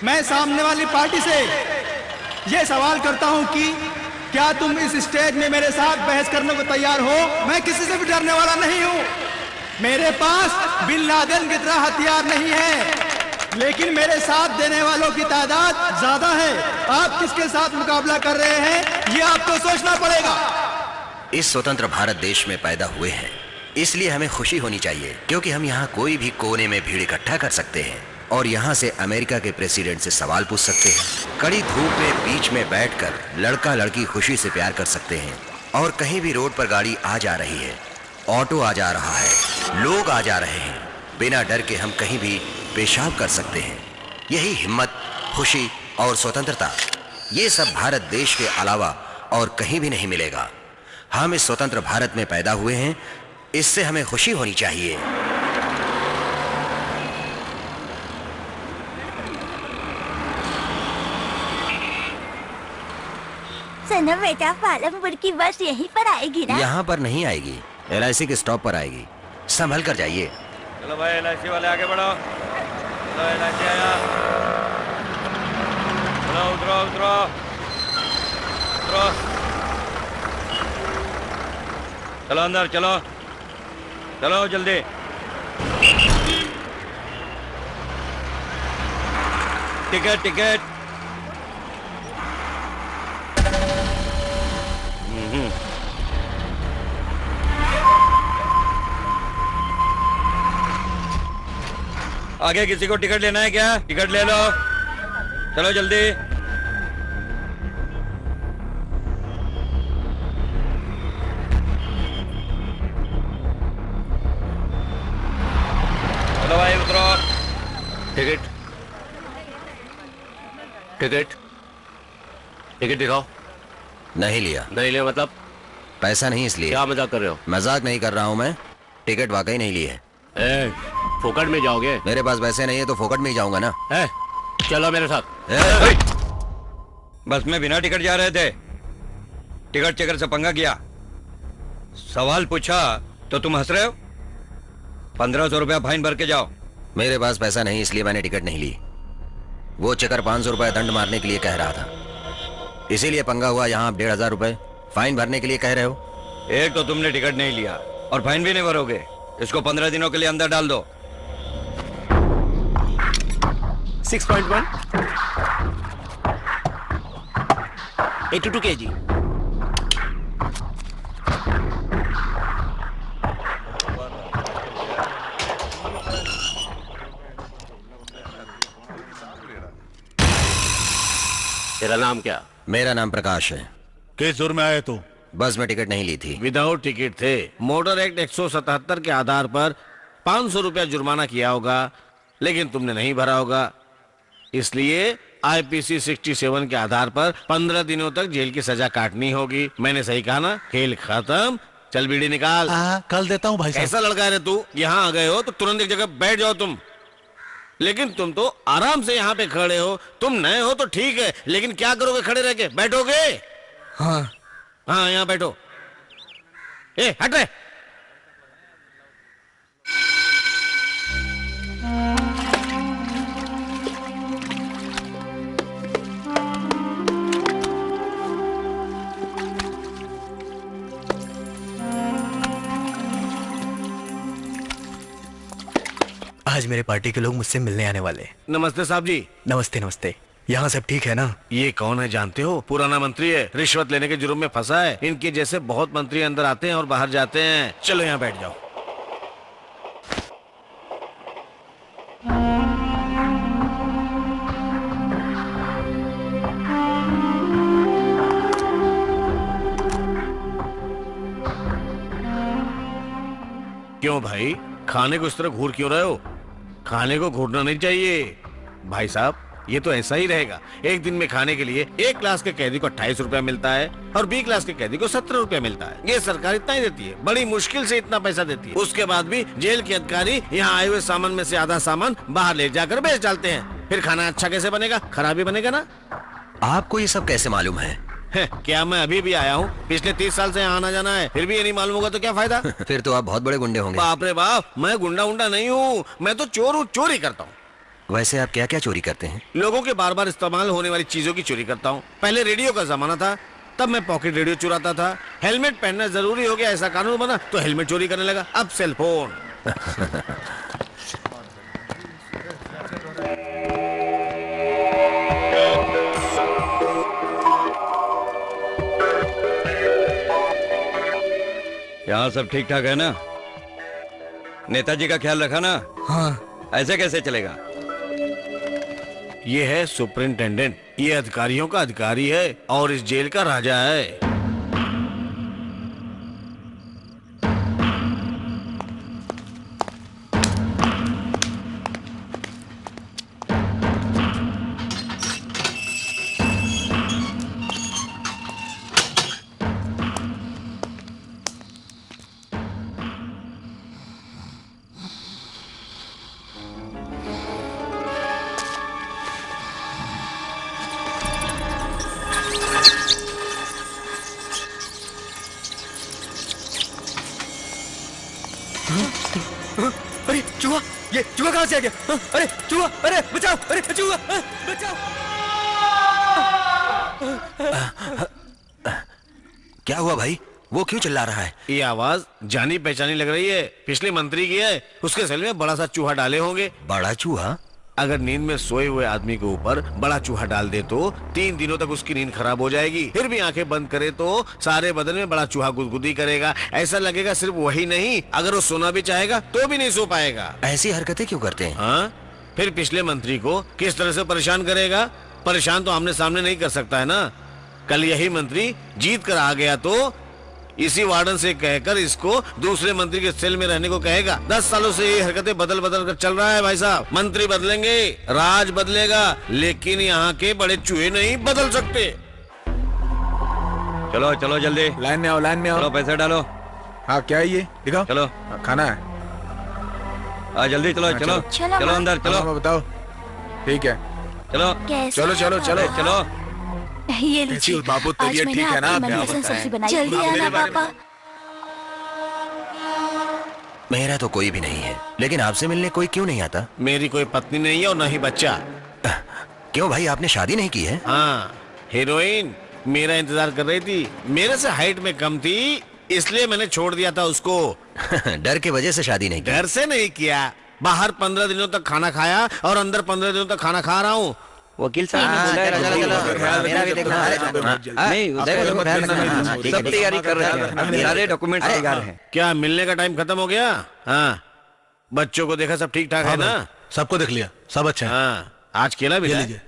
मैं सामने वाली पार्टी से ये सवाल करता हूं कि क्या तुम इस स्टेज में मेरे साथ बहस करने को तैयार हो? मैं किसी से भी डरने वाला नहीं हूं। मेरे पास बिन लादेन की तरह हथियार नहीं है, लेकिन मेरे साथ देने वालों की तादाद ज्यादा है। आप किसके साथ मुकाबला कर रहे हैं ये आपको सोचना पड़ेगा। इस स्वतंत्र भारत देश में पैदा हुए हैं, इसलिए हमें खुशी होनी चाहिए, क्योंकि हम यहाँ कोई भी कोने में भीड़ इकट्ठा कर सकते हैं और यहाँ से अमेरिका के प्रेसिडेंट से सवाल पूछ सकते हैं। कड़ी धूप में बीच में बैठकर लड़का लड़की खुशी से प्यार कर सकते हैं और कहीं भी रोड पर गाड़ी आ जा रही है, ऑटो आ जा रहा है, लोग आ जा रहे हैं, बिना डर के हम कहीं भी पेशाब कर सकते हैं। यही हिम्मत, खुशी और स्वतंत्रता, ये सब भारत देश के अलावा और कहीं भी नहीं मिलेगा। हम इस स्वतंत्र भारत में पैदा हुए हैं, इससे हमें खुशी होनी चाहिए। सुनो बेटा, पालमपुर की बस यहीं पर आएगी ना? यहाँ पर नहीं आएगी, LIC के स्टॉप पर आएगी। संभल कर जाइए। चलो भाई, LIC वाले आगे बढ़ो। चलो LIC आया। चलो उतरो उतरो उतरो। चलो अंदर चलो, चलो जल्दी। Ticket ticket. आगे किसी को टिकट लेना है क्या? टिकट ले लो, चलो जल्दी। चलो भाई उतरो। टिकट टिकट टिकट दिखाओ। नहीं लिया। नहीं लिया मतलब? पैसा नहीं इसलिए। क्या मजाक कर रहे हो? मजाक नहीं कर रहा हूँ मैं, टिकट वाकई नहीं ली है। फोकट में जाओगे? मेरे पास पैसे नहीं है तो फोकट में ही जाऊंगा ना। चलो मेरे साथ। बस में बिना टिकट जा रहे थे, टिकट चेकर से पंगा किया, सवाल पूछा तो तुम हंस रहे हो। 1500 रुपया फाइन भर के जाओ। मेरे पास पैसा नहीं इसलिए मैंने टिकट नहीं ली। वो चेकर 500 रुपया दंड मारने के लिए कह रहा था, इसीलिए पंगा हुआ। यहाँ आप 1500 रुपए फाइन भरने के लिए कह रहे हो। एक तो तुमने टिकट नहीं लिया और फाइन भी नहीं भरोगे। इसको 15 दिनों के लिए अंदर डाल दो। 6.1 82 kg। तेरा नाम क्या? मेरा नाम प्रकाश है। किस जोर में आए तो? बस में टिकट नहीं ली थी। विदाउट टिकट थे। मोटर एक्ट 177 के आधार पर 500 रुपया जुर्माना किया होगा, लेकिन तुमने नहीं भरा होगा, इसलिए IPC 67 के आधार पर 15 दिनों तक जेल की सजा काटनी होगी। मैंने सही कहा ना? खेल खत्म। चल बीड़ी निकाल। कल देता हूँ भाई साहब। ऐसा लड़का है तू, यहाँ आ गए हो तो तुरंत एक जगह बैठ जाओ तुम। लेकिन तुम तो आराम से यहाँ पे खड़े हो। तुम नए हो तो ठीक है, लेकिन क्या करोगे खड़े रह के? बैठोगे? हाँ हाँ, यहाँ बैठो। ए हट रहे। आज मेरे पार्टी के लोग मुझसे मिलने आने वाले। नमस्ते साहब जी। नमस्ते नमस्ते। यहाँ सब ठीक है ना? ये कौन है जानते हो? पुराना मंत्री है, रिश्वत लेने के जुर्म में फंसा है। इनके जैसे बहुत मंत्री अंदर आते हैं और बाहर जाते हैं। चलो यहाँ बैठ जाओ। क्यों भाई, खाने को इस तरह घूर क्यों रहे हो? खाने को घूरना नहीं चाहिए भाई साहब, ये तो ऐसा ही रहेगा। एक दिन में खाने के लिए एक क्लास के कैदी को 28 रुपया मिलता है और B क्लास के कैदी को 17 रुपया मिलता है। ये सरकार इतना ही देती है, बड़ी मुश्किल से इतना पैसा देती है। उसके बाद भी जेल के अधिकारी यहाँ आए हुए सामान में से आधा सामान बाहर ले जाकर बेच डालते हैं। फिर खाना अच्छा कैसे बनेगा? खराब ही बनेगा ना। आपको ये सब कैसे मालूम है? क्या मैं अभी भी आया हूँ? पिछले 30 साल से यहाँ आना जाना है, फिर भी ये नहीं मालूम होगा तो क्या फायदा? फिर तो आप बहुत बड़े गुंडे होंगे। बाप रे बाप, मैं गुंडा उंडा नहीं हूँ, मैं तो चोर हूँ, चोरी करता हूँ। वैसे आप क्या क्या चोरी करते हैं? लोगों के बार बार इस्तेमाल होने वाली चीजों की चोरी करता हूँ। पहले रेडियो का जमाना था, तब मैं पॉकेट रेडियो चुराता था। हेलमेट पहनना जरूरी हो गया, ऐसा कानून बना तो हेलमेट चोरी करने लगा। अब सेल फोन। यहाँ सब ठीक ठाक है ना? नेताजी का ख्याल रखा ना? हाँ। ऐसे कैसे चलेगा? ये है सुपरिंटेंडेंट, ये अधिकारियों का अधिकारी है और इस जेल का राजा है। अरे चूहा, ये चूहा कहाँ से आ गया? अरे चूहा, अरे बचाओ, अरे चूहा, बचाओ। क्या हुआ भाई? वो क्यों चिल्ला रहा है? ये आवाज जानी पहचानी लग रही है, पिछले मंत्री की है। उसके सेल में बड़ा सा चूहा डाले होंगे। बड़ा चूहा? अगर नींद में सोए हुए आदमी के ऊपर बड़ा चूहा डाल दे तो 3 दिनों तक उसकी नींद खराब हो जाएगी। फिर भी आंखें बंद करे तो सारे बदन में बड़ा चूहा गुदगुदी करेगा। ऐसा लगेगा सिर्फ वही नहीं, अगर वो सोना भी चाहेगा तो भी नहीं सो पाएगा। ऐसी हरकतें क्यों करते हैं? हाँ, फिर पिछले मंत्री को किस तरह से परेशान करेगा? परेशान तो आमने सामने नहीं कर सकता है ना। कल यही मंत्री जीत कर आ गया तो इसी वार्डन से कहकर इसको दूसरे मंत्री के सेल में रहने को कहेगा। 10 सालों से ये हरकतें बदल बदल कर चल रहा है भाई साहब। मंत्री बदलेंगे, राज बदलेगा, लेकिन यहाँ के बड़े चूहे नहीं बदल सकते। चलो चलो जल्दी लाइन में आओ, लाइन में आओ। चलो पैसे डालो। हाँ क्या है ये? दिखाओ। चलो खाना है। जल्दी चलो चलो चलो, चलो अंदर चलो। हाँ, बताओ। ठीक है, चलो कैसे चलो चलो चलो। चलो। ये कैसी लीजिए। हो बाबू, आज तबीयत मैंने ठीक है ना? आपकी क्या मनपसंद बताएं? सब्जी बनाई। जल्दी आना पापा। मेरा तो कोई भी नहीं है, लेकिन आपसे मिलने कोई क्यों नहीं आता? मेरी कोई पत्नी नहीं है और न ही बच्चा। क्यों भाई, आपने शादी नहीं की है? हाँ, हीरोइन मेरा इंतजार कर रही थी। मेरे से हाइट में कम थी, इसलिए मैंने छोड़ दिया था उसको। डर के वजह से शादी नहीं की? डर से नहीं किया। बाहर 15 दिनों तक खाना खाया और अंदर 15 दिनों तक खाना खा रहा हूँ। वकील साहब ने बोला है मेरा भी देखना है। नहीं, देखो, सब तैयारी कर रहे हैं, सारे डॉक्यूमेंट तैयार हैं। क्या मिलने का टाइम खत्म हो गया? हाँ, बच्चों को देखा सब ठीक ठाक है ना? सबको देख लिया, सब अच्छा है। हाँ, आज केला भी लीजिए।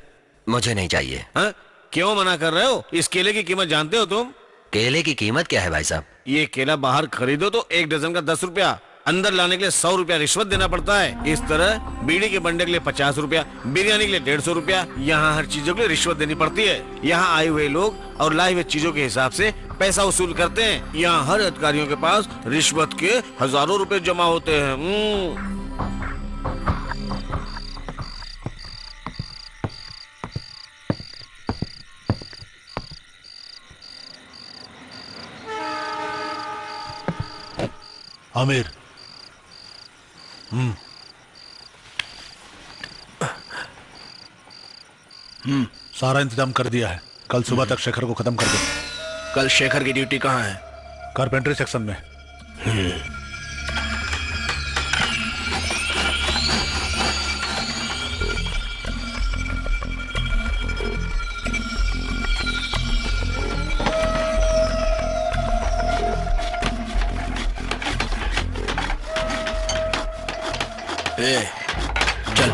मुझे नहीं चाहिए। हाँ, क्यों मना कर रहे हो? इस केले की कीमत जानते हो तुम? केले की कीमत क्या है भाई साहब? ये केला बाहर खरीदो तो 1 डजन का 10 रुपया, अंदर लाने के लिए 100 रुपया रिश्वत देना पड़ता है। इस तरह बीड़ी के बंडे के लिए 50 रुपया, बिरयानी के लिए 150 रुपया। यहाँ हर चीजों के लिए रिश्वत देनी पड़ती है। यहाँ आए हुए लोग और लाए हुए चीजों के हिसाब से पैसा वसूल करते हैं। यहाँ हर अधिकारियों के पास रिश्वत के हजारों रुपए जमा होते हैं। आमिर, सारा इंतजाम कर दिया है। कल सुबह तक शेखर को खत्म कर दो। कल शेखर की ड्यूटी कहाँ है? कारपेंटरी सेक्शन में। चल।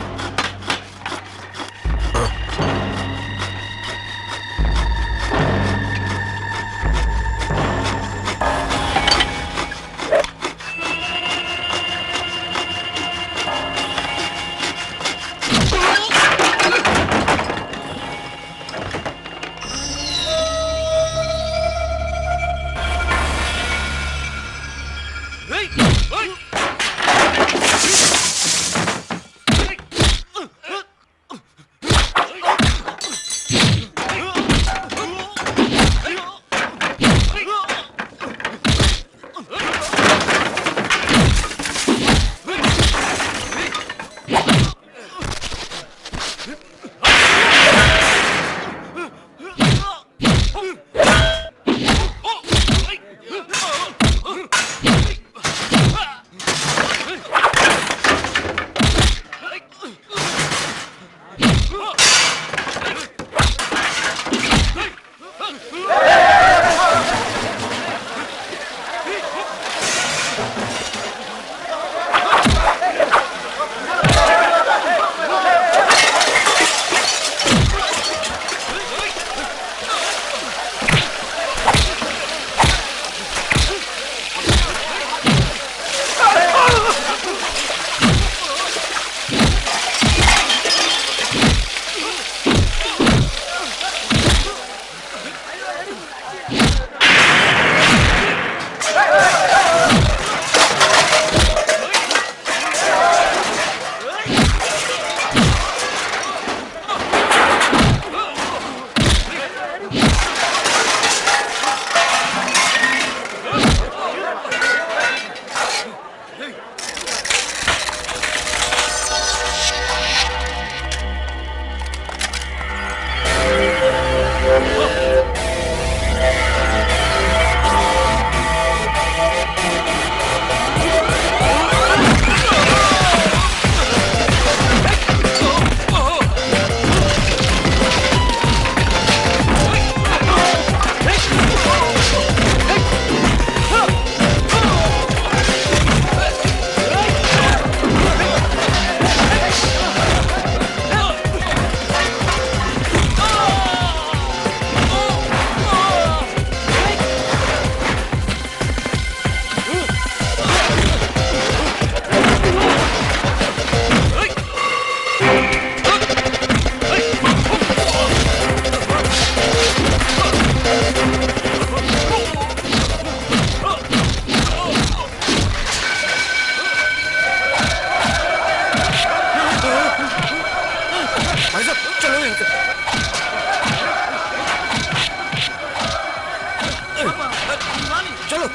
साहब चलो यहाँ से। चलो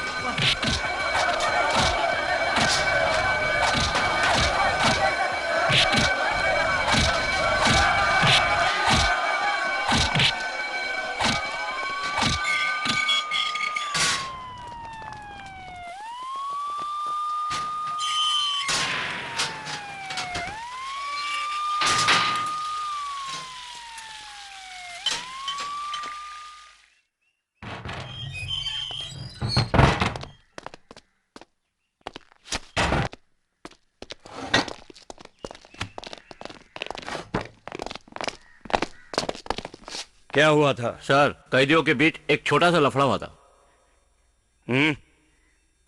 क्या हुआ था? सर, कैदियों के बीच एक छोटा सा लफड़ा हुआ था।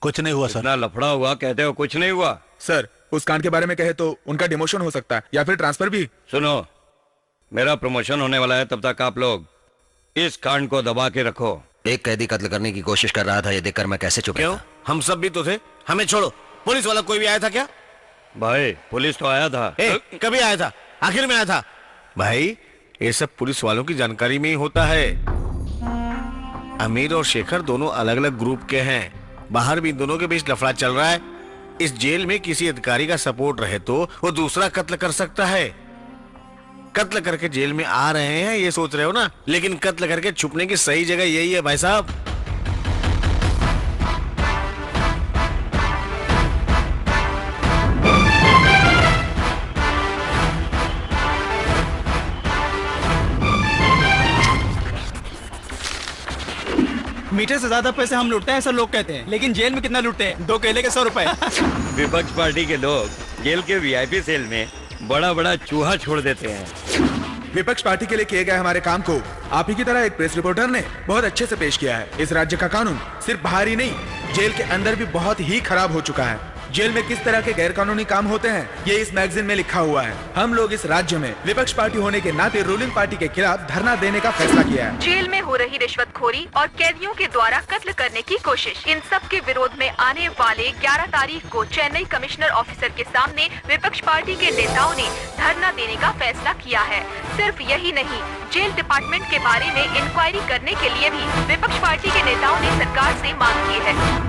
कुछ नहीं हुआ सर। इतना लफड़ा हुआ कहते हो कुछ नहीं हुआ? सर, उस कांड के बारे में कहे तो उनका डिमोशन हो सकता है या फिर ट्रांसफर भी। सुनो, मेरा प्रमोशन होने वाला है, तब तक आप लोग इस कांड को दबा के रखो। एक कैदी कत्ल करने की कोशिश कर रहा था, ये देखकर मैं कैसे चुप क्यों? रहा? हम सब भी तो थे। हमें छोड़ो, पुलिस वाला कोई भी आया था क्या? भाई पुलिस तो आया था। कभी आया था? आखिर में आया था? भाई ये सब पुलिस वालों की जानकारी में ही होता है। अमीर और शेखर दोनों अलग अलग ग्रुप के हैं। बाहर भी इन दोनों के बीच लफड़ा चल रहा है। इस जेल में किसी अधिकारी का सपोर्ट रहे तो वो दूसरा कत्ल कर सकता है। कत्ल करके जेल में आ रहे हैं ये सोच रहे हो ना, लेकिन कत्ल करके छुपने की सही जगह यही है भाई साहब। मीटर से ज्यादा पैसे हम लूटते हैं ऐसा लोग कहते हैं, लेकिन जेल में कितना लूटते हैं? 2 केले के 100 रुपए। विपक्ष पार्टी के लोग जेल के वीआईपी सेल में बड़ा बड़ा चूहा छोड़ देते हैं। विपक्ष पार्टी के लिए किए गए हमारे काम को आप ही की तरह एक प्रेस रिपोर्टर ने बहुत अच्छे से पेश किया है। इस राज्य का कानून सिर्फ बाहर ही नहीं, जेल के अंदर भी बहुत ही खराब हो चुका है। जेल में किस तरह के गैर कानूनी काम होते हैं ये इस मैगजीन में लिखा हुआ है। हम लोग इस राज्य में विपक्ष पार्टी होने के नाते रूलिंग पार्टी के खिलाफ धरना देने का फैसला किया है। जेल में हो रही रिश्वतखोरी और कैदियों के द्वारा कत्ल करने की कोशिश, इन सब के विरोध में आने वाले 11 तारीख को चेन्नई कमिश्नर ऑफिसर के सामने विपक्ष पार्टी के नेताओं ने धरना देने का फैसला किया है। सिर्फ यही नहीं, जेल डिपार्टमेंट के बारे में इंक्वायरी करने के लिए भी विपक्ष पार्टी के नेताओं ने सरकार से मांग की है।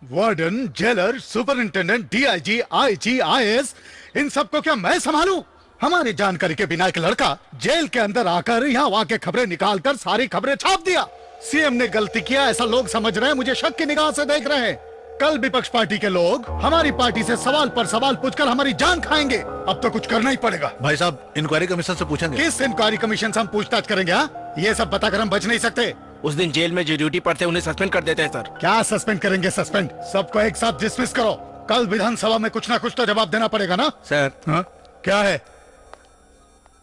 Warden, jailer, superintendent, DIG, IG, IAS, इन सबको क्या मैं संभालूं? हमारी जानकारी के बिना एक लड़का जेल के अंदर आकर यहाँ वहाँ के खबरें निकालकर सारी खबरें छाप दिया। सीएम ने गलती किया ऐसा लोग समझ रहे हैं, मुझे शक की निगाह से देख रहे हैं। कल विपक्ष पार्टी के लोग हमारी पार्टी से सवाल पर सवाल पूछकर हमारी जान खाएंगे। अब तो कुछ करना ही पड़ेगा। भाई साहब, इंक्वायरी कमीशन से पूछेंगे। किस इंक्वायरी कमीशन से हम पूछताछ करेंगे? हाँ, ये सब बताकर हम बच नहीं सकते। उस दिन जेल में जो ड्यूटी पर थे उन्हें सस्पेंड कर देते हैं सर। क्या सस्पेंड करेंगे? सस्पेंड सबको एक साथ डिसमिस करो। कल विधानसभा में कुछ ना कुछ तो जवाब देना पड़ेगा ना। सर, क्या है?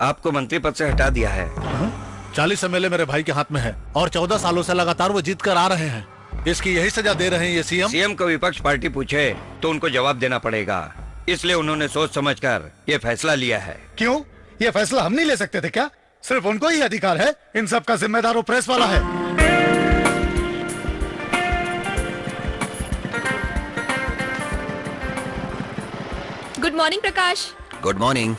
आपको मंत्री पद से हटा दिया है। 40 एमएलए मेरे भाई के हाथ में है और 14 सालों से लगातार वो जीत कर आ रहे हैं। इसकी यही सजा दे रहे हैं ये सीएम को विपक्ष पार्टी पूछे तो उनको जवाब देना पड़ेगा, इसलिए उन्होंने सोच समझकर ये फैसला लिया है। क्यों? ये फैसला हम नहीं ले सकते थे क्या? सिर्फ उनको ही अधिकार है? इन सब का जिम्मेदार वो प्रेस वाला है। Good morning Prakash. Good morning.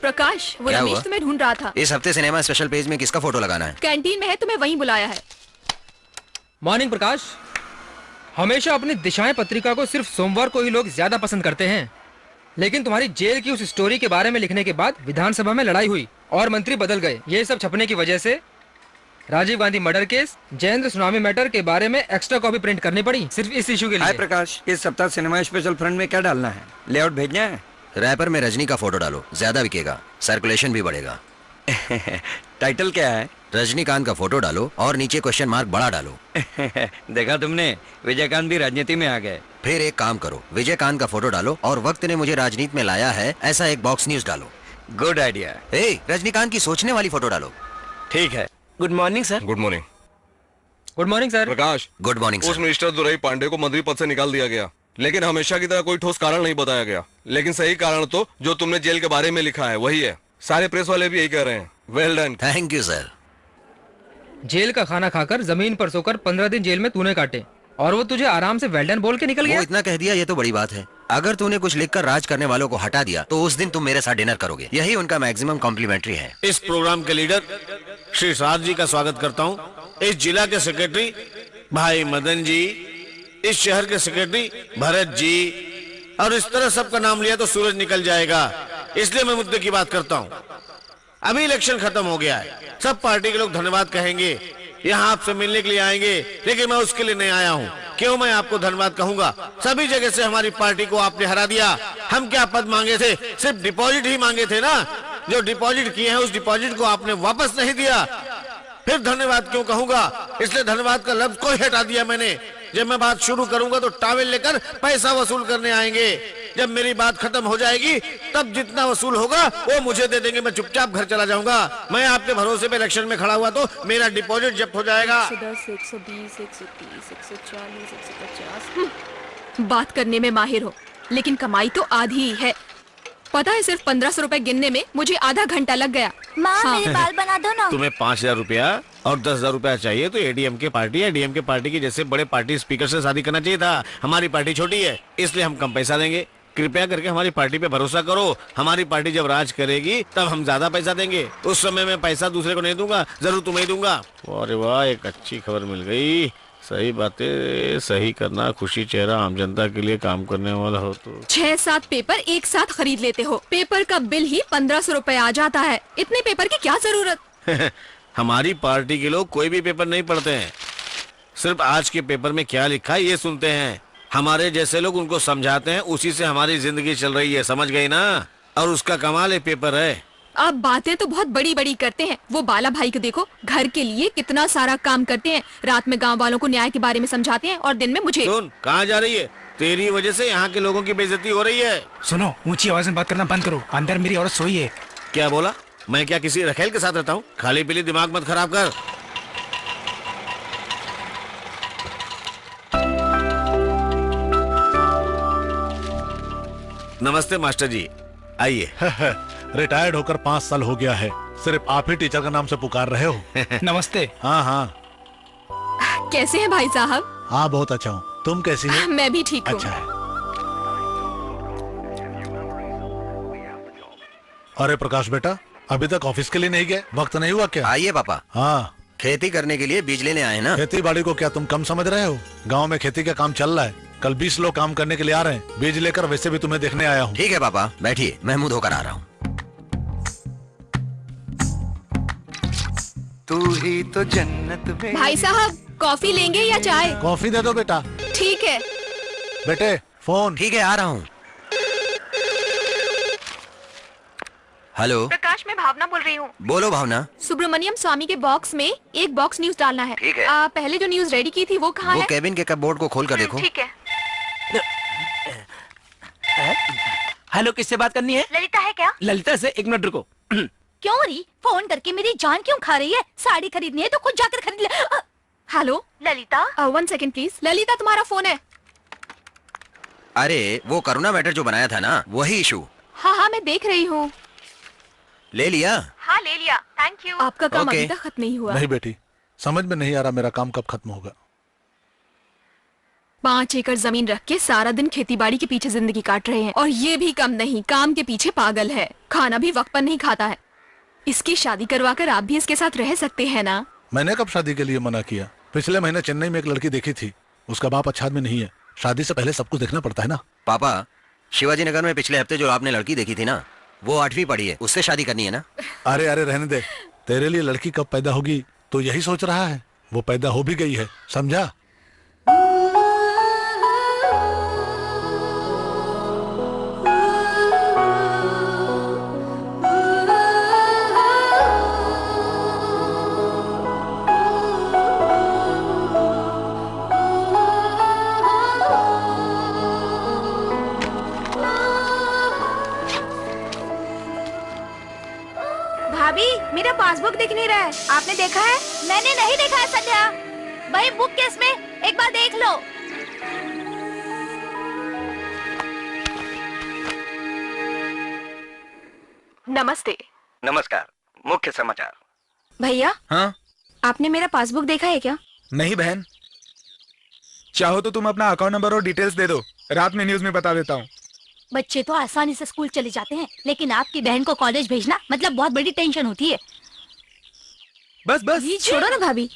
Prakash, वो क्या रमेश हुआ? तुम्हें ढूंढ रहा था। इस हफ्ते सिनेमा स्पेशल पेज में किसका फोटो लगाना है? कैंटीन में है, तुम्हें वहीं बुलाया है। मॉर्निंग प्रकाश। हमेशा अपनी दिशाएं पत्रिका को सिर्फ सोमवार को ही लोग ज्यादा पसंद करते हैं, लेकिन तुम्हारी जेल की उस स्टोरी के बारे में लिखने के बाद विधानसभा में लड़ाई हुई और मंत्री बदल गए। ये सब छपने की वजह से Rajiv Gandhi murder case, Jayendra tsunami matter के बारे में एक्स्ट्रा कॉपी प्रिंट करनी पड़ी सिर्फ इस इशू के लिए। हाय प्रकाश, इस सप्ताह सिनेमा स्पेशल फ्रंट में क्या डालना है? लेआउट भेजना है? रैपर में रजनी का फोटो डालो, ज्यादा बिकेगा, सर्कुलेशन भी बढ़ेगा। टाइटल क्या है? रजनीकांत का फोटो डालो और नीचे क्वेश्चन मार्क बड़ा डालो। देखा तुमने, विजयकांत भी राजनीति में आ गए। फिर एक काम करो, विजयकांत का फोटो डालो और वक्त ने मुझे राजनीति में लाया है ऐसा एक बॉक्स न्यूज डालो। Good idea. रजनीकांत की सोचने वाली फोटो डालो। ठीक है। Good morning sir. Good morning. Good morning sir. Prakash, good morning उस मिनिस्टर दुरई पांडे को मंत्री पद से निकाल दिया गया, लेकिन हमेशा की तरह कोई ठोस कारण नहीं बताया गया। लेकिन सही कारण तो जो तुमने जेल के बारे में लिखा है वही है। सारे प्रेस वाले भी यही कह रहे हैं। Well done. Thank you sir. जेल का खाना खाकर जमीन पर सोकर 15 दिन जेल में तूने काटे और वो तुझे आराम से वेल डन बोल के निकल गया। वो इतना कह दिया ये तो बड़ी बात है। अगर तूने कुछ लिखकर राज करने वालों को हटा दिया तो उस दिन तुम मेरे साथ डिनर करोगे। यही उनका मैक्सिमम कॉम्प्लीमेंट्री है। इस प्रोग्राम के लीडर श्री साध जी का स्वागत करता हूँ। इस जिला के सेक्रेटरी भाई मदन जी, इस शहर के सेक्रेटरी भरत जी, और इस तरह सबका नाम लिया तो सूरज निकल जाएगा, इसलिए मैं मुद्दे की बात करता हूँ। अभी इलेक्शन खत्म हो गया है, सब पार्टी के लोग धन्यवाद कहेंगे, यहाँ आपसे मिलने के लिए आएंगे, लेकिन मैं उसके लिए नहीं आया हूँ। क्यों मैं आपको धन्यवाद कहूंगा? सभी जगह से हमारी पार्टी को आपने हरा दिया। हम क्या पद मांगे थे? सिर्फ डिपॉजिट ही मांगे थे ना। जो डिपॉजिट किए हैं उस डिपॉजिट को आपने वापस नहीं दिया, फिर धन्यवाद क्यों कहूंगा? इसलिए धन्यवाद का लफ्ज को ही हटा दिया मैंने। जब मैं बात शुरू करूंगा तो टावेल लेकर पैसा वसूल करने आएंगे। जब मेरी बात खत्म हो जाएगी तब जितना वसूल होगा वो मुझे दे देंगे। मैं चुपचाप घर चला जाऊंगा। मैं आपके भरोसे पे इलेक्शन में खड़ा हुआ तो मेरा डिपॉजिट जब्त हो जाएगा। 110, 120, 130, 140, 150। बात करने में माहिर हो, लेकिन कमाई तो आधी ही है। पता है, सिर्फ 1500 रुपए गिनने में मुझे आधा घंटा लग गया। माँ मेरे बाल बना दो ना। तुम्हें 5000 रुपया और 10,000 रुपया चाहिए तो एडीएम के पार्टी या डीएम के पार्टी की जैसे बड़े पार्टी स्पीकर से शादी करना चाहिए था। हमारी पार्टी छोटी है इसलिए हम कम पैसा देंगे। कृपया करके हमारी पार्टी पे भरोसा करो। हमारी पार्टी जब राज करेगी तब हम ज्यादा पैसा देंगे। उस समय मैं पैसा दूसरे को नहीं दूंगा, जरूर तुम्हें दूंगा। अरे वाह, एक अच्छी खबर मिल गई। सही बातें सही करना, खुशी चेहरा, आम जनता के लिए काम करने वाला हो तो 6-7 पेपर एक साथ खरीद लेते हो। पेपर का बिल ही 1500 रुपए आ जाता है। इतने पेपर की क्या जरूरत? हमारी पार्टी के लोग कोई भी पेपर नहीं पढ़ते हैं, सिर्फ आज के पेपर में क्या लिखा है ये सुनते हैं। हमारे जैसे लोग उनको समझाते हैं, उसी से हमारी जिंदगी चल रही है, समझ गई ना? और उसका कमाल एक पेपर है। आप बातें तो बहुत बड़ी बड़ी करते हैं। वो बाला भाई को देखो, घर के लिए कितना सारा काम करते हैं। रात में गांव वालों को न्याय के बारे में समझाते हैं और दिन में मुझे। सुन, कहाँ जा रही है? तेरी वजह से यहाँ के लोगों की बेइज्जती हो रही है। सुनो, ऊंची आवाज में बात करना बंद करो। अंदर मेरी औरत सोई है। क्या बोला? मैं क्या किसी रखेल के साथ रहता हूँ? खाली पीली दिमाग मत खराब कर। नमस्ते मास्टर जी, आइए। रिटायर्ड होकर 5 साल हो गया है, सिर्फ आप ही टीचर का नाम से पुकार रहे हो। नमस्ते। हाँ हाँ। कैसे हैं भाई साहब? हाँ बहुत अच्छा हूँ, तुम कैसी हो? मैं भी ठीक हूँ। अच्छा है। अरे प्रकाश बेटा, अभी तक ऑफिस के लिए नहीं गए? वक्त नहीं हुआ क्या? आइए पापा। हाँ, खेती करने के लिए बीज लेने आए ना। खेती बाड़ी को क्या तुम कम समझ रहे हो? गांव में खेती का काम चल रहा है। कल 20 लोग काम करने के लिए आ रहे हैं। बीज लेकर वैसे भी तुम्हें देखने आया हूँ। ठीक है पापा, बैठिए, मैं मुंह धोकर आ रहा हूँ। तू ही तो जन्नत में। भाई साहब, कॉफी लेंगे या चाय? कॉफी दे दो बेटा। ठीक है बेटे, फोन। ठीक है, आ रहा हूँ। हेलो प्रकाश, मैं भावना बोल रही हूँ। बोलो भावना। सुब्रमण्यम स्वामी के बॉक्स में एक बॉक्स न्यूज डालना है। ठीक है। पहले जो न्यूज रेडी की थी वो कहाँ वो है? केबिन के कपबोर्ड को खोल कर देखो। ठीक है। हेलो, किससे बात करनी है? ललिता है क्या? ललिता से 1 मिनट रुको। क्यों री? फोन करके मेरी जान क्यों खा रही है? साड़ी खरीदनी है तो खुद जाकर खरीद ले। Hello Lalita. 1 second please. Lalita, तुम्हारा फोन है। अरे वो करुणा मैटर जो बनाया था ना, वही इशू। हाँ हाँ, मैं देख रही हूँ। ले लिया? हाँ ले लिया, थैंक यू। आपका काम ओके। अभी तक खत्म नहीं हुआ। नहीं बेटी, समझ में नहीं आ रहा मेरा काम कब खत्म होगा। 5 एकड़ जमीन रख के सारा दिन खेतीबाड़ी के पीछे जिंदगी काट रहे हैं, और ये भी कम नहीं, काम के पीछे पागल है। खाना भी वक्त पर नहीं खाता है। इसकी शादी करवाकर आप भी इसके साथ रह सकते हैं ना? मैंने कब शादी के लिए मना किया? पिछले महीने चेन्नई में एक लड़की देखी थी, उसका बाप अच्छा आदमी नहीं है। शादी से पहले सब कुछ देखना पड़ता है ना। पापा, शिवाजी नगर में पिछले हफ्ते जो आपने लड़की देखी थी ना, वो 8वीं पढ़ी है, उससे शादी करनी है ना? अरे अरे रहने दे, तेरे लिए लड़की कब पैदा होगी तो यही सोच रहा है। वो पैदा हो भी गई है, समझा? भाभी, मेरा पासबुक दिख नहीं रहा है। आपने देखा है? मैंने नहीं देखा है संध्या। भाई बुक केस में एक बार देख लो। नमस्ते। नमस्कार। मुख्य समाचार। भैया, हाँ? आपने मेरा पासबुक देखा है क्या? नहीं बहन, चाहो तो तुम अपना अकाउंट नंबर और डिटेल्स दे दो, रात में न्यूज में बता देता हूँ। बच्चे तो आसानी से स्कूल चले जाते हैं, लेकिन आपकी बहन को कॉलेज भेजना मतलब बहुत बड़ी टेंशन होती है। बस बस ये छोड़ो ना भाभी,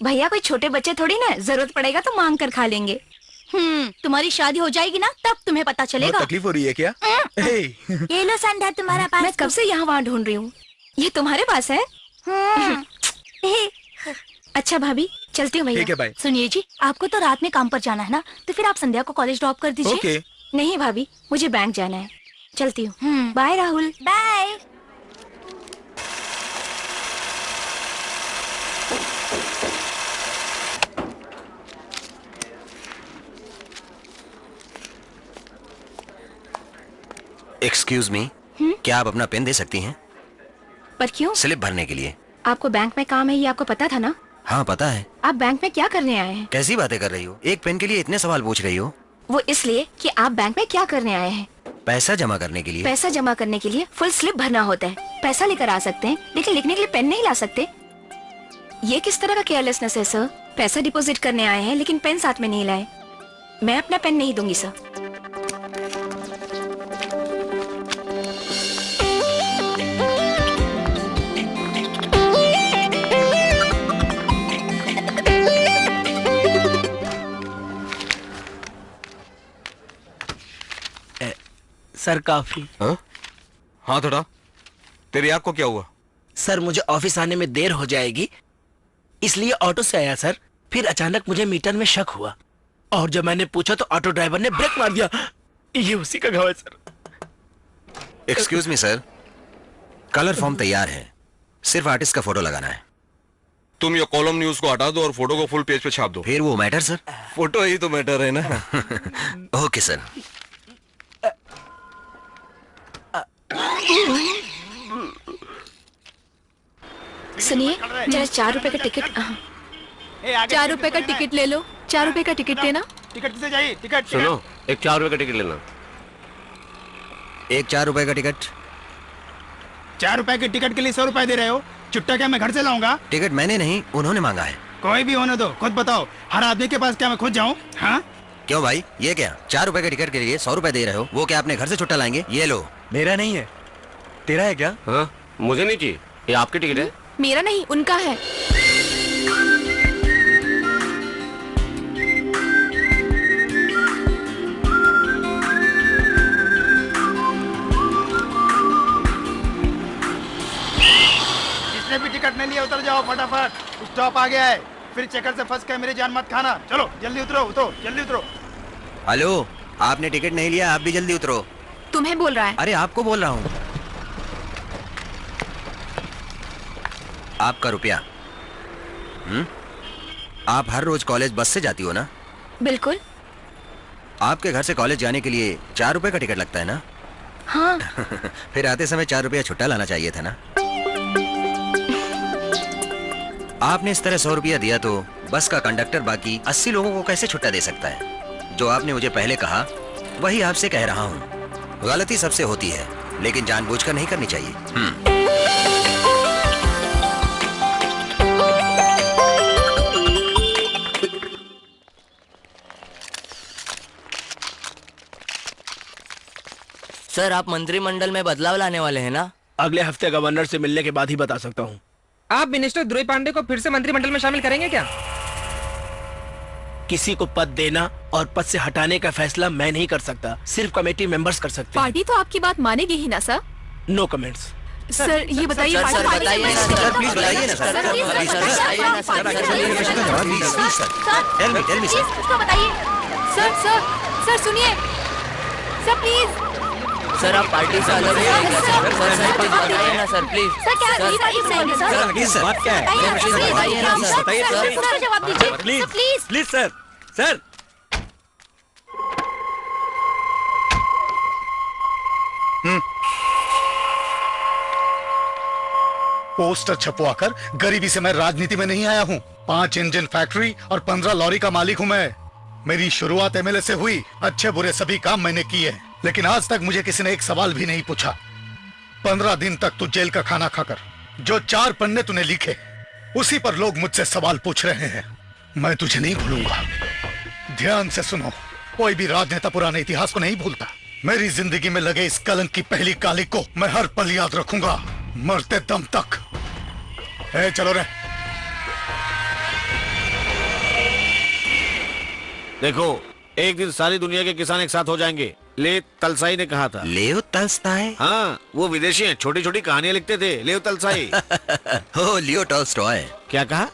भैया कोई छोटे बच्चे थोड़ी ना, जरूरत पड़ेगा तो मांग कर खा लेंगे। तुम्हारी शादी हो जाएगी ना तब तुम्हें पता चलेगा। तकलीफ हो रही है क्या? ये लो संध्या तुम्हारा पास। मैं कब से यहाँ वहाँ ढूंढ रही हूँ, ये तुम्हारे पास है? अच्छा भाभी चलती हूँ ठीक है, भैया। बाय। सुनिए जी, आपको तो रात में काम पर जाना है ना, तो फिर आप संध्या को कॉलेज ड्रॉप कर दीजिए। ओके। नहीं भाभी, मुझे बैंक जाना है, चलती हूँ। Bye Rahul. Bye. Excuse me, क्या आप अपना पेन दे सकती हैं? पर क्यों? स्लिप भरने के लिए। आपको बैंक में काम है, ये आपको पता था ना? हाँ पता है। आप बैंक में क्या करने आए हैं? कैसी बातें कर रही हो, एक पेन के लिए इतने सवाल पूछ रही हो? वो इसलिए कि आप बैंक में क्या करने आए हैं। पैसा जमा करने के लिए। पैसा जमा करने के लिए फुल स्लिप भरना होता है। पैसा लेकर आ सकते हैं, लेकिन लिखने के लिए पेन नहीं ला सकते। ये किस तरह का केयरलेसनेस है सर? पैसा डिपॉजिट करने आए हैं लेकिन पेन साथ में नहीं लाए। मैं अपना पेन नहीं दूंगी सर। सर काफी। हाँ थोड़ा। तेरी आँख को क्या हुआ? सर मुझे ऑफिस आने में देर हो जाएगी, इसलिए ऑटो से आया सर। फिर अचानक मुझे मीटर में शक हुआ और जब मैंने पूछा तो ऑटो ड्राइवर ने ब्रेक मार दिया। ये उसी का घाव है सर। एक्सक्यूज मी सर, कलर फॉर्म तैयार है, सिर्फ आर्टिस्ट का फोटो लगाना है। तुम ये कॉलम न्यूज को हटा दो और फोटो को फुल पेज पे छाप दो। फिर वो मैटर सर? फोटो ही तो मैटर है ना। Okay sir. सुनिए, जरा 4 रुपए का टिकट। 4 रुपए का टिकट ले लो। 4 रुपए का टिकट देना। टिकट किसे चाहिए? टिकट। सुनो, एक 4 रुपए का टिकट लेना। एक 4 रुपए का टिकट। 4 रुपए के टिकट के लिए 100 रुपए दे रहे हो? चुट्टा क्या मैं घर से लाऊंगा? टिकट मैंने नहीं, उन्होंने मांगा है। कोई भी होने दो, खुद बताओ। हर आदमी के पास क्या मैं खुद जाऊं? हाँ क्यों भाई, ये क्या 4 रुपए के टिकट के लिए 100 रुपए दे रहे हो? वो क्या अपने घर से छुट्टा लाएंगे? ये लो। मेरा नहीं है, तेरा है क्या? हाँ, मुझे नहीं चाहिए, ये आपकी टिकट है। मेरा नहीं, उनका है। जिसने भी टिकट नहीं लिया उतर जाओ फटाफट, स्टॉप आ गया है। फिर चक्कर से फंस कर मेरी जान मत खाना। चलो जल्दी उतरो, उतरो जल्दी उतरो। हेलो, आपने टिकट नहीं लिया, आप भी जल्दी उतरो। तुम्हें बोल रहा है। अरे आपको बोल रहा हूँ। आपका रुपया। आप हर रोज कॉलेज बस से जाती हो ना? बिल्कुल। आपके घर से कॉलेज जाने के लिए 4 रुपए का टिकट लगता है ना? हाँ। फिर आते समय 4 रुपया छुट्टा लाना चाहिए था ना? आपने इस तरह 100 रुपया दिया तो बस का कंडक्टर बाकी 80 लोगों को कैसे छुट्टा दे सकता है? जो आपने मुझे पहले कहा वही आपसे कह रहा हूँ। गलती सबसे होती है, लेकिन जानबूझकर नहीं करनी चाहिए। सर आप मंत्रिमंडल में बदलाव लाने वाले हैं ना? अगले हफ्ते गवर्नर से मिलने के बाद ही बता सकता हूँ। आप मिनिस्टर ध्रुव पांडे को फिर से मंत्रिमंडल में शामिल करेंगे क्या? किसी को पद देना और पद से हटाने का फैसला मैं नहीं कर सकता, सिर्फ कमेटी मेंबर्स कर सकते हैं। पार्टी तो आपकी बात मानेगी ही ना सर? No comments. सर ये बताइए। सर बताइए ना सर, प्लीज बताइए ना सर। Tell me sir. इसको बताइए। सर सर सर सुनिए सर, प्लीज। सर आप पार्टी से अलग हैं। सर प्लीज बताइए ना सर, प्लीज। सर क्या सर प्लीज सर, बात क्या है? बताइए ना सर, बताइए। पूरा जवाब दीजिए please please. Please sir. Sir poster छपवाकर गरीबी से मैं राजनीति में नहीं आया हूँ। 5 इंजन फैक्ट्री और 15 लॉरी का मालिक हूँ मैं। मेरी शुरुआत एमएलए से हुई। अच्छे बुरे सभी काम मैंने किए, लेकिन आज तक मुझे किसी ने एक सवाल भी नहीं पूछा। 15 दिन तक तू जेल का खाना खाकर जो 4 पन्ने तूने लिखे, उसी पर लोग मुझसे सवाल पूछ रहे हैं। मैं तुझे नहीं भूलूंगा। ध्यान से सुनो, कोई भी राजनेता पुराने इतिहास को नहीं भूलता। मेरी जिंदगी में लगे इस कलंक की पहली काली को मैं हर पल याद रखूंगा, मरते दम तक। चलो रे। देखो, एक दिन सारी दुनिया के किसान एक साथ हो जाएंगे। ले तलसाई ने कहा था। लेओ तलस्ताय? हाँ, वो विदेशी हैं, छोटी छोटी कहानियां लिखते थे। लेओ तलसाई। हो, लियो टॉल्स्टॉय। क्या कहा?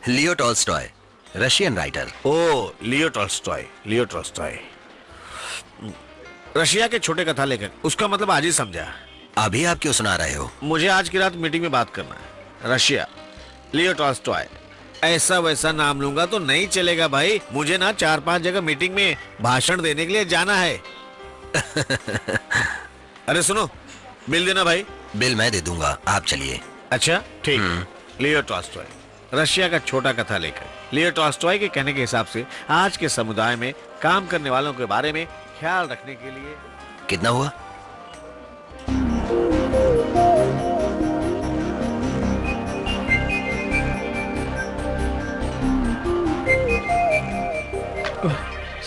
Leo Tolstoy, Russian writer. ओ, Leo Tolstoy, Leo Tolstoy, Russia के छोटे कथा लेखक। उसका मतलब आज ही समझा। अभी आप क्यों सुना रहे हो? मुझे आज की रात मीटिंग में बात करना है। रशिया, लियो टॉल्स्टॉय, ऐसा वैसा नाम लूंगा तो नहीं चलेगा भाई। मुझे ना 4-5 जगह मीटिंग में भाषण देने के लिए जाना है। अरे सुनो, बिल देना भाई। बिल मैं दे दूंगा, आप चलिए। अच्छा ठीक। लियो टॉल्स्टॉय, रशिया का छोटा कथा लेखक। लियो टॉल्स्टॉय के कहने के हिसाब से आज के समुदाय में काम करने वालों के बारे में ख्याल रखने के लिए। कितना हुआ?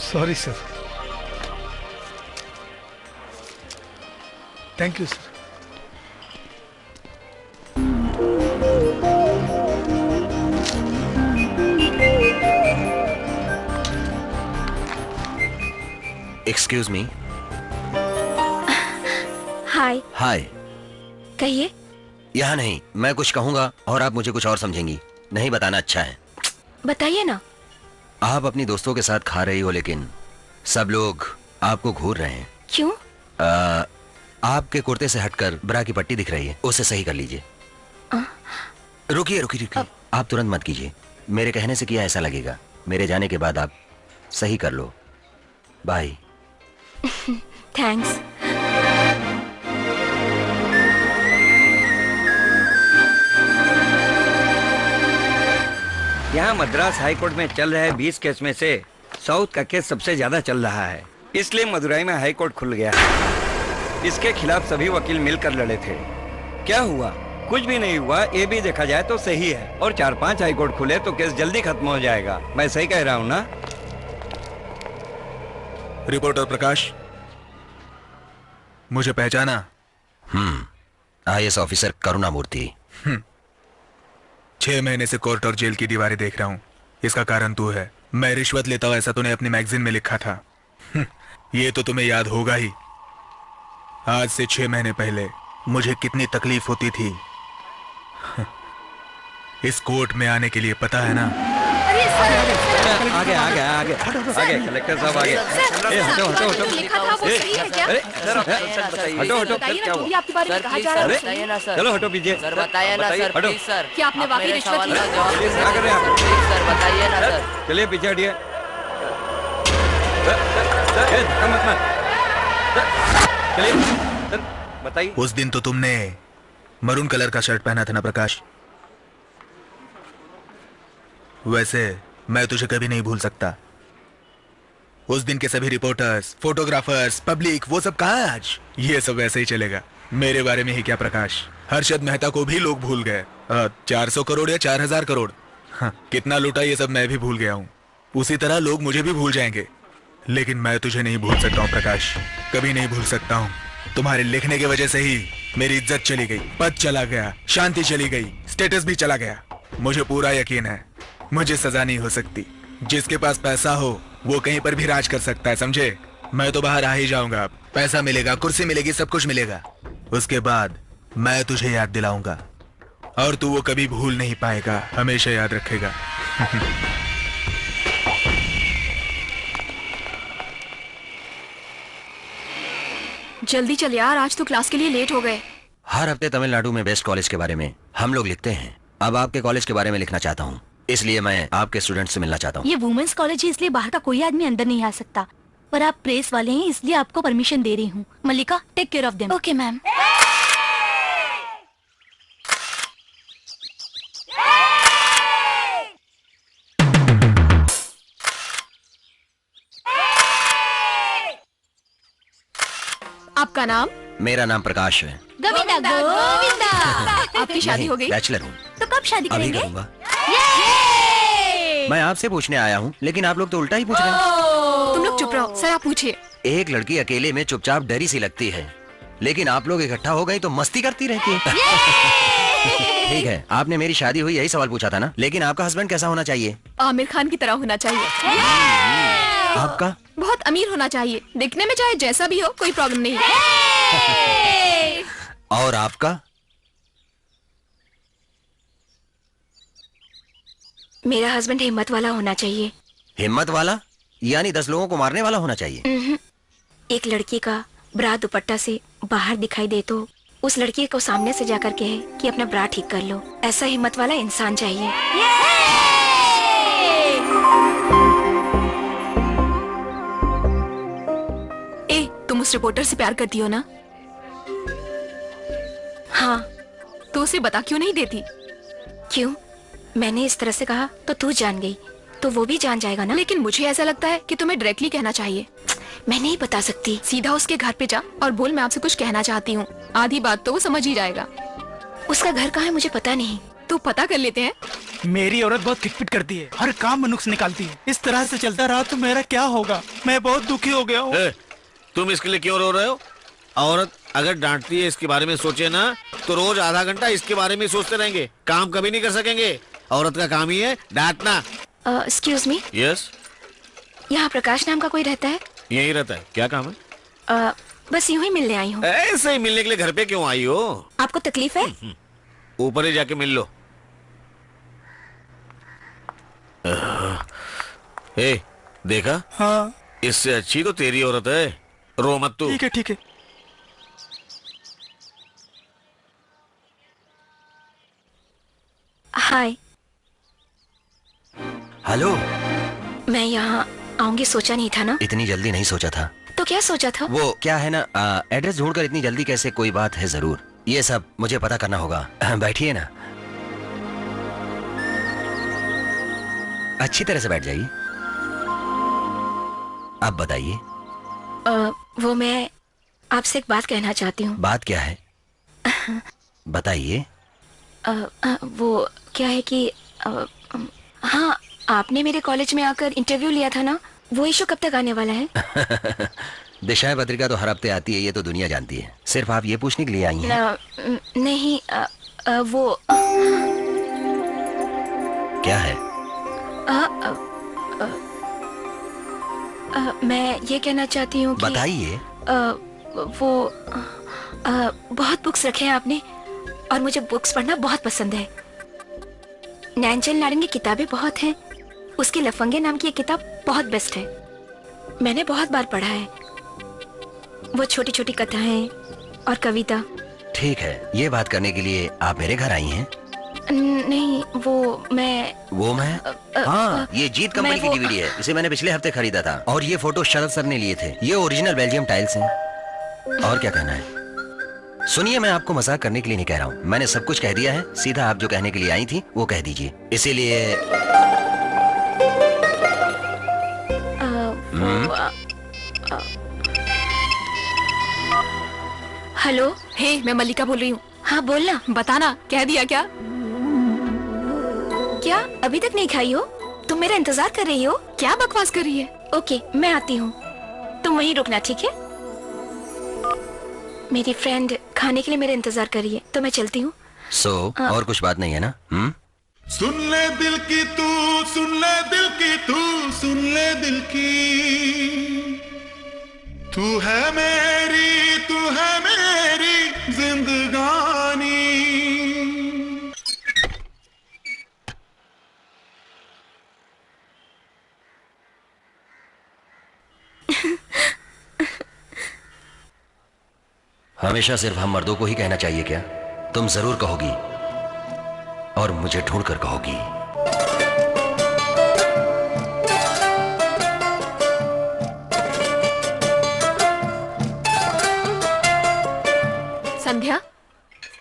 Sorry sir. Thank you sir. Excuse me. Hi. Hi. कहिए। यहाँ नहीं, मैं कुछ कहूँगा और आप मुझे कुछ और समझेंगी। नहीं बताना अच्छा है। बताइए ना। आप अपनी दोस्तों के साथ खा रही हो, लेकिन सब लोग आपको घूर रहे हैं। क्यों? आपके कुर्ते से हटकर ब्रा की पट्टी दिख रही है, उसे सही कर लीजिए। रुकिए रुकिए रुकिए, आप तुरंत मत कीजिए। मेरे कहने से किया ऐसा लगेगा। मेरे जाने के बाद आप सही कर लो। बाय। थैंक्स। यहाँ मद्रास हाई कोर्ट में चल रहे 20 केस में से साउथ का केस सबसे ज्यादा चल रहा है, इसलिए मदुरई में हाई कोर्ट खुल गया है। इसके खिलाफ सभी वकील मिलकर लड़े थे। क्या हुआ? कुछ भी नहीं हुआ। ये भी देखा जाए तो सही है। और 4-5 हाई कोर्ट खुले तो केस जल्दी खत्म हो जाएगा। मैं सही कह रहा हूँ ना? रिपोर्टर प्रकाश, मुझे पहचाना? IAS officer करुणामूर्ति। 6 महीने से कोर्ट और जेल की दीवारें देख रहा हूँ। इसका कारण तू है। मैं रिश्वत लेता हूँ ऐसा तूने अपनी मैगजीन में लिखा था। ये तो तुम्हें याद होगा ही। आज से 6 महीने पहले मुझे कितनी तकलीफ होती थी इस कोर्ट में आने के लिए, पता है ना? आगे आगे आगे आगे कलेक्टर साहब आगे। हटो हटो हटो। हटो हटो। आपके बारे में कहा जा रहा है। चलो हटो पीछे। सर बताइए ना सर, हटो। Please sir. क्या आपने वाकई रिश्वत ली? क्या कर रहे हैं आप? प्लीज सर बताइए ना सर। चलिए पीछे हटिए। चलिए बताइए। उस दिन तो तुमने मरून कलर का शर्ट पहना था ना प्रकाश? वैसे मैं तुझे कभी नहीं भूल सकता। उस दिन के सभी रिपोर्टर्स, फोटोग्राफर्स, पब्लिक, वो सब कहाँ है आज? ये सब वैसे ही चलेगा। मेरे बारे में ही क्या प्रकाश, हर्षद मेहता को भी लोग भूल गए। 400 करोड़ या 4000 करोड़, हाँ, कितना लूटा ये सब मैं भी भूल गया हूँ। उसी तरह लोग मुझे भी भूल जाएंगे, लेकिन मैं तुझे नहीं भूल सकता हूँ प्रकाश, कभी नहीं भूल सकता हूँ। तुम्हारे लिखने की वजह से ही मेरी इज्जत चली गई, पद चला गया, शांति चली गई, स्टेटस भी चला गया। मुझे पूरा यकीन है मुझे सजा नहीं हो सकती। जिसके पास पैसा हो वो कहीं पर भी राज कर सकता है, समझे? मैं तो बाहर आ ही जाऊंगा। पैसा मिलेगा, कुर्सी मिलेगी, सब कुछ मिलेगा। उसके बाद मैं तुझे याद दिलाऊंगा और तू वो कभी भूल नहीं पाएगा, हमेशा याद रखेगा। जल्दी चल यार, आज तो क्लास के लिए लेट हो गए। हर हफ्ते तमिलनाडु में बेस्ट कॉलेज के बारे में हम लोग लिखते हैं। अब आपके कॉलेज के बारे में लिखना चाहता हूँ, इसलिए मैं आपके स्टूडेंट से मिलना चाहता हूँ। ये वुमेन्स कॉलेज है, इसलिए बाहर का कोई आदमी अंदर नहीं आ सकता, पर आप प्रेस वाले हैं इसलिए आपको परमिशन दे रही हूँ। Mallika, take care of them. Okay ma'am. आपका नाम? मेरा नाम प्रकाश है। गोविंदा गोविंदा। आपकी शादी हो गई? बैचलर हूँ। तो कब शादी अभी करेंगे? करूंगा। मैं आपसे पूछने आया हूँ, लेकिन आप लोग तो उल्टा ही पूछ रहे हैं। तुम लोग चुप रहो। सर आप पूछिए। एक लड़की अकेले में चुपचाप डरी सी लगती है, लेकिन आप लोग इकट्ठा हो गए तो मस्ती करती रहती है। ठीक है, आपने मेरी शादी हुई यही सवाल पूछा था ना, लेकिन आपका हस्बैंड कैसा होना चाहिए? आमिर खान की तरह होना चाहिए। आपका? बहुत अमीर होना चाहिए, दिखने में चाहे जैसा भी हो कोई प्रॉब्लम नहीं। और आपका? मेरा हस्बैंड हिम्मत वाला होना चाहिए। हिम्मत वाला यानी 10 लोगों को मारने वाला होना चाहिए? एक लड़की का ब्रा दुपट्टा से बाहर दिखाई दे तो उस लड़की को सामने से जाकर कहे कि अपना ब्रा ठीक कर लो। ऐसा हिम्मत वाला इंसान चाहिए। ए, तुम उस रिपोर्टर से प्यार करती हो ना? हाँ। तो उसे बता क्यों नहीं देती? क्यों? मैंने इस तरह से कहा तो तू जान गई, तो वो भी जान जाएगा ना। लेकिन मुझे ऐसा लगता है कि तुम्हें डायरेक्टली कहना चाहिए। मैं नहीं बता सकती। सीधा उसके घर पे जा और बोल मैं आपसे कुछ कहना चाहती हूँ। आधी बात तो वो समझ ही जाएगा। उसका घर कहाँ है मुझे पता नहीं। तो पता कर लेते हैं। मेरी औरत बहुत खिटपिट करती है, हर काम में नुक्स निकालती है। इस तरह से चलता रहा तो मेरा क्या होगा? मैं बहुत दुखी हो गया हूँ। तुम इसके लिए क्यों रो रहे हो? औरत अगर डांटती है इसके बारे में सोचे ना, तो रोज आधा घंटा इसके बारे में सोचते रहेंगे, काम कभी नहीं कर सकेंगे। औरत का काम ही है डांटना। Excuse me. यस। यहाँ प्रकाश नाम का कोई रहता है? यही रहता है। क्या काम है? बस यूं ही मिलने आई हूँ। ऐसे ही मिलने के लिए घर पे क्यों आई हो? आपको तकलीफ है? ऊपर ही जाके मिल लो। ए, देखा? हाँ। इससे अच्छी तो तेरी औरत है। रो मत तू। ठीक है ठीक है। हाय। हेलो। मैं यहाँ आऊंगी सोचा नहीं था ना। इतनी जल्दी नहीं सोचा था। तो क्या सोचा था? वो क्या है ना, एड्रेस ढूंढकर इतनी जल्दी कैसे? कोई बात है जरूर, ये सब मुझे पता करना होगा। बैठिए ना, अच्छी तरह से बैठ जाइए। अब बताइए। वो मैं आपसे एक बात कहना चाहती हूँ। बात क्या है? बताइए। वो क्या है कि हाँ, आपने मेरे कॉलेज में आकर इंटरव्यू लिया था ना, वो इशू कब तक आने वाला है? दिशाएं पत्रिका तो हर हफ्ते आती है, ये तो दुनिया जानती है। सिर्फ आप ये पूछने के लिए आई हैं? नहीं, वो क्या है? मैं ये कहना चाहती हूँ कि बताइए। वो बहुत बुक्स रखे हैं आपने, और मुझे बुक्स पढ़ना बहुत पसंद है। नैनचल नारायण की किताबें बहुत हैं। उसकी लफंगे नाम की एक किताब बहुत बेस्ट है, मैंने बहुत बार पढ़ा है। वो छोटी छोटी कथाएं और कविता। ठीक है, ये बात करने के लिए आप मेरे घर आई हैं? नहीं, वो मैं हाँ, ये जीत कंपनी की डीवीडी है। इसे मैंने पिछले हफ्ते खरीदा था, और ये फोटो शरद सर ने लिए थे। ये ओरिजिनल बेल्जियम टाइल्स हैं। और क्या कहना है? सुनिए, मैं आपको मजाक करने के लिए नहीं कह रहा हूँ, मैंने सब कुछ कह दिया है। सीधा आप जो कहने के लिए आई थी वो कह दीजिए। इसीलिए हेलो। हे, मैं मल्लिका बोल रही हूँ। हाँ बोलना। बताना, कह दिया क्या? क्या अभी तक नहीं खाई हो? तुम मेरा इंतजार कर रही हो? क्या बकवास कर रही है? ओके, मैं आती हूँ, तुम वहीं रुकना, ठीक है? मेरी फ्रेंड खाने के लिए मेरा इंतजार कर रही है, तो मैं चलती हूँ। और कुछ बात नहीं है ना? सुन ले दिल की तू, सुन ले दिल की तू, सुन ले दिल की। तू है मेरी जिंदगानी। हमेशा सिर्फ हम मर्दों को ही कहना चाहिए क्या? तुम जरूर कहोगी, और मुझे ढूंढकर कहोगी। संध्या,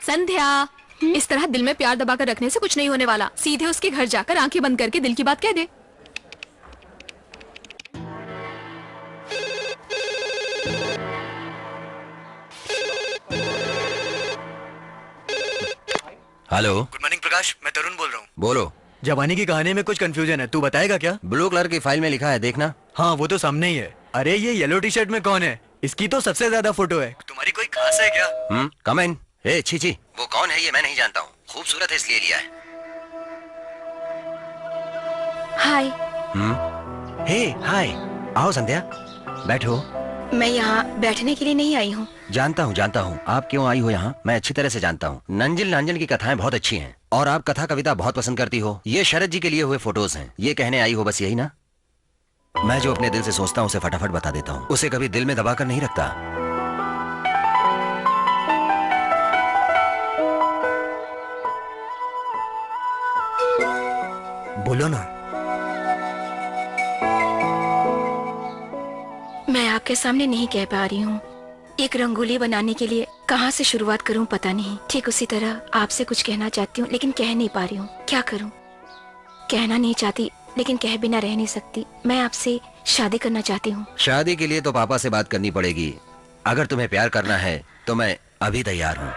संध्या, इस तरह दिल में प्यार दबाकर रखने से कुछ नहीं होने वाला। सीधे उसके घर जाकर आंखें बंद करके दिल की बात कह दे। हेलो। गुड मॉर्निंग प्रकाश, मैं तरुण बोल रहा हूँ। बोलो। जवानी की कहानी में कुछ कंफ्यूजन है, तू बताएगा क्या? ब्लू कलर की फाइल में लिखा है, देखना। हाँ, वो तो सामने ही है। अरे ये येलो टी शर्ट में कौन है? इसकी तो सबसे ज्यादा फोटो है। तुम्हारी कोई खास है क्या? कम इन। ए छी, वो कौन है ये मैं नहीं जानता हूँ, खूबसूरत है इसलिए लिया है। हाय। हे हाय, आओ संध्या, बैठो। मैं यहाँ बैठने के लिए नहीं आई हूँ। जानता हूँ आप क्यों आई हो यहाँ, मैं अच्छी तरह से जानता हूँ। नंजिल नांजल की कथाएं बहुत अच्छी हैं और आप कथा कविता बहुत पसंद करती हो। ये शरद जी के लिए हुए फोटोज हैं, ये कहने आई हो बस यही ना? मैं जो अपने दिल से सोचता हूँ उसे फटाफट बता देता हूँ, उसे कभी दिल में दबा कर नहीं रखता। बोलो ना। मैं आपके सामने नहीं कह पा रही हूँ। एक रंगोली बनाने के लिए कहाँ से शुरुआत करूँ पता नहीं। ठीक उसी तरह आपसे कुछ कहना चाहती हूँ लेकिन कह नहीं पा रही हूँ। क्या करूँ? कहना नहीं चाहती लेकिन कह बिना रह नहीं सकती। मैं आपसे शादी करना चाहती हूँ। शादी के लिए तो पापा से बात करनी पड़ेगी। अगर तुम्हें प्यार करना है तो मैं अभी तैयार हूँ।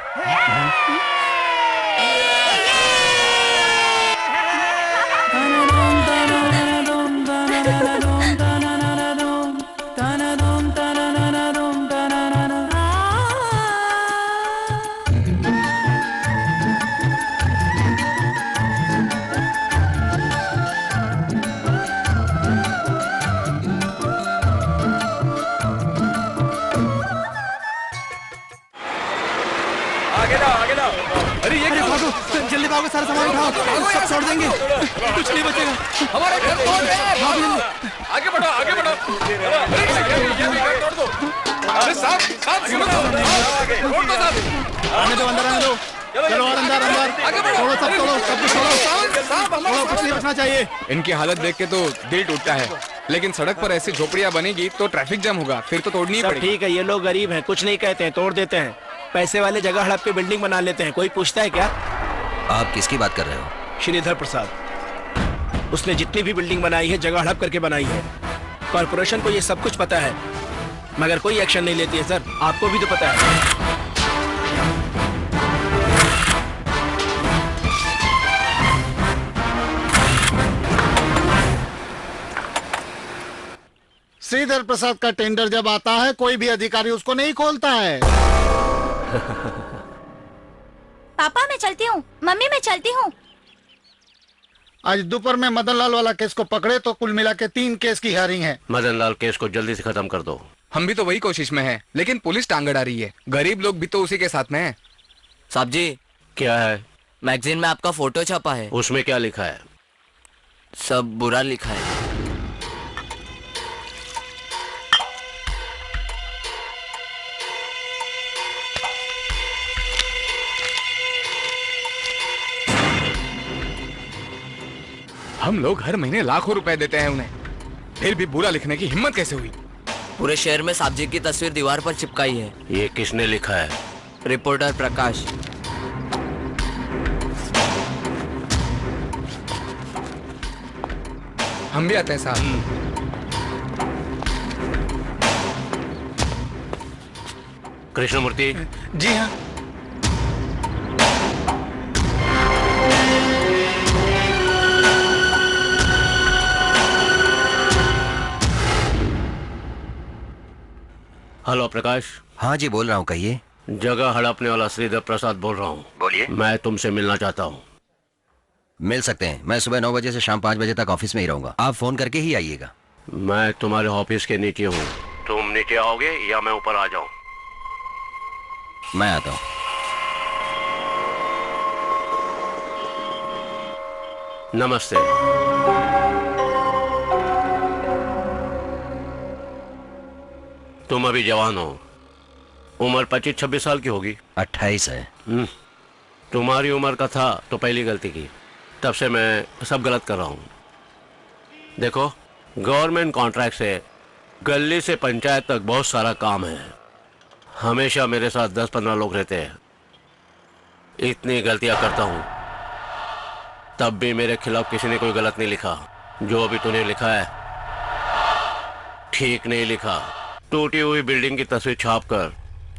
अरे ये क्या? भागो, जल्दी भागो, सारा सामान उठाओ, सब छोड़ देंगे, कुछ नहीं बचेगा। हमारे घर तोड़ रहे हैं। आगे बढ़ो, आगे बढ़ो। तोड़ दो। अरे साहब सुनो तो। तोड़ दो साहब। आने दो, अंदर आने दो। चलो और अंदर तोड़ो, सब तोड़ो, सब कुछ तोड़ो, कुछ नहीं बचना चाहिए। इनकी हालत देख के तो दिल टूटता है, लेकिन सड़क पर ऐसी झोपड़ियाँ बनेगी तो ट्रैफिक जाम होगा, फिर तो तोड़नी ही पड़ेगी। ठीक है, ये लोग गरीब हैं, कुछ नहीं कहते हैं, तोड़ देते हैं। पैसे वाले जगह हड़प के बिल्डिंग बना लेते हैं। कोई पूछता है क्या? आप किसकी बात कर रहे हो? श्रीधर प्रसाद। उसने जितनी भी बिल्डिंग बनाई है जगह हड़प करके बनाई है। कॉर्पोरेशन को ये सब कुछ पता है मगर कोई एक्शन नहीं लेती है। सर आपको भी तो पता है। श्रीधर प्रसाद का टेंडर जब आता है कोई भी अधिकारी उसको नहीं खोलता है। पापा मैं चलती हूँ। मम्मी मैं चलती हूँ। आज दोपहर में मदन लाल वाला केस को पकड़े तो कुल मिला के 3 केस की हियरिंग है। मदन लाल केस को जल्दी से खत्म कर दो। हम भी तो वही कोशिश में हैं, लेकिन पुलिस टांग अड़ा रही है। गरीब लोग भी तो उसी के साथ में हैं। साहब जी क्या है? मैगजीन में आपका फोटो छपा है। उसमें क्या लिखा है? सब बुरा लिखा है। हम लोग हर महीने लाखों रुपए देते हैं उन्हें, फिर भी बुरा लिखने की हिम्मत कैसे हुई? पूरे शहर में साहब जी की तस्वीर दीवार पर चिपकाई है। ये किसने लिखा है? रिपोर्टर प्रकाश। हम भी आते हैं साहब। कृष्णमूर्ति जी हाँ। हेलो प्रकाश। हाँ जी बोल रहा हूँ, कहिए। जगह हड़पने वाला श्रीधर प्रसाद बोल रहा हूँ। बोलिए। मैं तुमसे मिलना चाहता हूँ। मिल सकते हैं, मैं सुबह 9 बजे से शाम 5 बजे तक ऑफिस में ही रहूंगा। आप फोन करके ही आइएगा। मैं तुम्हारे ऑफिस के नीचे हूँ, तुम नीचे आओगे या मैं ऊपर आ जाऊँ? मैं आता हूँ। नमस्ते। तुम अभी जवान हो, उम्र 25-26 साल की होगी। 28 है। तुम्हारी उम्र का था तो पहली गलती की, तब से मैं सब गलत कर रहा हूँ। देखो, गवर्नमेंट कॉन्ट्रैक्ट से गली से पंचायत तक बहुत सारा काम है। हमेशा मेरे साथ 10-15 लोग रहते हैं। इतनी गलतियां करता हूँ तब भी मेरे खिलाफ किसी ने कोई गलत नहीं लिखा। जो अभी तूने लिखा है ठीक नहीं लिखा। टूटी हुई बिल्डिंग की तस्वीर छाप कर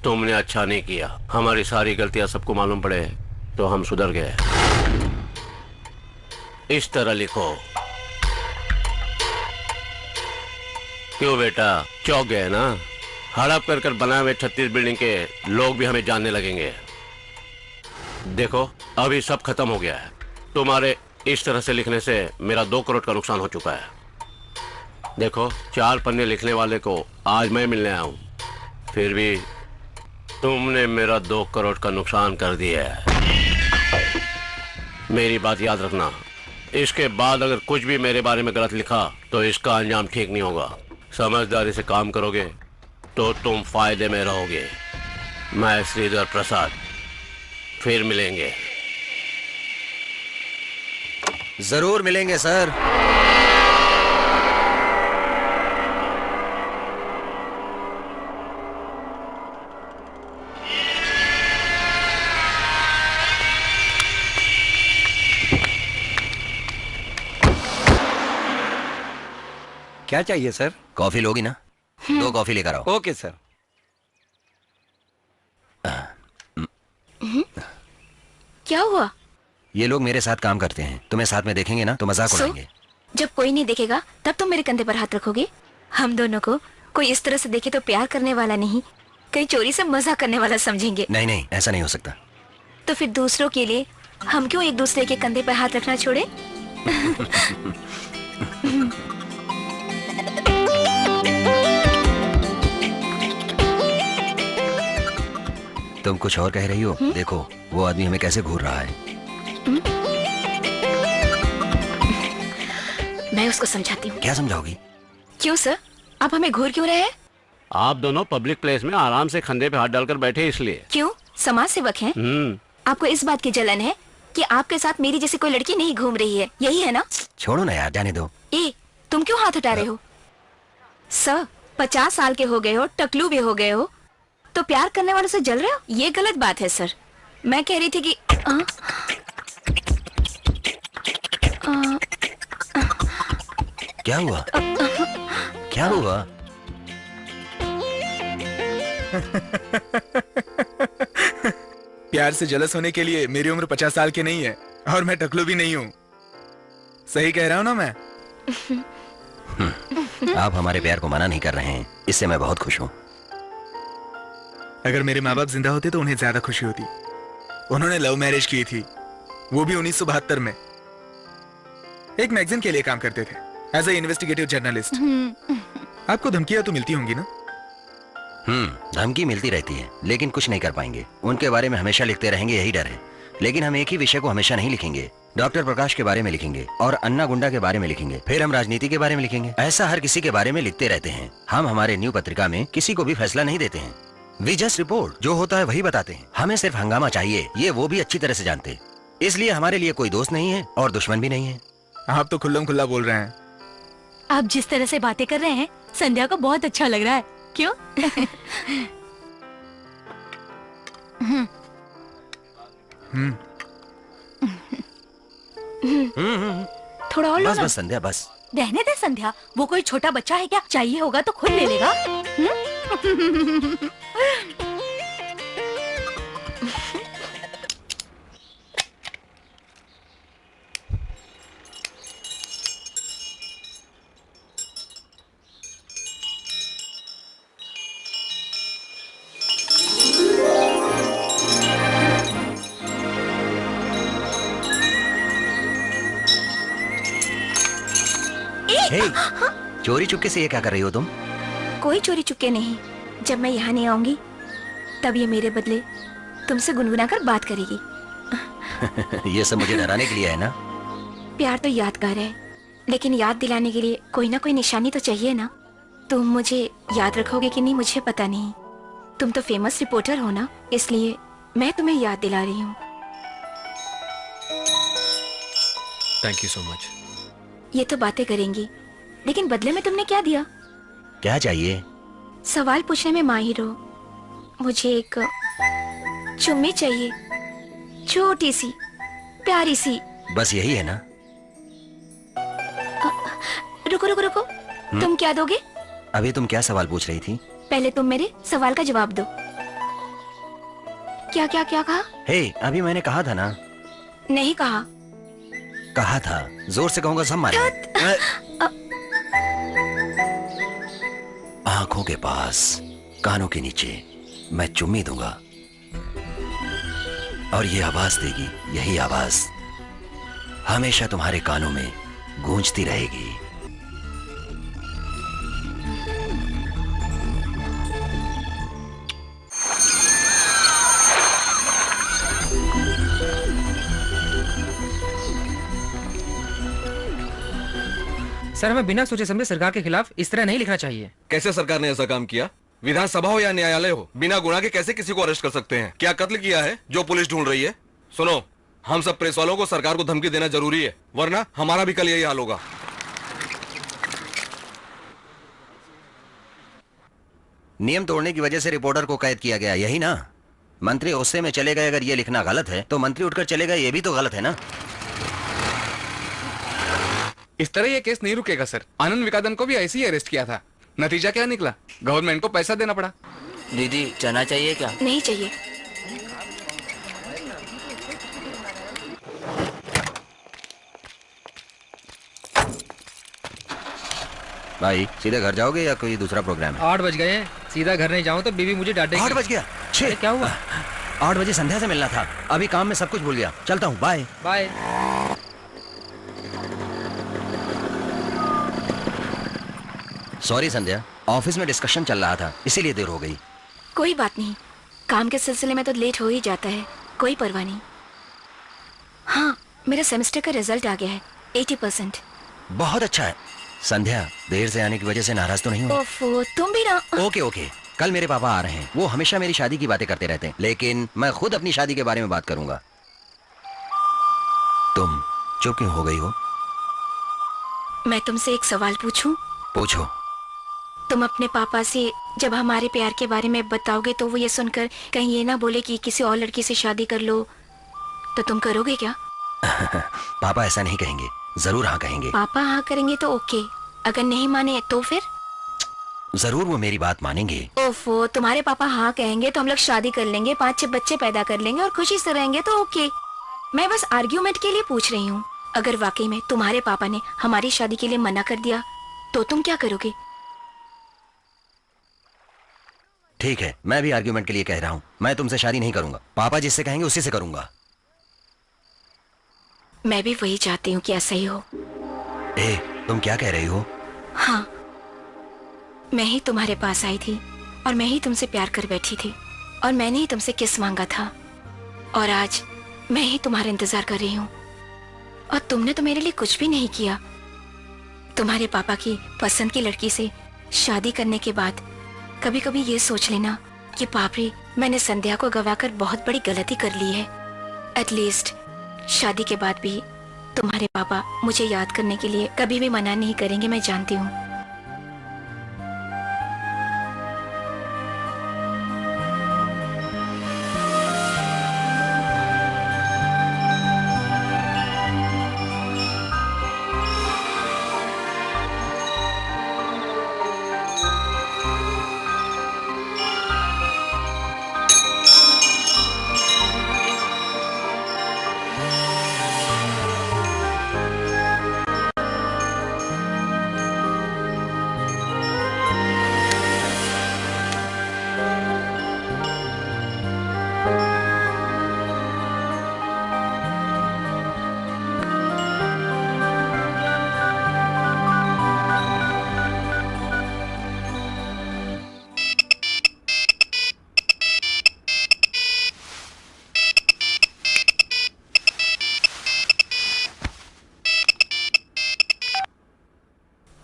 तुमने अच्छा नहीं किया। हमारी सारी गलतियां सबको मालूम पड़े तो हम सुधर गए। इस तरह लिखो, क्यों बेटा, चौंक गए ना? हड़प कर कर बनाए हुए 36 बिल्डिंग के लोग भी हमें जानने लगेंगे। देखो अभी सब खत्म हो गया है। तुम्हारे इस तरह से लिखने से मेरा 2 करोड़ का नुकसान हो चुका है। देखो 4 पन्ने लिखने वाले को आज मैं मिलने आया हूं, फिर भी तुमने मेरा 2 करोड़ का नुकसान कर दिया है। मेरी बात याद रखना, इसके बाद अगर कुछ भी मेरे बारे में गलत लिखा तो इसका अंजाम ठीक नहीं होगा। समझदारी से काम करोगे तो तुम फायदे में रहोगे। मैं श्रीधर प्रसाद, फिर मिलेंगे। जरूर मिलेंगे सर। क्या चाहिए सर? कॉफी लोगी ना? 2 कॉफी लेकर आओ। Okay sir. क्या हुआ? ये लोग मेरे साथ काम करते हैं, तुम्हें साथ में देखेंगे ना तो मजाक उड़ाएंगे। जब कोई नहीं देखेगा तब तुम मेरे कंधे पर हाथ रखोगे? हम दोनों को कोई इस तरह से देखे तो प्यार करने वाला नहीं, कहीं चोरी से मजाक करने वाला समझेंगे। नहीं नहीं, ऐसा नहीं हो सकता। तो फिर दूसरों के लिए हम क्यों एक दूसरे के कंधे पर हाथ रखना छोड़े? तुम कुछ और कह रही हो? देखो वो आदमी हमें कैसे घूर रहा है। मैं उसको समझाती हूँ। क्या समझाओगी? क्यों सर, आप हमें घूर क्यों रहे हैं? आप दोनों पब्लिक प्लेस में आराम से कंधे पे हाथ डालकर बैठे इसलिए। क्यों, समाज सेवक हैं? आपको इस बात की जलन है कि आपके साथ मेरी जैसी कोई लड़की नहीं घूम रही है, यही है ना? छोड़ो ना यार, जाने दो। तुम क्यों हाथ उठा रहे हो? सर 50 साल के हो गए हो, टकलू भी हो गए हो, तो प्यार करने वालों से जल रहे हो? ये गलत बात है सर। मैं कह रही थी कि क्या हुआ? क्या हुआ? प्यार से जलस होने के लिए मेरी उम्र 50 साल की नहीं है और मैं टकलू भी नहीं हूँ। सही कह रहा हूँ ना मैं? आप हमारे प्यार को मना नहीं कर रहे हैं, इससे मैं बहुत खुश हूँ। अगर मेरे माँ बाप जिंदा होते तो उन्हें ज्यादा खुशी होती। उन्होंने लव मैरिज की थी, वो भी 1972 में। एक मैगजीन के लिए काम करते थे एज ए इन्वेस्टिगेटिव जर्नलिस्ट। आपको धमकियां तो मिलती होंगी ना? धमकी मिलती रहती है, लेकिन कुछ नहीं कर पाएंगे। उनके बारे में हमेशा लिखते रहेंगे, यही डर है। लेकिन हम एक ही विषय को हमेशा नहीं लिखेंगे। डॉक्टर प्रकाश के बारे में लिखेंगे और अन्ना गुंडा के बारे में लिखेंगे, फिर हम राजनीति के बारे में लिखेंगे। ऐसा हर किसी के बारे में लिखते रहते हैं। हम हमारे न्यू पत्रिका में किसी को भी फैसला नहीं देते हैं। वी जस्ट रिपोर्ट, जो होता है वही बताते हैं। हमें सिर्फ हंगामा चाहिए, ये वो भी अच्छी तरह से जानते। इसलिए हमारे लिए कोई दोस्त नहीं है और दुश्मन भी नहीं है। आप तो खुल्लम खुल्ला बोल रहे हैं। आप जिस तरह से बातें कर रहे हैं संध्या को बहुत अच्छा लग रहा है। क्यों? थोड़ा और लो बस ना। बस संध्या, बस रहने दे संध्या, वो कोई छोटा बच्चा है क्या? चाहिए होगा तो खुद ले लेगा। चोरी चुपके से ये क्या कर रही हो तुम? कोई चोरी चुपके नहीं। जब मैं यहाँ नहीं आऊंगी तब ये मेरे बदले तुमसे गुनगुना कर बात करेगी। ये सब मुझे डराने के लिए है ना? प्यार तो यादगार है, लेकिन याद दिलाने के लिए कोई ना कोई निशानी तो चाहिए ना। तुम मुझे याद रखोगे कि नहीं मुझे पता नहीं। तुम तो फेमस रिपोर्टर हो ना, इसलिए मैं तुम्हें याद दिला रही हूँ। Thank you so much. ये तो बातें करेंगी, लेकिन बदले में तुमने क्या दिया? क्या चाहिए? सवाल पूछने में माहिर हो। मुझे एक चुम्मी चाहिए, छोटी सी प्यारी सी। बस यही है ना? रुको रुको रुको, तुम क्या दोगे? अभी तुम क्या सवाल पूछ रही थी? पहले तुम मेरे सवाल का जवाब दो। क्या क्या क्या कहा? हे, अभी मैंने कहा था ना। नहीं कहा। कहा था, जोर से कहूंगा सब मारेंगे। आंखों के पास, कानों के नीचे मैं चुम्मी दूंगा और ये आवाज देगी, यही आवाज हमेशा तुम्हारे कानों में गूंजती रहेगी। सर, हमें बिना सोचे समझे सरकार के खिलाफ इस तरह नहीं लिखना चाहिए। कैसे सरकार ने ऐसा काम किया? विधानसभा हो या न्यायालय हो, बिना गुनाह के कैसे किसी को अरेस्ट कर सकते हैं? क्या कत्ल किया है जो पुलिस ढूंढ रही है? सुनो, हम सब प्रेस वालों को सरकार को धमकी देना जरूरी है, वरना हमारा भी कल यही हाल होगा। नियम तोड़ने की वजह से रिपोर्टर को कैद किया गया, यही ना? मंत्री गुस्से में चले गए, अगर ये लिखना गलत है तो मंत्री उठकर चले गए, ये भी तो गलत है ना? इस तरह ये केस नहीं रुकेगा सर। आनंद विकादन को भी ऐसे ही अरेस्ट किया था। नतीजा क्या निकला? गवर्नमेंट को पैसा देना पड़ा। दीदी चना चाहिए क्या? नहीं चाहिए। भाई सीधे घर जाओगे या कोई दूसरा प्रोग्राम है? 8 बज गए हैं, सीधा घर नहीं जाऊं तो बीवी मुझे डांटेगी। 8 बज गया? अरे क्या हुआ? 8 बजे संध्या से मिलना था, अभी काम में सब कुछ भूल गया। चलता हूँ, बाय बाय। सॉरी संध्या, ऑफिस में डिस्कशन चल रहा था, इसीलिए देर हो गई। कोई बात नहीं, काम के सिलसिले में तो लेट हो ही जाता है, कोई परवाह नहीं। हाँ, मेरा सेमेस्टर का रिजल्ट आ गया है, 80%। बहुत अच्छा है। संध्या, देर से आने की वजह से नाराज तो नहीं हो? ओफो, तुम भी ना। ओके ओके, कल मेरे पापा आ रहे हैं, वो हमेशा मेरी शादी की बातें करते रहते हैं, लेकिन मैं खुद अपनी शादी के बारे में बात करूंगा। तुम चुप क्यों हो गई हो? मैं तुमसे एक सवाल पूछूं? पूछो। तुम अपने पापा से जब हमारे प्यार के बारे में बताओगे तो वो ये सुनकर कहीं ये ना बोले कि किसी और लड़की से शादी कर लो, तो तुम करोगे क्या? पापा ऐसा नहीं कहेंगे, जरूर हाँ कहेंगे। पापा हाँ करेंगे तो ओके, अगर नहीं माने तो फिर? जरूर वो मेरी बात मानेंगे। ओफो, तुम्हारे पापा हाँ कहेंगे तो हम लोग शादी कर लेंगे, 5-6 बच्चे पैदा कर लेंगे और खुशी से रहेंगे तो ओके। मैं बस आर्ग्यूमेंट के लिए पूछ रही हूँ। अगर वाकई में तुम्हारे पापा ने हमारी शादी के लिए मना कर दिया तो तुम क्या करोगे? ठीक है, मैं भी आर्ग्यूमेंट के लिए कह रहा हूँ, मैं तुमसे शादी नहीं करूंगा। पापा जिससे कहेंगे उसी से करूंगा। मैं भी वही चाहती हूँ कि ऐसा ही हो। ए, तुम क्या कह रही हो? हाँ, मैं ही तुम्हारे पास आई थी और मैं ही तुमसे प्यार कर बैठी थी और मैंने ही तुमसे किस मांगा था और आज मैं ही तुम्हारा इंतजार कर रही हूँ और तुमने तो मेरे लिए कुछ भी नहीं किया। तुम्हारे पापा की पसंद की लड़की से शादी करने के बाद कभी कभी ये सोच लेना कि बाप रे, मैंने संध्या को गवाकर बहुत बड़ी गलती कर ली है। एटलीस्ट शादी के बाद भी तुम्हारे पापा मुझे याद करने के लिए कभी भी मना नहीं करेंगे, मैं जानती हूँ।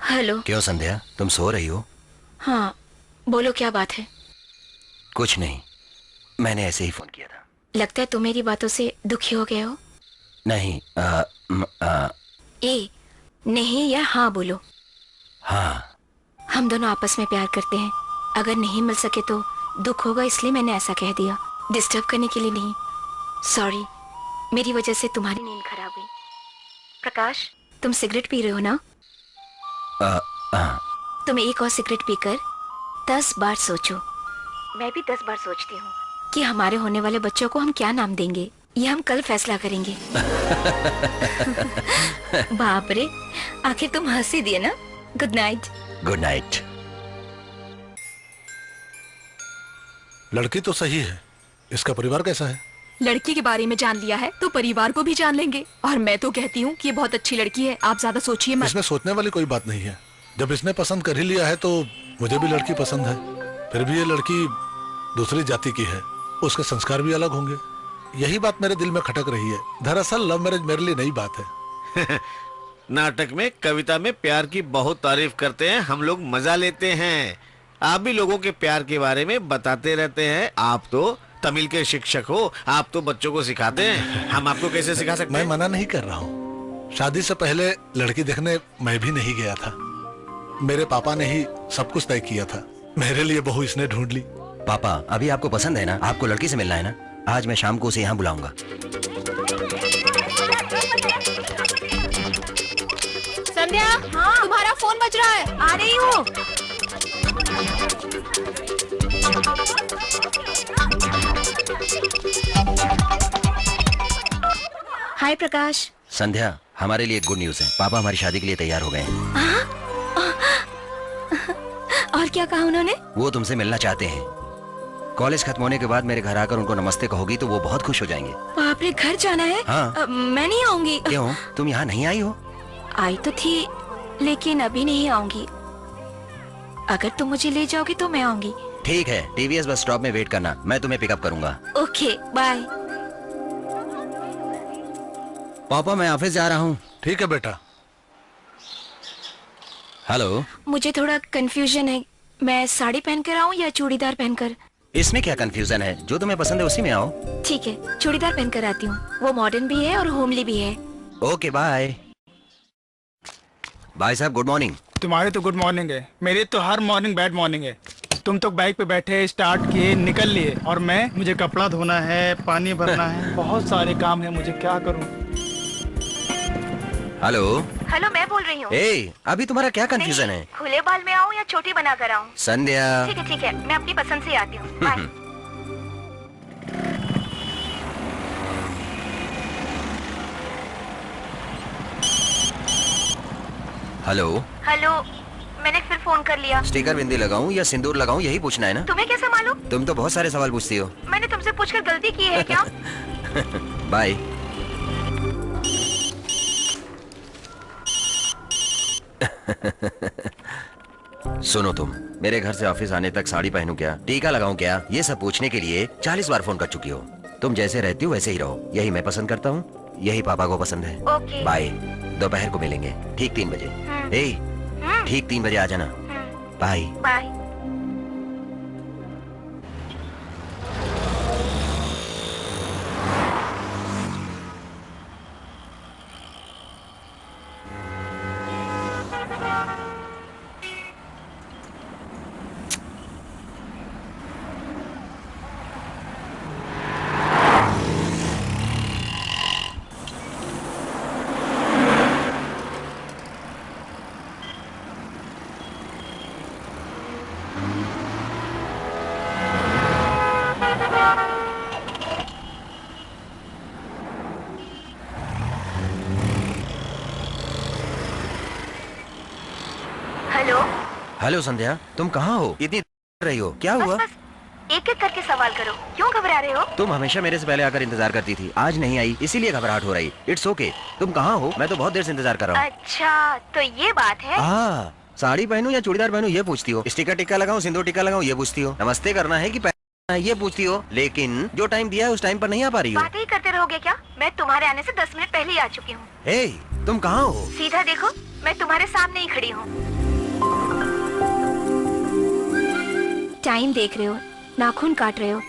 हेलो। क्यों संध्या, तुम सो रही हो? हाँ, बोलो क्या बात है? कुछ नहीं, मैंने ऐसे ही फोन किया था। लगता है तुम मेरी बातों से दुखी हो गए हो। नहीं, ए, नहीं या हाँ बोलो। हाँ। हम दोनों आपस में प्यार करते हैं, अगर नहीं मिल सके तो दुख होगा, इसलिए मैंने ऐसा कह दिया, डिस्टर्ब करने के लिए नहीं। सॉरी, मेरी वजह से तुम्हारी नींद खराब हुई। प्रकाश, तुम सिगरेट पी रहे हो ना? तुम एक और सिगरेट पीकर 10 बार सोचो। मैं भी 10 बार सोचती हूँ कि हमारे होने वाले बच्चों को हम क्या नाम देंगे, ये हम कल फैसला करेंगे। बाप रे, आखिर तुम हंसी दिए ना। Good night. Good night. लड़की तो सही है, इसका परिवार कैसा है? लड़की के बारे में जान लिया है तो परिवार को भी जान लेंगे। और मैं तो कहती हूँ कि ये बहुत अच्छी लड़की है, आप ज्यादा सोचिए मत। इसमें सोचने वाली कोई बात नहीं है। जब इसने पसंद कर ही लिया है तो मुझे भी लड़की पसंद है। फिर भी ये लड़की दूसरी जाति की है, उसके संस्कार भी अलग होंगे। यही बात मेरे दिल में खटक रही है। दरअसल लव मैरिज मेरे लिए नई बात है। नाटक में, कविता में प्यार की बहुत तारीफ करते हैं, हम लोग मजा लेते हैं। आप भी लोगों के प्यार के बारे में बताते रहते हैं। आप तो तमिल के शिक्षक हो, आप तो बच्चों को सिखाते हैं, हम आपको कैसे सिखा सकते हैं? मैं मना नहीं कर रहा हूँ। शादी से पहले लड़की देखने मैं भी नहीं गया था। मेरे पापा ने ही सब कुछ तय किया था। मेरे लिए बहू इसने ढूंढ ली। पापा, अभी आपको पसंद है ना? आपको लड़की से मिलना है ना? आज मैं शाम को उसे यहाँ बुलाऊंगा। संध्या, हाँ तुम्हारा फोन बज रहा है, आ रही हूँ। हाय प्रकाश। संध्या, हमारे लिए गुड न्यूज है। पापा हमारी शादी के लिए तैयार हो गए हैं। और क्या कहा उन्होंने? वो तुमसे मिलना चाहते हैं। कॉलेज खत्म होने के बाद मेरे घर आकर उनको नमस्ते कहोगी तो वो बहुत खुश हो जाएंगे। बाप रे, घर जाना है? हाँ। मैं नहीं आऊंगी। क्यों? तुम यहाँ नहीं आई हो? आई तो थी, लेकिन अभी नहीं आऊंगी। अगर तुम मुझे ले जाओगे तो मैं आऊंगी। ठीक है, टीवीएस बस स्टॉप में वेट करना, मैं तुम्हें पिकअप करूंगा। Okay, bye. पापा, मैं ऑफिस जा रहा हूँ। ठीक है बेटा। हेलो। मुझे थोड़ा कंफ्यूजन है, मैं साड़ी पहनकर आऊँ या चूड़ीदार पहनकर? इसमें क्या कंफ्यूजन है? जो तुम्हें पसंद है उसी में आओ। ठीक है, चूड़ीदार पहनकर आती हूँ। वो मॉडर्न भी है और होमली भी है। Okay, bye. भाई साहब, गुड मॉर्निंग। तुम्हारी तो गुड मॉर्निंग है, मेरी तो हर मॉर्निंग बैड मॉर्निंग है। तुम तो बाइक पे बैठे, स्टार्ट किए, निकल लिए, और मुझे कपड़ा धोना है, पानी भरना है, बहुत सारे काम है, मुझे क्या करूं? हेलो। हेलो, मैं बोल रही हूँ। अभी तुम्हारा क्या कंफ्यूजन है? खुले बाल में आऊँ या चोटी बना कर आऊँ? संध्या। ठीक है, मैं अपनी पसंद से आती हूँ। बाय। हेलो। हेलो, मैंने फिर फोन कर लिया। स्टिकर बिंदी लगाऊं या सिंदूर लगाऊं, यही पूछना है ना? तुम्हें कैसे मालूम? तुम तो बहुत सारे सवाल पूछती हो। मैंने तुमसे पूछकर गलती की है क्या? बाय। सुनो, तुम मेरे घर से ऑफिस आने तक साड़ी पहनूं क्या, टीका लगाऊं क्या, ये सब पूछने के लिए 40 बार फोन कर चुकी हो। तुम जैसे रहती हो वैसे ही रहो, यही मैं पसंद करता हूँ, यही पापा को पसंद है। ओके। बाय। दोपहर को मिलेंगे ठीक 3 बजे। ठीक 3 बजे आ जाना। बाय। बाय। हेलो संध्या, तुम कहाँ हो? इतनी रही हो, क्या हुआ? बस एक एक करके सवाल करो, क्यों घबरा रहे हो? तुम हमेशा मेरे से पहले आकर इंतजार करती थी, आज नहीं आई इसीलिए घबराहट हो रही। It's okay. तुम कहाँ हो? मैं तो बहुत देर से इंतजार कर रहा हूँ। अच्छा, तो ये बात है। हाँ, साड़ी पहनूं या चूड़ीदार पहनूं ये पूछती हो, स्टिकर टिक्का लगाऊं, सिंदूर टिक्का लगाऊं ये पूछती हो, नमस्ते करना है कि पहनना है ये पूछती हो, लेकिन जो टाइम दिया है उस टाइम पर नहीं आ पा रही हो। बातें ही करते रहोगे क्या? मैं तुम्हारे आने से 10 मिनट पहले ही आ चुकी हूँ। तुम कहाँ हो? सीधा देखो, मैं तुम्हारे सामने ही खड़ी हूँ। टाइम देख रहे हो, नाखून काट रहे हो,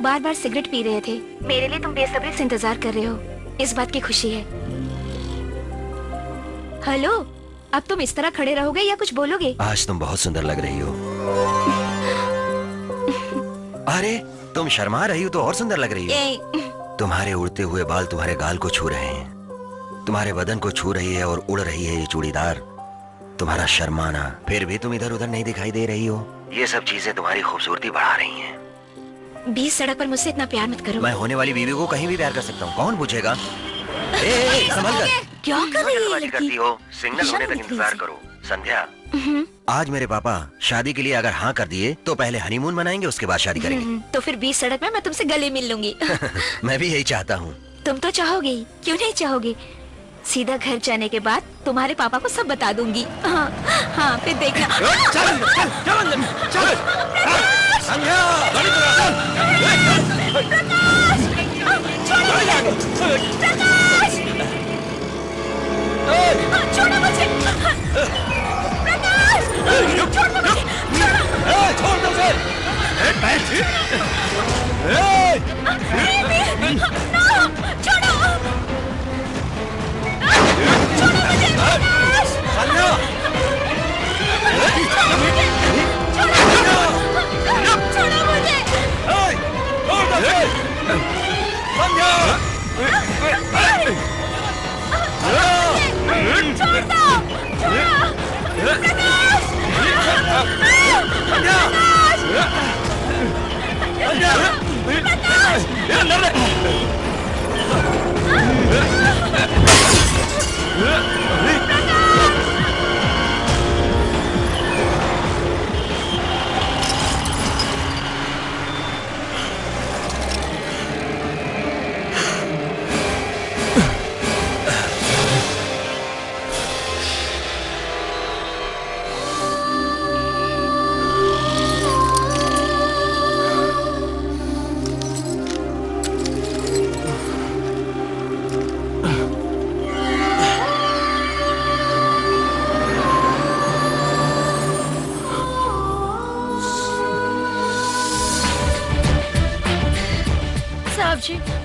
बार बार सिगरेट पी रहे थे, मेरे लिए तुम बेसब्री से इंतजार कर रहे हो, इस बात की खुशी है। हेलो, अब तुम इस तरह खड़े रहोगे या कुछ बोलोगे? आज तुम बहुत सुंदर लग रही हो। अरे, तुम शर्मा रही हो तो और सुंदर लग रही हो। तुम्हारे उड़ते हुए बाल तुम्हारे गाल को छू रहे हैं, तुम्हारे बदन को छू रही है और उड़ रही है ये चूड़ीदार। तुम्हारा शर्माना, फिर भी तुम इधर उधर नहीं दिखाई दे रही हो। ये सब चीजें तुम्हारी खूबसूरती बढ़ा रही हैं। 20 सड़क पर मुझसे इतना प्यार मत करो। मैं होने वाली बीवी को कहीं भी प्यार कर सकता हूँ, कौन पूछेगा? संभल कर। क्या कर रही है करती हो? सिग्नल होने तक इंतजार करो। संध्या, आज मेरे पापा शादी के लिए अगर हाँ कर दिए तो पहले हनीमून मनाएंगे, उसके बाद शादी करेंगे। तो फिर बीच सड़क में मैं तुमसे गले मिल लूंगी। मैं भी यही चाहता हूँ। तुम तो चाहोगे ही, क्यों नहीं चाहोगे? सीधा घर जाने के बाद तुम्हारे पापा को सब बता दूंगी। हाँ, हाँ फिर देखना। छोड़ो मुझे। छोड़ दो उसे।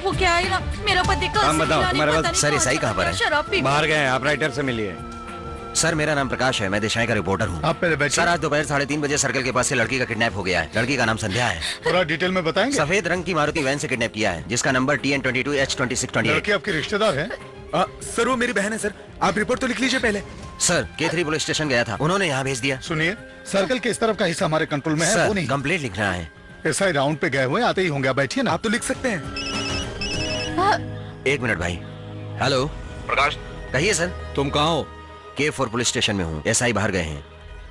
वो क्या है ना, मेरा पति का बताओ तुम्हारे पास। सर ईसाई कहाँ पर है? शराब पी बाहर गए हैं, आप राइटर से मिलिए। सर मेरा नाम प्रकाश है, मैं देशाई का रिपोर्टर हूँ। आप पहले बैठिए। सर आज दोपहर 3:30 बजे सर्कल के पास से लड़की का किडनैप हो गया है। लड़की का नाम संध्या है। थोड़ा डिटेल में बताएंगे? सफेद रंग की मारुति वैन से किडनैप किया है, जिसका नंबर TN22H2628। लड़की आपकी रिश्तेदार है? सर वो मेरी बहन है सर। आप रिपोर्ट तो लिख लीजिए पहले। सर K3 पुलिस स्टेशन गया था, उन्होंने यहाँ भेज दिया। सुनिए, सर्कल के इस तरफ का हिस्सा हमारे कंट्रोल में है। सर वो नहीं, कंप्लेंट लिखना है। एसआई राउंड पे गए हुए, आते ही होंगे। बैठिए ना। आप तो लिख सकते हैं। एक मिनट भाई। हेलो प्रकाश, कहिए सर। तुम कहाँ हो? K4 पुलिस स्टेशन में हूँ। एसआई बाहर गए हैं,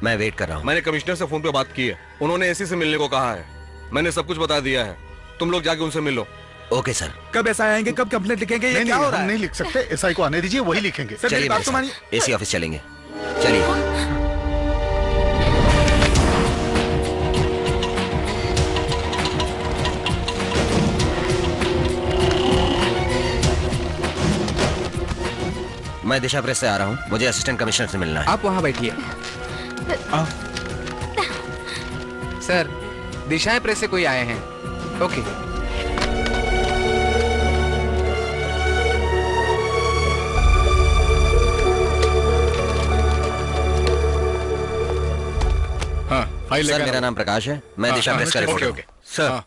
मैं वेट कर रहा हूँ। मैंने कमिश्नर से फोन पे बात की है, उन्होंने एसी से मिलने को कहा है। मैंने सब कुछ बता दिया है, तुम लोग जाके उनसे मिल लो। Okay sir. कब एसआई आएंगे, कब कंप्लेंट लिखेंगे? ये क्या हो रहा है? हम नहीं लिख सकते, एसआई को आने दीजिए, वही लिखेंगे। सर मेरी बात तो मानिए। एसी ऑफिस चलेंगे, चलिए। मैं दिशा प्रेस से आ रहा हूँ, मुझे असिस्टेंट कमिश्नर से मिलना है। आप वहाँ बैठिए। सर दिशा प्रेस से कोई आए हैं। ओके। हाँ, फाइल सर मेरा नाम प्रकाश है, मैं दिशा प्रेस का रिपोर्टर हूँ। सर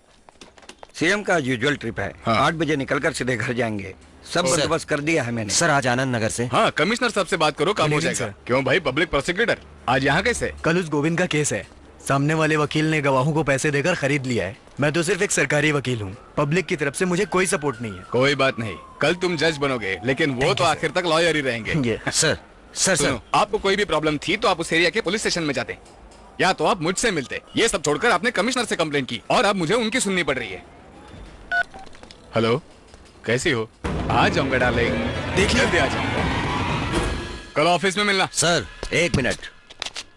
सीएम का यूजुअल ट्रिप है। 8 बजे निकलकर सीधे घर जाएंगे। सब बंदोबस्त कर दिया है मैंने। सर आज आनंद नगर से। हाँ, कमिश्नर साहब से बात करो, काम हो जाएगा। क्यों भाई, पब्लिक प्रोसिक्यूटर आज यहाँ कैसे? कल उस गोविंद का केस है, सामने वाले वकील ने गवाहों को पैसे देकर खरीद लिया है। मैं तो सिर्फ एक सरकारी वकील हूँ, पब्लिक की तरफ से मुझे कोई सपोर्ट नहीं है। कोई बात नहीं, कल तुम जज बनोगे, लेकिन वो तो आखिर तक लॉयर ही रहेंगे। सर सुनो, आपको कोई भी प्रॉब्लम थी तो आप उस एरिया के पुलिस स्टेशन में जाते, या तो आप मुझसे मिलते। ये सब छोड़कर आपने कमिश्नर से कंप्लेंट की और अब मुझे उनकी सुननी पड़ रही है। हेलो, कैसी हो? आ जाऊंगा डार्लिंग, देखिए आ जाऊंगा। कल ऑफिस में मिलना। Sir 1 minute.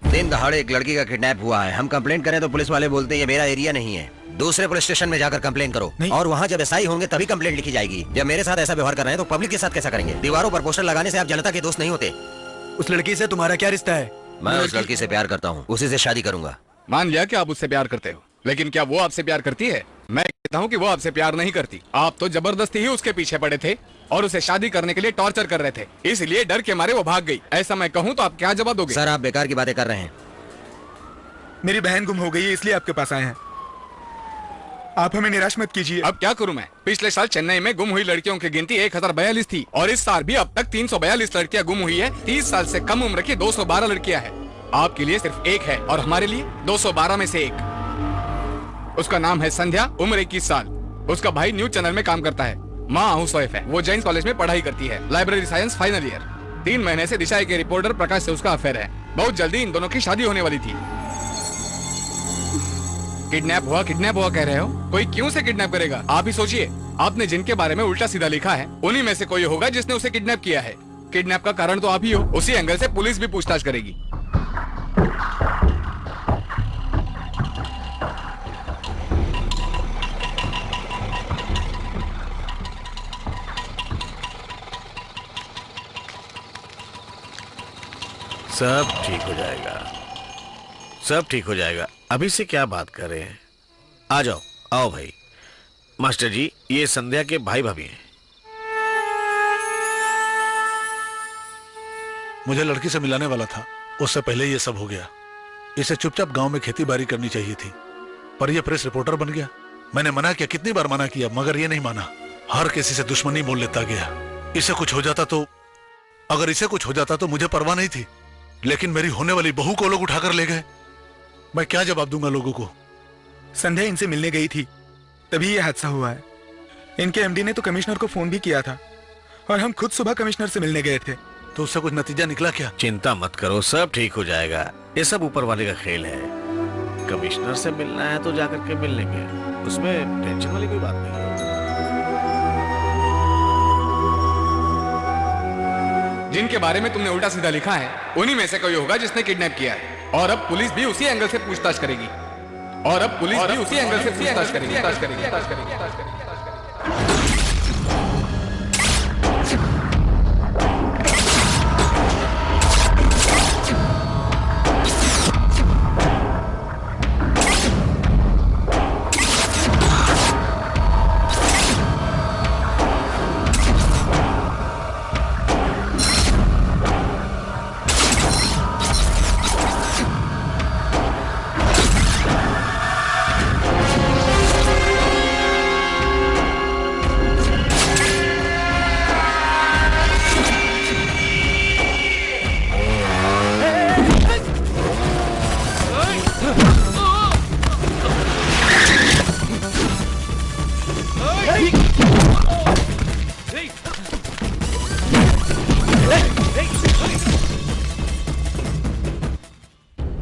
दिन दहाड़े एक लड़की का किडनैप हुआ है, हम कंप्लेंट करें तो पुलिस वाले बोलते हैं ये मेरा एरिया नहीं है। दूसरे पुलिस स्टेशन में जाकर कंप्लेंट करो, और वहाँ जब एसआई होंगे तभी कंप्लेंट लिखी जाएगी। जब मेरे साथ ऐसा व्यवहार कर रहे हैं तो पब्लिक के साथ कैसा करेंगे? दीवारों पर पोस्टर लगाने से आप जनता के दोस्त नहीं होते। उस लड़की से तुम्हारा क्या रिश्ता है? मैं उस लड़की से प्यार करता हूँ, उसी से शादी करूंगा। मान लिया कि आप उससे प्यार करते हो, लेकिन क्या वो आपसे प्यार करती है? मैं कहता हूँ कि वो आपसे प्यार नहीं करती। आप तो जबरदस्ती ही उसके पीछे पड़े थे और उसे शादी करने के लिए टॉर्चर कर रहे थे, इसलिए डर के मारे वो भाग गई। ऐसा मैं कहूँ तो आप क्या जवाब दोगे? सर आप बेकार की बातें कर रहे हैं। मेरी बहन गुम हो गई है, इसलिए आपके पास आए हैं। आप हमें निराश मत कीजिए। अब क्या करूं मैं? पिछले साल चेन्नई में गुम हुई लड़कियों की गिनती 1042 थी और इस साल भी अब तक 342 लड़कियां गुम हुई है। 30 साल से कम उम्र की 212 लड़कियां हैं। आपके लिए सिर्फ एक है और हमारे लिए 212 में से एक। उसका नाम है संध्या, उम्र 21 साल। उसका भाई न्यूज चैनल में काम करता है, माँ हाउस वाइफ है। वो जैन कॉलेज में पढ़ाई करती है, लाइब्रेरी साइंस फाइनल ईयर। 3 महीने से दिशा के रिपोर्टर प्रकाश से उसका अफेयर है। बहुत जल्दी इन दोनों की शादी होने वाली थी। किडनैप हुआ कह रहे हो? कोई क्यों से किडनैप करेगा? आप ही सोचिए, आपने जिनके बारे में उल्टा सीधा लिखा है उन्हीं में से कोई होगा जिसने उसे किडनैप किया है। किडनैप का कारण तो आप ही हो। उसी एंगल से पुलिस भी पूछताछ करेगी। सब ठीक हो जाएगा, सब ठीक हो जाएगा। अभी से क्या बात कर रहे हैं? आ जाओ, आओ भाई। मास्टर जी, ये संध्या के भाई भाभी हैं। मुझे लड़की से मिलाने वाला था, उससे पहले ये सब हो गया। इसे चुपचाप गांव में खेती बाड़ी करनी चाहिए थी, पर यह प्रेस रिपोर्टर बन गया। मैंने मना किया, कितनी बार मना किया, मगर ये नहीं माना। हर किसी से दुश्मनी बोल लेता गया। इसे कुछ हो जाता तो, अगर इसे कुछ हो जाता तो मुझे परवाह नहीं थी, लेकिन मेरी होने वाली बहू को लोग उठाकर ले गए। मैं क्या जवाब दूंगा लोगों को? संध्या इनसे मिलने गई थी, तभी यह हादसा हुआ है। इनके एमडी ने तो कमिश्नर को फोन भी किया था, और हम खुद सुबह कमिश्नर से मिलने गए थे। तो उससे कुछ नतीजा निकला क्या? चिंता मत करो, सब ठीक हो जाएगा। ये सब ऊपर वाले का खेल है। कमिश्नर से मिलना है तो जाकर के मिल लेंगे, उसमें टेंशन वाली कोई बात नहीं है। जिनके बारे में तुमने उल्टा सीधा लिखा है उन्हीं में से कोई होगा जिसने किडनैप किया है। और अब पुलिस भी उसी एंगल से पूछताछ करेगी।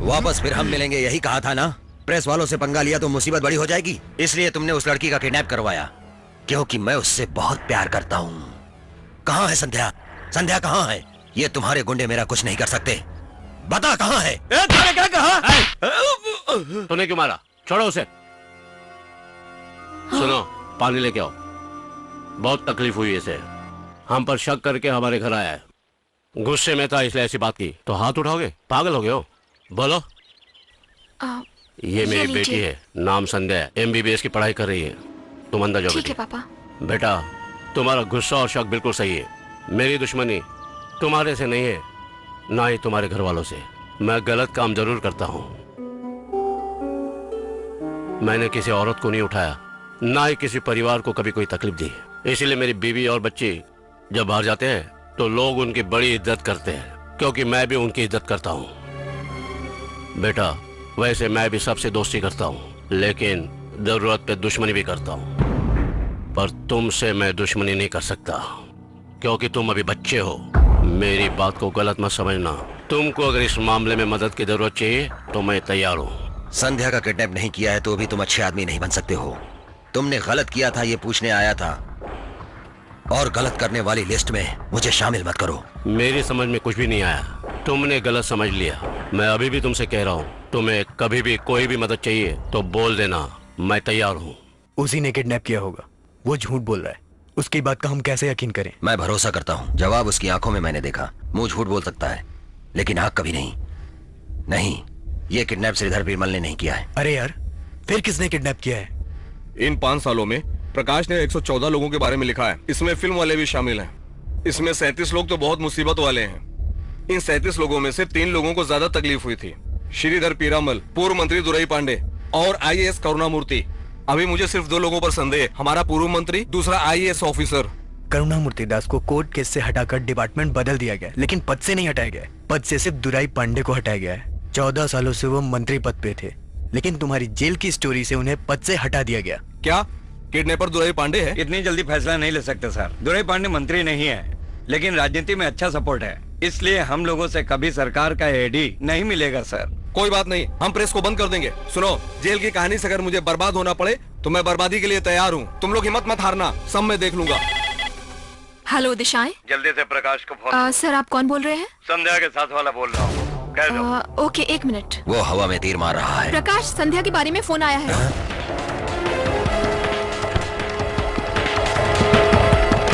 वापस फिर हम मिलेंगे, यही कहा था ना? प्रेस वालों से पंगा लिया तो मुसीबत बड़ी हो जाएगी, इसलिए तुमने उस लड़की का किडनैप करवाया, क्योंकि मैं उससे बहुत प्यार करता हूँ। कहाँ है संध्या? संध्या कहाँ है? ये तुम्हारे गुंडे मेरा कुछ नहीं कर सकते। बता कहाँ है? तूने क्या कहा? तूने क्यों मारा? छोड़ो उसे। सुनो, पानी लेके आओ। बहुत तकलीफ हुई इसे। हम पर शक करके हमारे घर आया है। गुस्से में था इसलिए ऐसी बात की। तो हाथ उठाओगे? पागल हो गए हो? बोलो। ये मेरी बेटी है, नाम संध्या है, MBBS की पढ़ाई कर रही है। तुम अंदर जाओ। ठीक है पापा। बेटा, तुम्हारा गुस्सा और शक बिल्कुल सही है। मेरी दुश्मनी तुम्हारे से नहीं है, ना ही तुम्हारे घर वालों से। मैं गलत काम जरूर करता हूँ। मैंने किसी औरत को नहीं उठाया, ना ही किसी परिवार को कभी कोई तकलीफ दी। इसीलिए मेरी बीवी और बच्चे जब बाहर जाते हैं तो लोग उनकी बड़ी इज्जत करते हैं, क्योंकि मैं भी उनकी इज्जत करता हूँ। बेटा, वैसे मैं भी सबसे दोस्ती करता हूँ, लेकिन जरूरत पे दुश्मनी भी करता हूँ। पर तुमसे मैं दुश्मनी नहीं कर सकता, क्योंकि तुम अभी बच्चे हो। मेरी बात को गलत मत समझना। तुमको अगर इस मामले में मदद की जरूरत चाहिए तो मैं तैयार हूँ। संध्या का किडनैप नहीं किया है तो भी तुम अच्छे आदमी नहीं बन सकते हो। तुमने गलत किया था ये पूछने आया था, और गलत करने वाली लिस्ट में मुझे शामिल मत करो। मेरी समझ में कुछ भी नहीं आया, तुमने गलत समझ लिया। मैं अभी भी तुमसे कह रहा हूँ, तुम्हें कभी भी कोई भी मदद चाहिए तो बोल देना, मैं तैयार हूँ। उसी ने किडनैप किया होगा, वो झूठ बोल रहा है। उसकी बात का हम कैसे यकीन करें? मैं भरोसा करता हूँ, जवाब उसकी आंखों में मैंने देखा। मुंह झूठ बोल सकता है, लेकिन आंख कभी नहीं। नहीं, ये किडनैप श्रीधर बीरमल ने नहीं किया है। अरे यार, फिर किसने किडनैप किया है? इन 5 सालों में प्रकाश ने 114 लोगों के बारे में लिखा है। इसमें फिल्म वाले भी शामिल हैं। इसमें 37 लोग तो बहुत मुसीबत वाले हैं। इन 37 लोगों में से 3 लोगों को ज्यादा तकलीफ हुई थी, श्रीधर पीरामल, पूर्व मंत्री दुराई पांडे और IAS करुणामूर्ति। अभी मुझे सिर्फ 2 लोगों पर संदेह, हमारा पूर्व मंत्री, दूसरा IAS ऑफिसर। करुणामूर्ति दास को कोर्ट केस से हटाकर डिपार्टमेंट बदल दिया गया, लेकिन पद से नहीं हटाया गया। पद से सिर्फ दुराई पांडे को हटाया गया है। 14 सालों से वो मंत्री पद पे थे, लेकिन तुम्हारी जेल की स्टोरी से उन्हें पद से हटा दिया गया। क्या किडनैपर दुराई पांडे है? इतनी जल्दी फैसला नहीं ले सकते सर। दुराई पांडे मंत्री नहीं है, लेकिन राजनीति में अच्छा सपोर्ट है। इसलिए हम लोगों से कभी सरकार का एडी नहीं मिलेगा सर। कोई बात नहीं, हम प्रेस को बंद कर देंगे। सुनो, जेल की कहानी से अगर मुझे बर्बाद होना पड़े तो मैं बर्बादी के लिए तैयार हूँ। तुम लोग हिम्मत मत हारना, सब मैं देख लूंगा। हेलो दिशाएं। जल्दी से प्रकाश को फोन। सर आप कौन बोल रहे हैं? संध्या के साथ वाला बोल रहा हूँ, कह दो। ओके, एक मिनट। वो हवा में तीर मार रहा है। प्रकाश, संध्या के बारे में फोन आया है।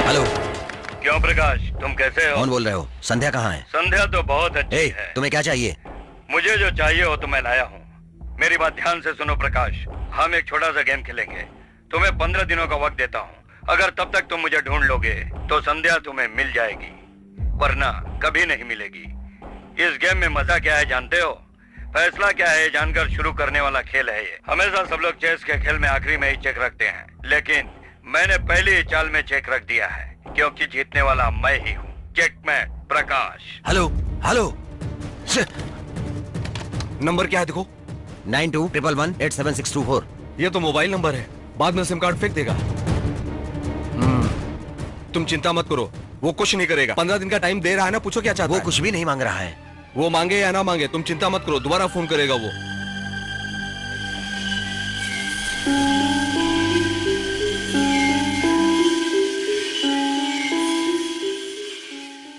हेलो। क्यों प्रकाश, तुम कैसे हो? कौन बोल रहे हो? संध्या कहाँ है? संध्या तो बहुत अच्छी है। तुम्हें क्या चाहिए? मुझे जो चाहिए हो तो मैं लाया हूँ। मेरी बात ध्यान से सुनो प्रकाश, हम एक छोटा सा गेम खेलेंगे। तुम्हें 15 दिनों का वक्त देता हूँ। अगर तब तक तुम मुझे ढूंढ लोगे तो संध्या तुम्हें मिल जाएगी, वरना कभी नहीं मिलेगी। इस गेम में मजा क्या है जानते हो? फैसला क्या है जानकर शुरू करने वाला खेल है ये। हमेशा सब लोग चेस के खेल में आखिरी में ही चेक रखते हैं, लेकिन मैंने पहले ही चाल में चेक रख दिया है, क्योंकि जीतने वाला मैं ही हूँ। Checkmate Prakash. Hello hello. Number क्या है देखो? 9211187624। ये तो मोबाइल नंबर है, बाद में सिम कार्ड फेंक देगा। तुम चिंता मत करो, वो कुछ नहीं करेगा। 15 दिन का टाइम दे रहा है ना, पूछो क्या चाहता है। वो कुछ भी नहीं मांग रहा है। वो मांगे या ना मांगे तुम चिंता मत करो, दोबारा फोन करेगा वो।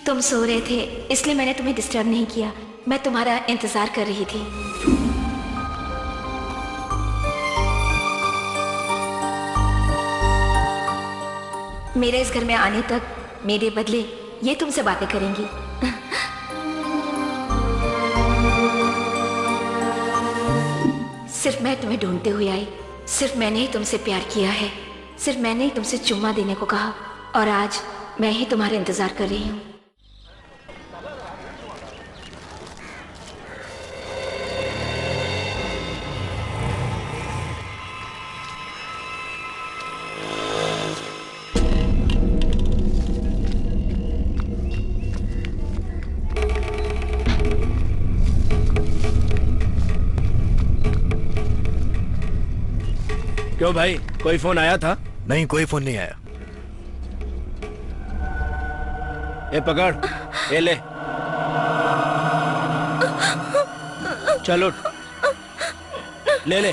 तुम सो रहे थे इसलिए मैंने तुम्हें डिस्टर्ब नहीं किया। मैं तुम्हारा इंतजार कर रही थी। मेरे इस घर में आने तक मेरे बदले ये तुमसे बातें करेंगी। सिर्फ मैं तुम्हें ढूंढते हुए आई, सिर्फ मैंने ही तुमसे प्यार किया है, सिर्फ मैंने ही तुमसे चुम्मा देने को कहा, और आज मैं ही तुम्हारा इंतजार कर रही हूँ। क्यों भाई, कोई फोन आया था? नहीं, कोई फोन नहीं आया। ए पकड़, ए ले, चलो ले ले।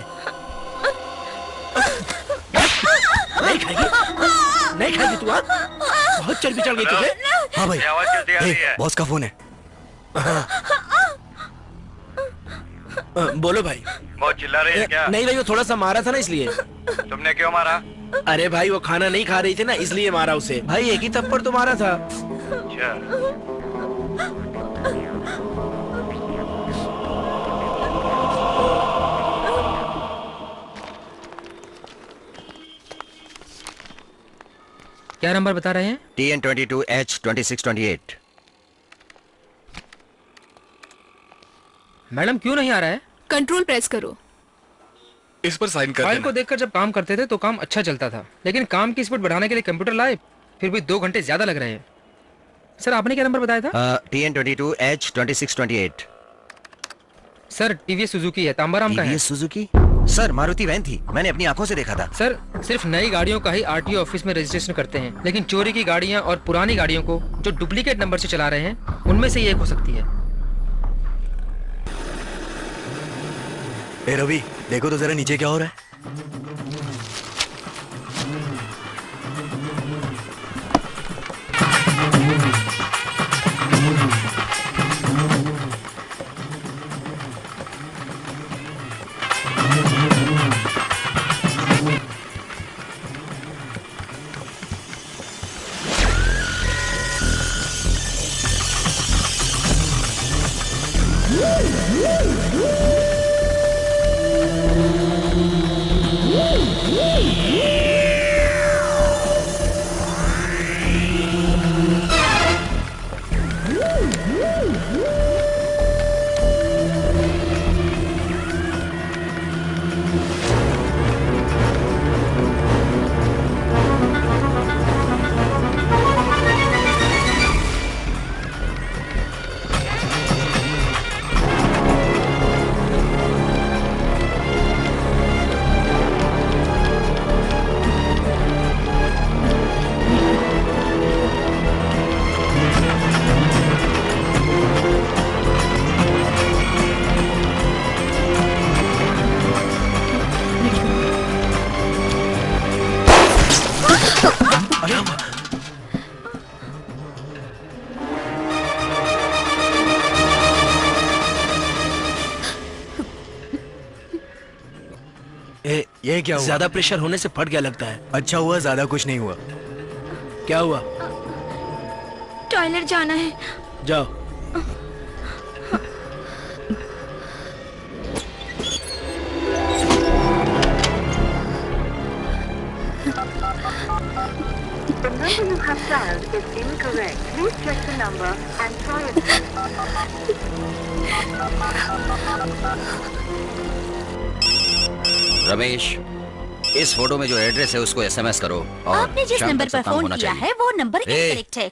नहीं खाएगी, नहीं खाएगी तू? बहुत चर्बी चढ़ गई तुझे। हाँ भाई, आवाज कैसी आ रही है? बॉस का फोन है। बोलो भाई। बहुत चिल्ला रही है क्या? नहीं भाई, वो थोड़ा सा मारा था ना, इसलिए। तुमने क्यों मारा? अरे भाई, वो खाना नहीं खा रही थी ना, इसलिए मारा उसे। भाई एक ही थप्पड़ तो मारा था। अच्छा। क्या नंबर बता रहे हैं? TN22H2628। मैडम क्यों नहीं आ रहा है? कंट्रोल प्रेस करो। इस पर साइन कर फाइल देना। को देखकर जब काम करते थे तो काम अच्छा चलता था, लेकिन काम की स्पीड बढ़ाने के लिए कंप्यूटर लाए, फिर भी 2 घंटे ज्यादा लग रहे हैं। सर आपने क्या नंबर बताया था? TN22H2628। सर टीवीएस सुजुकी है, तांबाराम का है। TVS Suzuki? Sir Maruti van थी, मैंने अपनी आंखों से देखा था। सर सिर्फ नई गाड़ियों का ही आरटीओ ऑफिस में रजिस्ट्रेशन करते हैं, लेकिन चोरी की गाड़ियां और पुरानी गाड़ियों को जो डुप्लीकेट नंबर से चला रहे हैं, उनमें से एक हो सकती है। ए रवि, देखो तो जरा नीचे क्या हो रहा है। क्या हुआ? ये क्या हुआ? ज्यादा प्रेशर होने से फट गया लगता है। अच्छा हुआ ज्यादा कुछ नहीं हुआ। क्या हुआ? टॉयलेट जाना है। जाओ। The number you have dialed is incorrect. Please check the number and try again. Ramesh, इस फोटो में जो एड्रेस है उसको एसएमएस करो और आपने जिस शाम नंबर तक पर सब काम फोन होना किया चाहिए। है वो नंबर इनकरेक्ट है।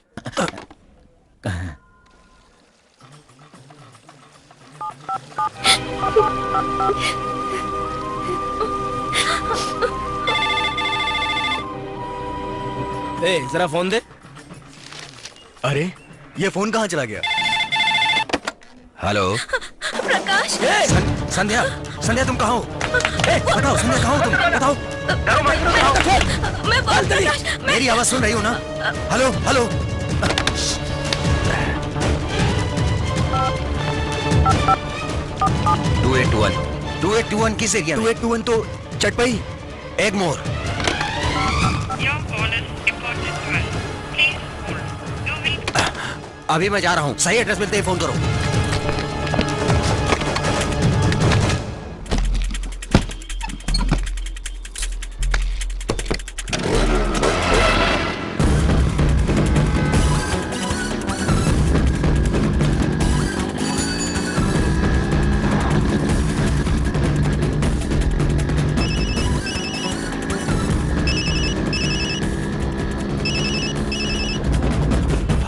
जरा फोन दे। अरे ये फोन कहाँ चला गया? हेलो प्रकाश। संध्या, संध्या तुम कहाँ हो? बताओ संध्या कहाँ हो तुम? बताओ। मैं बोल प्रकाश, मेरी आवाज सुन रही हो ना? Hello hello. 2821 किस एरिया में? 2821 तो चटपई। एक मोर। अभी मैं जा रहा हूँ, सही एड्रेस मिलते ही फोन करो।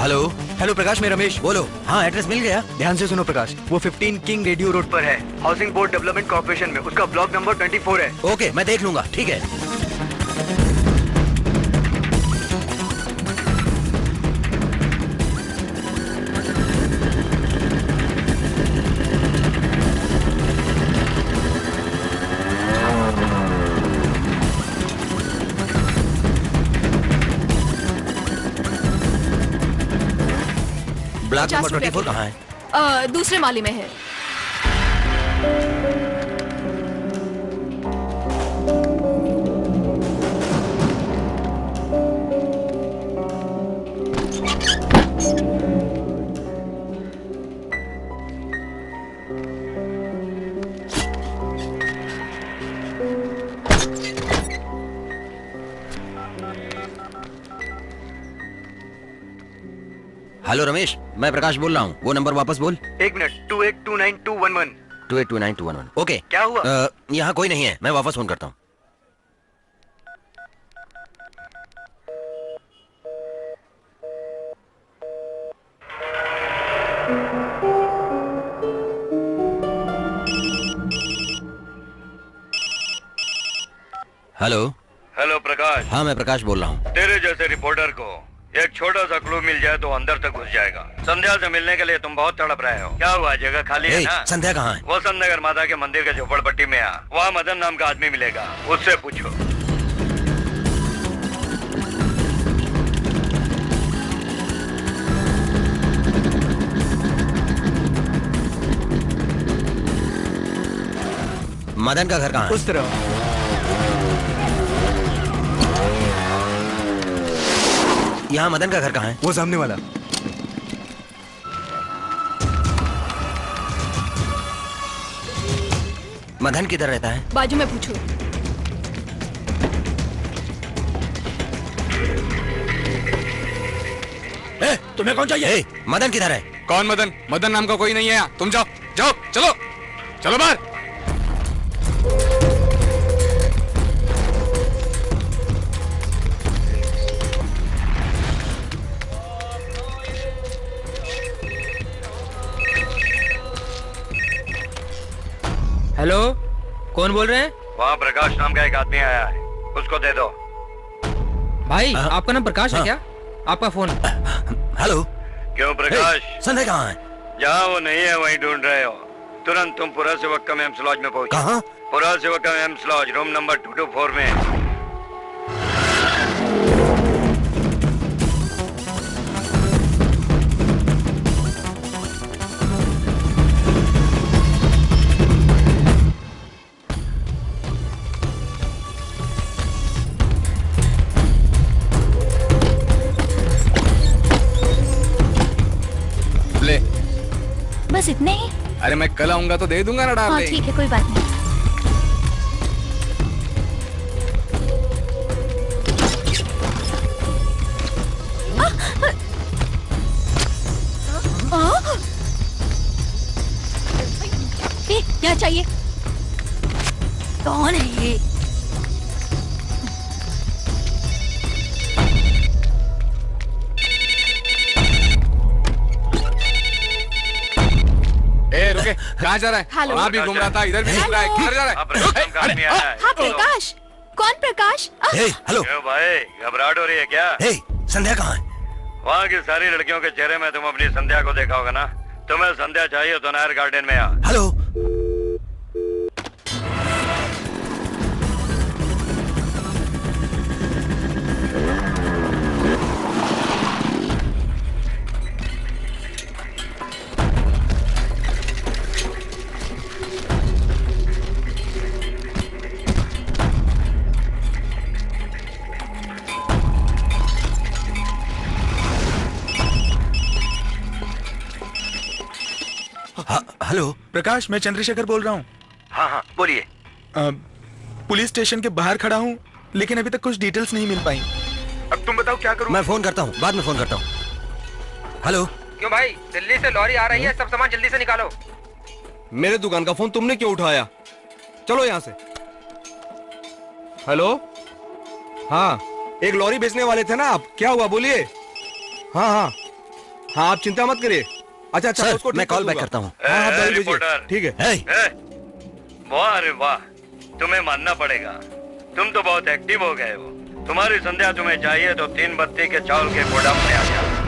हेलो हेलो प्रकाश, मैं रमेश। बोलो। हाँ एड्रेस मिल गया। ध्यान से सुनो प्रकाश, वो 15 किंग रेडियो रोड पर है, हाउसिंग बोर्ड डेवलपमेंट कॉर्पोरेशन में। उसका ब्लॉक नंबर 24 है। ओके मैं देख लूंगा, ठीक है। ब्लॉक नंबर 24 कहाँ है? दूसरे माले में है। हेलो रमेश, मैं प्रकाश बोल रहा हूँ। वो नंबर वापस बोल। 1 मिनट। 2829 2829 ओके। क्या हुआ? यहाँ कोई नहीं है, मैं वापस फोन करता हूँ। हेलो हेलो प्रकाश। हाँ मैं प्रकाश बोल रहा हूँ। तेरे जैसे रिपोर्टर को एक छोटा सा क्लू मिल जाए तो अंदर तक घुस जाएगा। संध्या से मिलने के लिए तुम बहुत तड़प रहे हो। क्या हुआ, जगह खाली है ना? संध्या कहाँ है? वसंत नगर माता के मंदिर के झोपड़पट्टी में आ, वहाँ मदन नाम का आदमी मिलेगा, उससे पूछो। मदन का घर कहाँ है? उस तरफ। यहाँ मदन का घर कहाँ है? वो सामने वाला। मदन किधर रहता है? बाजू में पूछो। तुम्हें कौन चाहिए? मदन किधर है? कौन मदन? मदन नाम का कोई नहीं है यहाँ। तुम जाओ जाओ, चलो चलो बाहर। हेलो, कौन बोल रहे हैं? वहाँ प्रकाश नाम का एक आदमी आया है, उसको दे दो। भाई आपका नाम प्रकाश है क्या? आपका फोन। हेलो। क्यों प्रकाश? संध्या कहाँ है? जहाँ वो नहीं है वहीं ढूंढ रहे हो। तुरंत तुम पुरा सेवक का एम्स लॉज में पहुंचो। कहाँ? पुरा सेवक का एम्स लॉज, रूम नंबर 224 में। बस इतने ही? अरे मैं कल आऊंगा तो दे दूंगा ना हाँ डार्लिंग। ठीक है, कोई बात नहीं। क्या चाहिए? कौन है ये? ए रुके, कहाँ जा रहा है? हेलो। वहाँ भी घूम रहा था, इधर भी घूम रहा है, किधर जा रहा है? हाँ प्रकाश, कौन प्रकाश? हेलो भाई, घबराहट हो रही है क्या? संध्या कहाँ है? वहाँ की सारी लड़कियों के चेहरे में तुम अपनी संध्या को देखा होगा ना। तुम्हें संध्या चाहिए तो नायर गार्डन में आ। हेलो। हेलो प्रकाश, मैं चंद्रशेखर बोल रहा हूँ। हाँ हाँ बोलिए। पुलिस स्टेशन के बाहर खड़ा हूँ, लेकिन अभी तक कुछ डिटेल्स नहीं मिल पाई। अब तुम बताओ क्या करूँ? मैं फोन करता हूँ, बाद में फोन करता हूँ। हेलो। क्यों भाई, दिल्ली से लॉरी आ रही है, सब सामान जल्दी से निकालो। मेरे दुकान का फोन तुमने क्यों उठाया? चलो यहाँ से। हेलो। हाँ, एक लॉरी बेचने वाले थे ना आप, क्या हुआ बोलिए। हाँ हाँ हाँ, आप चिंता मत करिए। अच्छा अच्छा, सर, उसको मैं कॉल बैक करता हूँ। हाँ आप जल्दी भेजिए। रिपोर्टर। ठीक है। वाह अरे वाह, तुम्हें मानना पड़ेगा, तुम तो बहुत एक्टिव हो गए हो। तुम्हारी संध्या तुम्हें चाहिए तो 3 बत्ती के चावल के गोदाम में आ जाओ।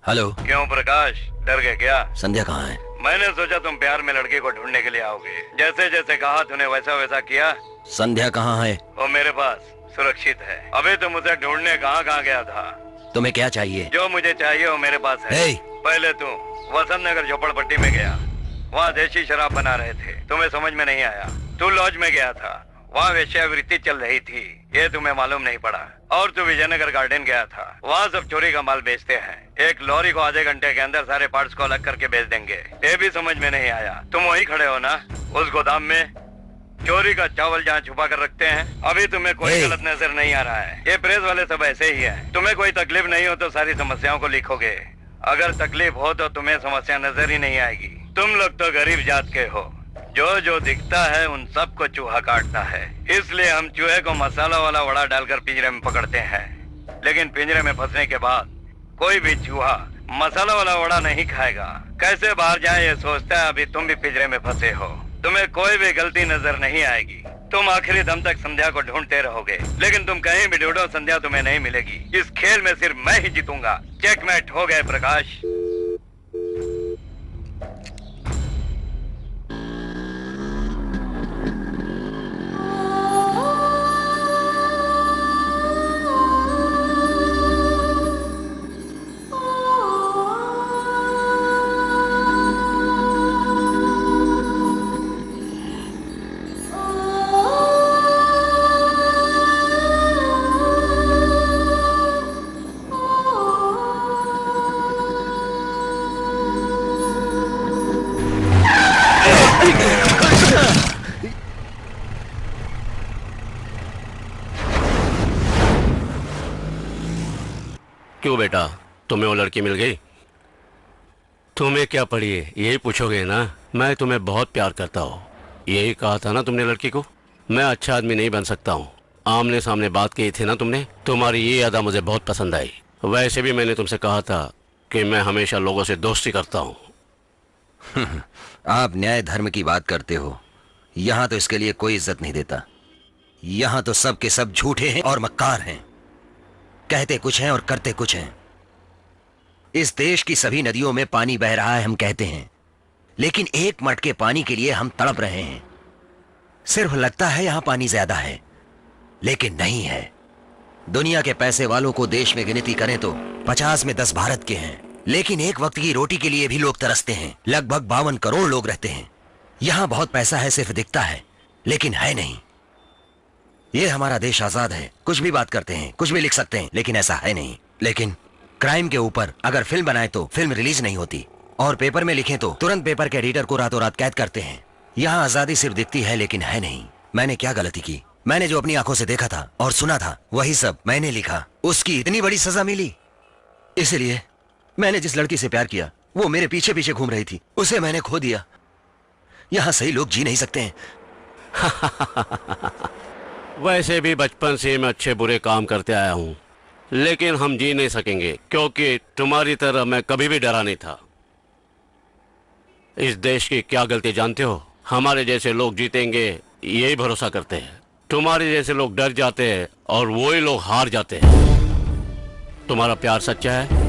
हेलो। क्यों प्रकाश, डर गए क्या? संध्या कहाँ है? मैंने सोचा तुम प्यार में लड़के को ढूंढने के लिए आओगे। जैसे जैसे कहा तूने वैसा वैसा किया। संध्या कहाँ है? वो मेरे पास सुरक्षित है। अभी तुम उसे ढूंढने कहाँ कहाँ गया था? तुम्हें क्या चाहिए? जो मुझे चाहिए वो मेरे पास है। पहले तू वसंत नगर झोपड़पट्टी में गया, वहाँ देशी शराब बना रहे थे, तुम्हें समझ में नहीं आया। तू लॉज में गया था, वहाँ वेश्यावृत्ति चल रही थी, ये तुम्हें मालूम नहीं पड़ा। और तू विजयनगर गार्डन गया था, वहाँ सब चोरी का माल बेचते हैं। एक लॉरी को आधे घंटे के अंदर सारे पार्ट्स को अलग करके बेच देंगे, ये भी समझ में नहीं आया। तुम वहीं खड़े हो ना उस गोदाम में, चोरी का चावल जहाँ छुपा कर रखते हैं। अभी तुम्हें कोई गलत नजर नहीं आ रहा है। ये प्रेस वाले सब ऐसे ही है। तुम्हें कोई तकलीफ नहीं हो तो सारी समस्याओं को लिखोगे, अगर तकलीफ हो तो तुम्हें समस्या नजर ही नहीं आएगी। तुम लोग तो गरीब जात के हो, जो जो दिखता है उन सबको चूहा काटता है। इसलिए हम चूहे को मसाला वाला वड़ा डालकर पिंजरे में पकड़ते हैं, लेकिन पिंजरे में फंसने के बाद कोई भी चूहा मसाला वाला वड़ा नहीं खाएगा। कैसे बाहर जाए ये सोचता है। अभी तुम भी पिंजरे में फंसे हो, तुम्हें कोई भी गलती नजर नहीं आएगी। तुम आखिरी दम तक संध्या को ढूंढते रहोगे, लेकिन तुम कहीं भी ढूंढो संध्या तुम्हें नहीं मिलेगी। इस खेल में सिर्फ मैं ही जीतूंगा। चेकमेट हो गए प्रकाश। क्यों बेटा, तुम्हें वो लड़की मिल गई? तुम्हें क्या पड़ी है यही पूछोगे ना। मैं तुम्हें बहुत प्यार करता हूँ, यही कहा था ना तुमने लड़की को। मैं अच्छा आदमी नहीं बन सकता हूँ, आमने सामने बात की थी ना तुमने। तुम्हारी ये अदा मुझे बहुत पसंद आई। वैसे भी मैंने तुमसे कहा था कि मैं हमेशा लोगों से दोस्ती करता हूँ। आप न्याय धर्म की बात करते हो, यहाँ तो इसके लिए कोई इज्जत नहीं देता। यहाँ तो सब के सब झूठे हैं और मक्कार हैं, कहते कुछ हैं और करते कुछ हैं। इस देश की सभी नदियों में पानी बह रहा है हम कहते हैं, लेकिन एक मटके पानी के लिए हम तड़प रहे हैं। सिर्फ लगता है यहाँ पानी ज्यादा है, लेकिन नहीं है। दुनिया के पैसे वालों को देश में गिनती करें तो 50 में 10 भारत के हैं, लेकिन एक वक्त की रोटी के लिए भी लोग तरसते हैं। लगभग 52 करोड़ लोग रहते हैं। यहाँ बहुत पैसा है, सिर्फ दिखता है, लेकिन है नहीं। ये हमारा देश आजाद है, कुछ भी बात करते हैं, कुछ भी लिख सकते हैं, लेकिन ऐसा है नहीं। लेकिन क्राइम के ऊपर अगर फिल्म बनाए तो फिल्म रिलीज नहीं होती, और पेपर में लिखें तो तुरंत पेपर के एडिटर को रातों रात कैद करते हैं। यहाँ आजादी सिर्फ दिखती है, लेकिन है नहीं। मैंने क्या गलती की? मैंने जो अपनी आंखों से देखा था और सुना था वही सब मैंने लिखा। उसकी इतनी बड़ी सजा मिली, इसलिए मैंने जिस लड़की से प्यार किया वो मेरे पीछे पीछे घूम रही थी, उसे मैंने खो दिया। यहाँ सही लोग जी नहीं सकते हैं। वैसे भी बचपन से मैं अच्छे बुरे काम करते आया हूँ, लेकिन हम जी नहीं सकेंगे क्योंकि तुम्हारी तरह मैं कभी भी डरा नहीं था। इस देश की क्या गलती जानते हो? हमारे जैसे लोग जीतेंगे यही भरोसा करते हैं। तुम्हारे जैसे लोग डर जाते हैं और वही लोग हार जाते हैं। तुम्हारा प्यार सच्चा है,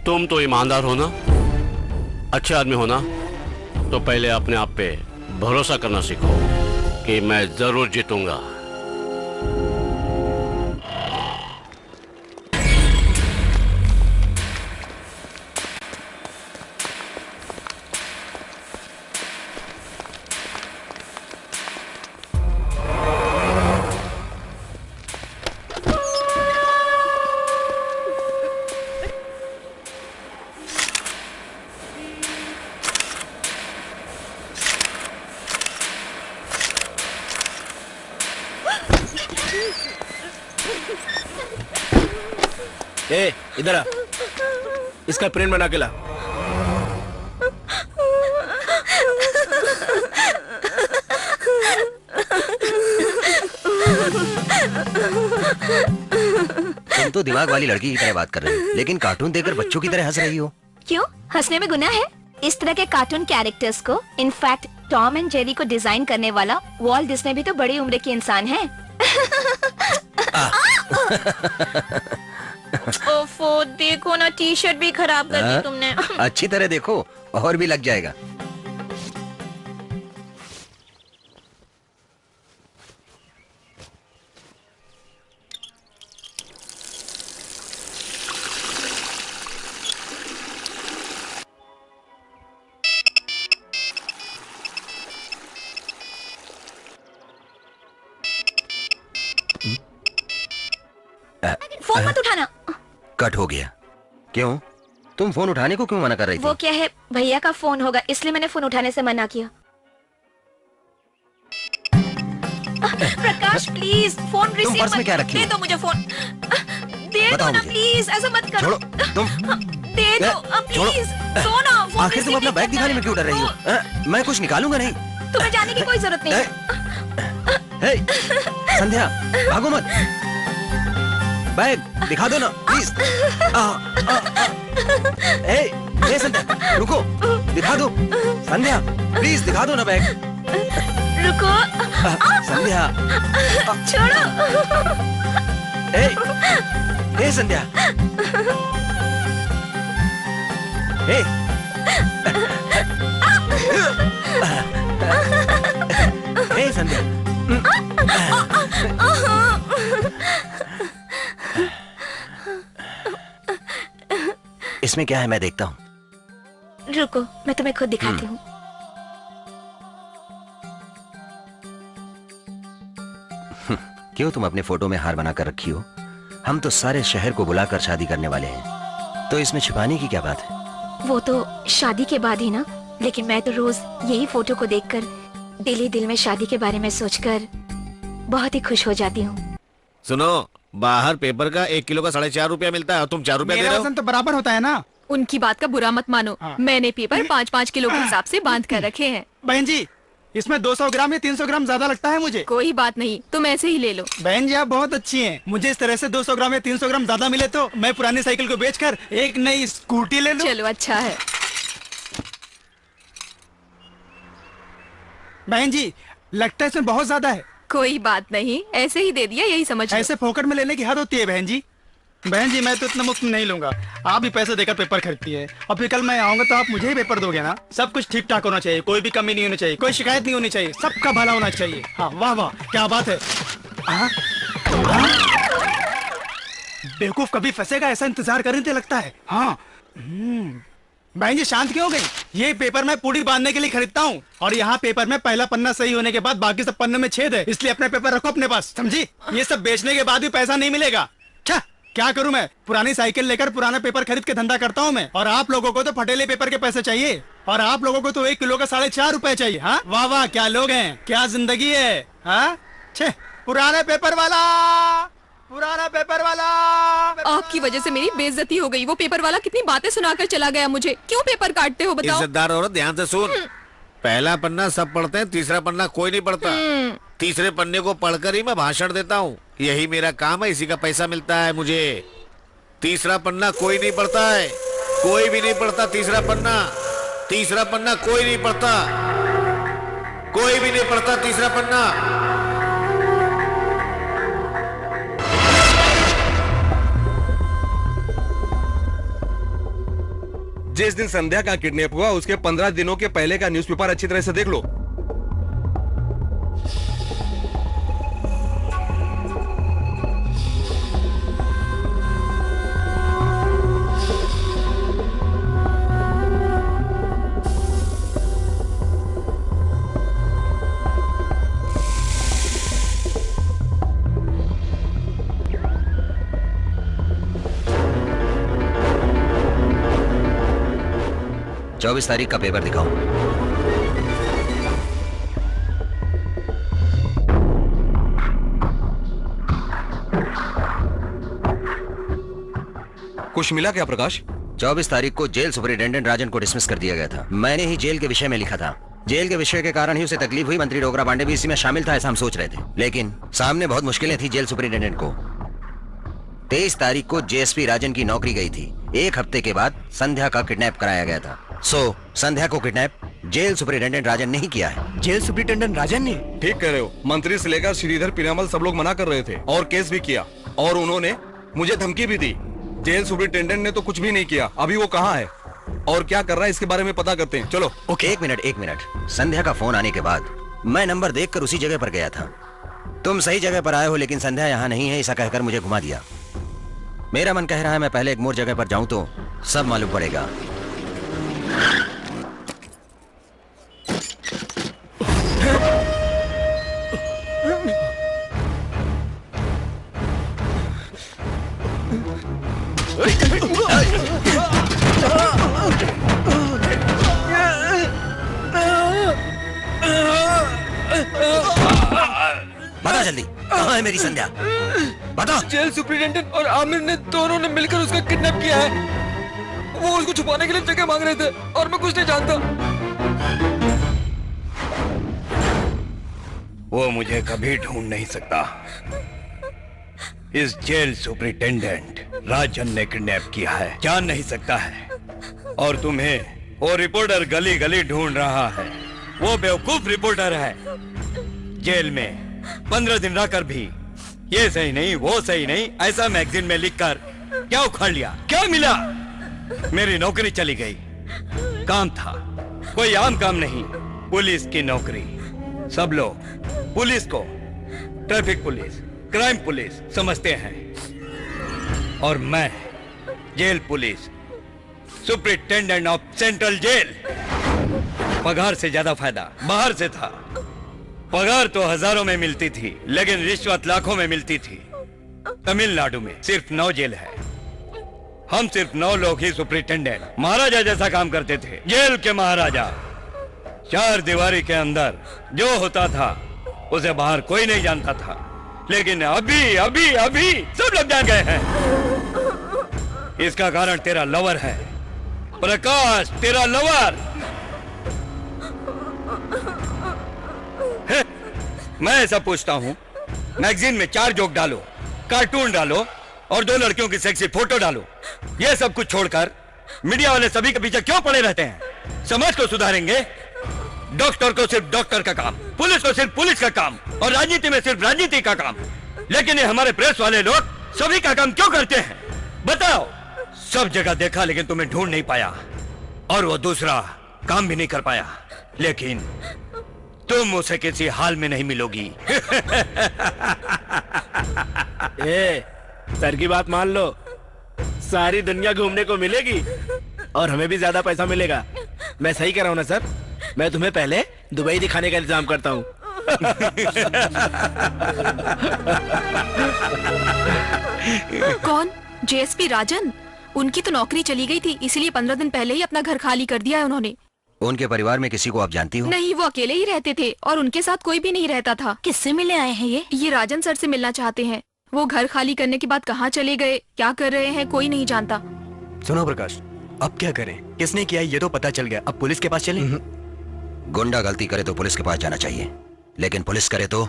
तुम तो ईमानदार हो ना, अच्छे आदमी हो ना, तो पहले अपने आप पे भरोसा करना सीखो कि मैं जरूर जीतूंगा। ए, इधर आ, इसका प्रिंट बना के ला। तुम तो दिमाग वाली लड़की की तरह बात कर रही हो, लेकिन कार्टून देखकर बच्चों की तरह हंस रही हो। क्यों? हंसने में गुनाह है? इस तरह के कार्टून कैरेक्टर्स को, इनफैक्ट टॉम एंड जेरी को डिजाइन करने वाला वॉल्ट डिज्नी भी तो बड़ी उम्र के इंसान है। ओफो, देखो ना, टी शर्ट भी खराब कर दी तुमने। अच्छी तरह देखो, और भी लग जाएगा। फोन मत उठाना। कट हो गया। क्यों? तुम फोन उठाने को क्यों मना कर रही थी? वो क्या है, भैया का फोन होगा, इसलिए मैंने फोन उठाने से मना किया। प्रकाश प्लीज फोन रिसीव पर्स में क्या रखी दे दो मुझे फोन। दे दो ना प्लीज, ऐसा मत करो। छोड़ो, तुम दे दो प्लीज। दो ना फोन। आखिर तुम अपना बैग दिखाने में क्यों डर रही हो? मैं कुछ निकालूंगा नहीं। तुम्हें जाने की कोई जरूरत नहीं। संध्या, भागो मत। बैग दिखा दो ना प्लीज। ए संध्या, रुको, दिखा दो। संध्या प्लीज दिखा दो ना बैग। रुको। संध्या छोड़ो। ए संध्या। ए संध्या। इसमें क्या है, मैं देखता हूँ। रुको, मैं तुम्हें खुद दिखाती हूँ। क्यों तुम अपने फोटो में हार बना कर रखी हो? हम तो सारे शहर को बुलाकर शादी करने वाले हैं, तो इसमें छुपाने की क्या बात है? वो तो शादी के बाद ही ना, लेकिन मैं तो रोज यही फोटो को देखकर दिल ही दिल में शादी के बारे में सोचकर बहुत ही खुश हो जाती हूँ। सुनो, बाहर पेपर का 1 किलो का 4.5 रुपया मिलता है और तुम 4 रुपया दे रहे हो। तो बराबर होता है ना। उनकी बात का बुरा मत मानो। मैंने पेपर 5-5 किलो के हिसाब से बांध कर रखे हैं। बहन जी, इसमें 200 ग्राम या 300 ग्राम ज्यादा लगता है मुझे। कोई बात नहीं, तुम ऐसे ही ले लो। बहन जी आप बहुत अच्छी हैं। मुझे इस तरह से 200 ग्राम या 300 ग्राम ज्यादा मिले तो मैं पुरानी साइकिल को बेचकर एक नई स्कूटी ले लूं। चलो अच्छा है। बहन जी लगता है इसमें बहुत ज्यादा है। कोई बात नहीं, ऐसे ही दे दिया, यही समझ लो। ऐसे फोकट में लेने की हद होती है बहन जी। बहन जी मैं तो इतना मुफ्त में नहीं लूंगा। आप भी पैसे देकर पेपर खरीदती है और फिर कल मैं आऊंगा तो आप मुझे ही पेपर दोगे ना। सब कुछ ठीक ठाक होना चाहिए, कोई भी कमी नहीं होनी चाहिए, कोई शिकायत नहीं होनी चाहिए, सबका भला होना चाहिए। हाँ वाह वाह क्या बात है। बेवकूफ कभी फंसेगा ऐसा इंतजार कर रहे थे लगता है। हाँ बहन जी शांत क्यों हो गई? ये पेपर मैं पूरी बांधने के लिए खरीदता हूँ और यहाँ पेपर में पहला पन्ना सही होने के बाद बाकी सब पन्ने में छेद है, इसलिए अपने पेपर रखो अपने पास, समझी? ये सब बेचने के बाद भी पैसा नहीं मिलेगा। क्या करूं मैं? पुरानी साइकिल लेकर पुराना पेपर खरीद के धंधा करता हूं मैं। और आप लोगों को तो फटेले पेपर के पैसे चाहिए और आप लोगों को तो 1 किलो का 4.5 रुपए चाहिए। हाँ वाह वाह क्या लोग हैं, क्या जिंदगी है। हाँ पुराने पेपर वाला, पुराना पेपर वाला। आपकी वजह से मेरी बेइज्जती हो गई। वो पेपर वाला कितनी बातें सुनाकर चला गया मुझे। क्यों पेपर काटते हो बताओ? इज्जतदार औरत ध्यान से सुन। पहला पन्ना सब पढ़ते हैं, तीसरा पन्ना कोई नहीं पढ़ता। तीसरे पन्ने को पढ़कर ही मैं भाषण देता हूँ, यही मेरा काम है, इसी का पैसा मिलता है मुझे। तीसरा पन्ना कोई नहीं पढ़ता है, कोई भी नहीं पढ़ता तीसरा पन्ना। तीसरा पन्ना कोई नहीं पढ़ता, कोई भी नहीं पढ़ता तीसरा पन्ना। जिस दिन संध्या का किडनैप हुआ उसके 15 दिनों के पहले का न्यूज़पेपर अच्छी तरह से देख लो। चौबीस तारीख का पेपर दिखाओ। कुछ मिला क्या प्रकाश? 24 तारीख को जेल सुपरिटेंडेंट राजन को डिसमिस कर दिया गया था। मैंने ही जेल के विषय में लिखा था। जेल के विषय के कारण ही उसे तकलीफ हुई। मंत्री डोगरा पांडे भी इसी में शामिल था ऐसा हम सोच रहे थे, लेकिन सामने बहुत मुश्किलें थी जेल सुपरिटेंडेंट को। 23 तारीख को जेएसपी राजन की नौकरी गई थी। 1 हफ्ते के बाद संध्या का किडनैप कराया गया था। संध्या को किडनैप जेल सुपरिटेंडेंट राजन ने ही किया है। जेल सुपरिटेंडेंट राजन ने? ठीक कह रहे हो। मंत्री से लेकर श्रीधर पीरामल सब लोग मना कर रहे थे और केस भी किया और उन्होंने मुझे धमकी भी दी। जेल सुपरिटेंडेंट ने तो कुछ भी नहीं किया। अभी वो कहाँ है और क्या कर रहा है इसके बारे में पता करते हैं। चलो। ओके एक मिनट। संध्या का फोन आने के बाद मैं नंबर देखकर उसी जगह पर गया था। तुम सही जगह पर आए हो, लेकिन संध्या यहाँ नहीं है ऐसा कहकर मुझे घुमा दिया। मेरा मन कह रहा है मैं पहले एक मोर जगह पर जाऊं तो सब मालूम पड़ेगा। बता जल्दी, कहाँ है मेरी संध्या? बता। जेल सुपरिटेंडेंट और आमिर ने दोनों ने मिलकर उसका किडनैप किया है। वो उसको छुपाने के लिए जगह मांग रहे थे और मैं कुछ नहीं जानता। वो मुझे कभी ढूंढ नहीं सकता। इस जेल सुपरिटेंडेंट राजन ने किडनैप किया है, जान नहीं सकता है। और तुम्हें वो रिपोर्टर गली गली ढूंढ रहा है। वो बेवकूफ रिपोर्टर है। जेल में 15 दिन रहकर भी ये सही नहीं वो सही नहीं ऐसा मैगजीन में लिखकर क्या उखाड़ लिया? क्या मिला? मेरी नौकरी चली गई। काम था कोई आम काम नहीं, पुलिस की नौकरी। सब लोग पुलिस को ट्रैफिक पुलिस, क्राइम पुलिस समझते हैं और मैं jail police, superintendent of central jail. पगार से ज्यादा फायदा बाहर से था। पगार तो हजारों में मिलती थी, लेकिन रिश्वत लाखों में मिलती थी। तमिलनाडु में सिर्फ 9 जेल है। हम सिर्फ 9 लोग ही सुपरिटेंडेंट महाराजा जैसा काम करते थे। जेल के महाराजा। 4 दीवारी के अंदर जो होता था उसे बाहर कोई नहीं जानता था, लेकिन अभी अभी अभी सब लोग जान गए हैं। इसका कारण तेरा लवर है प्रकाश, तेरा लवर। मैं ऐसा पूछता हूँ, मैगजीन में 4 जोक डालो, कार्टून डालो और 2 लड़कियों की सेक्सी फोटो डालो। ये सब कुछ छोड़कर मीडिया वाले सभी के पीछे क्यों पड़े रहते हैं? समाज को सुधारेंगे? डॉक्टर को सिर्फ डॉक्टर का काम, पुलिस को सिर्फ पुलिस का काम, और राजनीति में सिर्फ राजनीति का काम। लेकिन ये हमारे प्रेस वाले लोग सभी का काम क्यों करते हैं? बताओ। सब जगह देखा लेकिन तुम्हें ढूंढ नहीं पाया, और वो दूसरा काम भी नहीं कर पाया। लेकिन तुम उसे किसी हाल में नहीं मिलोगी। ए, सर की बात मान लो, सारी दुनिया घूमने को मिलेगी और हमें भी ज्यादा पैसा मिलेगा। मैं सही कह रहा हूँ ना सर? मैं तुम्हें पहले दुबई दिखाने का इंतजाम करता हूँ। कौन? जेएसपी राजन? उनकी तो नौकरी चली गई थी, इसलिए 15 दिन पहले ही अपना घर खाली कर दिया है उन्होंने। उनके परिवार में किसी को आप जानती हो? नहीं, वो अकेले ही रहते थे और उनके साथ कोई भी नहीं रहता था। किससे मिलने आए हैं ये? राजन सर से मिलना चाहते हैं। वो घर खाली करने के बाद कहाँ चले गए, क्या कर रहे हैं, कोई नहीं जानता। सुनो प्रकाश, अब क्या करें? किसने किया ये तो पता चल गया, अब पुलिस के पास चलें? गुंडा गलती करे तो पुलिस के पास जाना चाहिए, लेकिन पुलिस करे तो?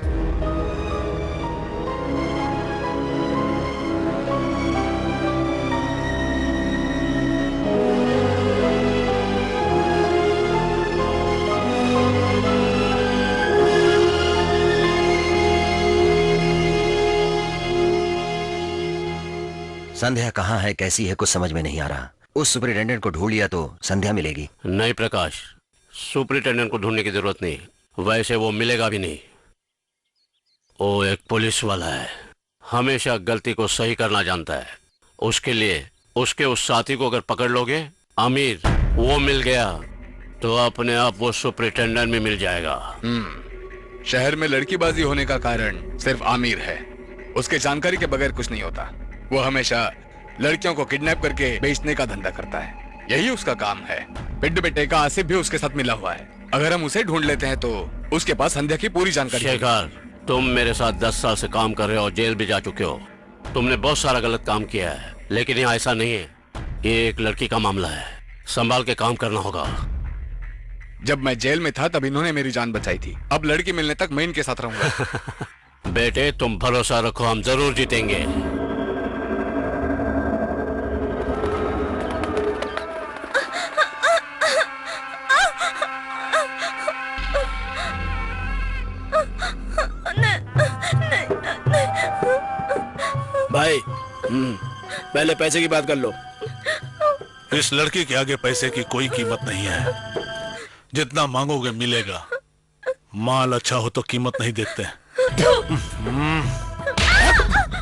संध्या कहाँ है, कैसी है, कुछ समझ में नहीं आ रहा। उस सुपरिटेंडेंट को ढूंढ लिया तो संध्या मिलेगी। नहीं प्रकाश, सुपरिटेंडेंट को ढूंढने की जरूरत नहीं, वैसे वो मिलेगा भी नहीं। वो एक पुलिस वाला है, हमेशा गलती को सही करना जानता है। उसके लिए उसके उस साथी को अगर पकड़ लोगे, अमीर, वो मिल गया तो अपने आप वो सुपरिटेंडेंट में मिल जाएगा। शहर में लड़कीबाजी होने का कारण सिर्फ आमिर है। उसके जानकारी के बगैर कुछ नहीं होता। वो हमेशा लड़कियों को किडनैप करके बेचने का धंधा करता है, यही उसका काम है। पिड्डू बेटे का आसिफ भी उसके साथ मिला हुआ है। अगर हम उसे ढूंढ लेते हैं तो उसके पास संध्या की पूरी जानकारी। शेखर, तुम मेरे साथ 10 साल से काम कर रहे हो और जेल भी जा चुके हो। तुमने बहुत सारा गलत काम किया है, लेकिन यहाँ ऐसा नहीं है। ये एक लड़की का मामला है, संभाल के काम करना होगा। जब मैं जेल में था तब इन्होंने मेरी जान बचाई थी, अब लड़की मिलने तक मैं इनके साथ रहूंगा। बेटे तुम भरोसा रखो, हम जरूर जीतेंगे। भाई, पहले पैसे की बात कर लो। इस लड़की के आगे पैसे की कोई कीमत नहीं है। जितना मांगोगे मिलेगा। माल अच्छा हो तो कीमत नहीं देखते।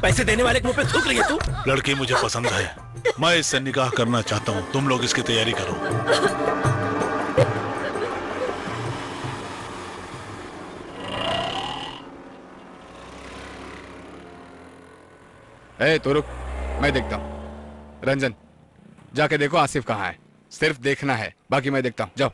पैसे देने वाले के मुंह पे थूक रही है तू? लड़की मुझे पसंद है, मैं इससे निकाह करना चाहता हूँ। तुम लोग इसकी तैयारी करो। ए, तो रुक, मैं देखता हूँ। रंजन, जाके देखो आसिफ कहाँ है। सिर्फ देखना है, बाकी मैं देखता हूँ। जाओ।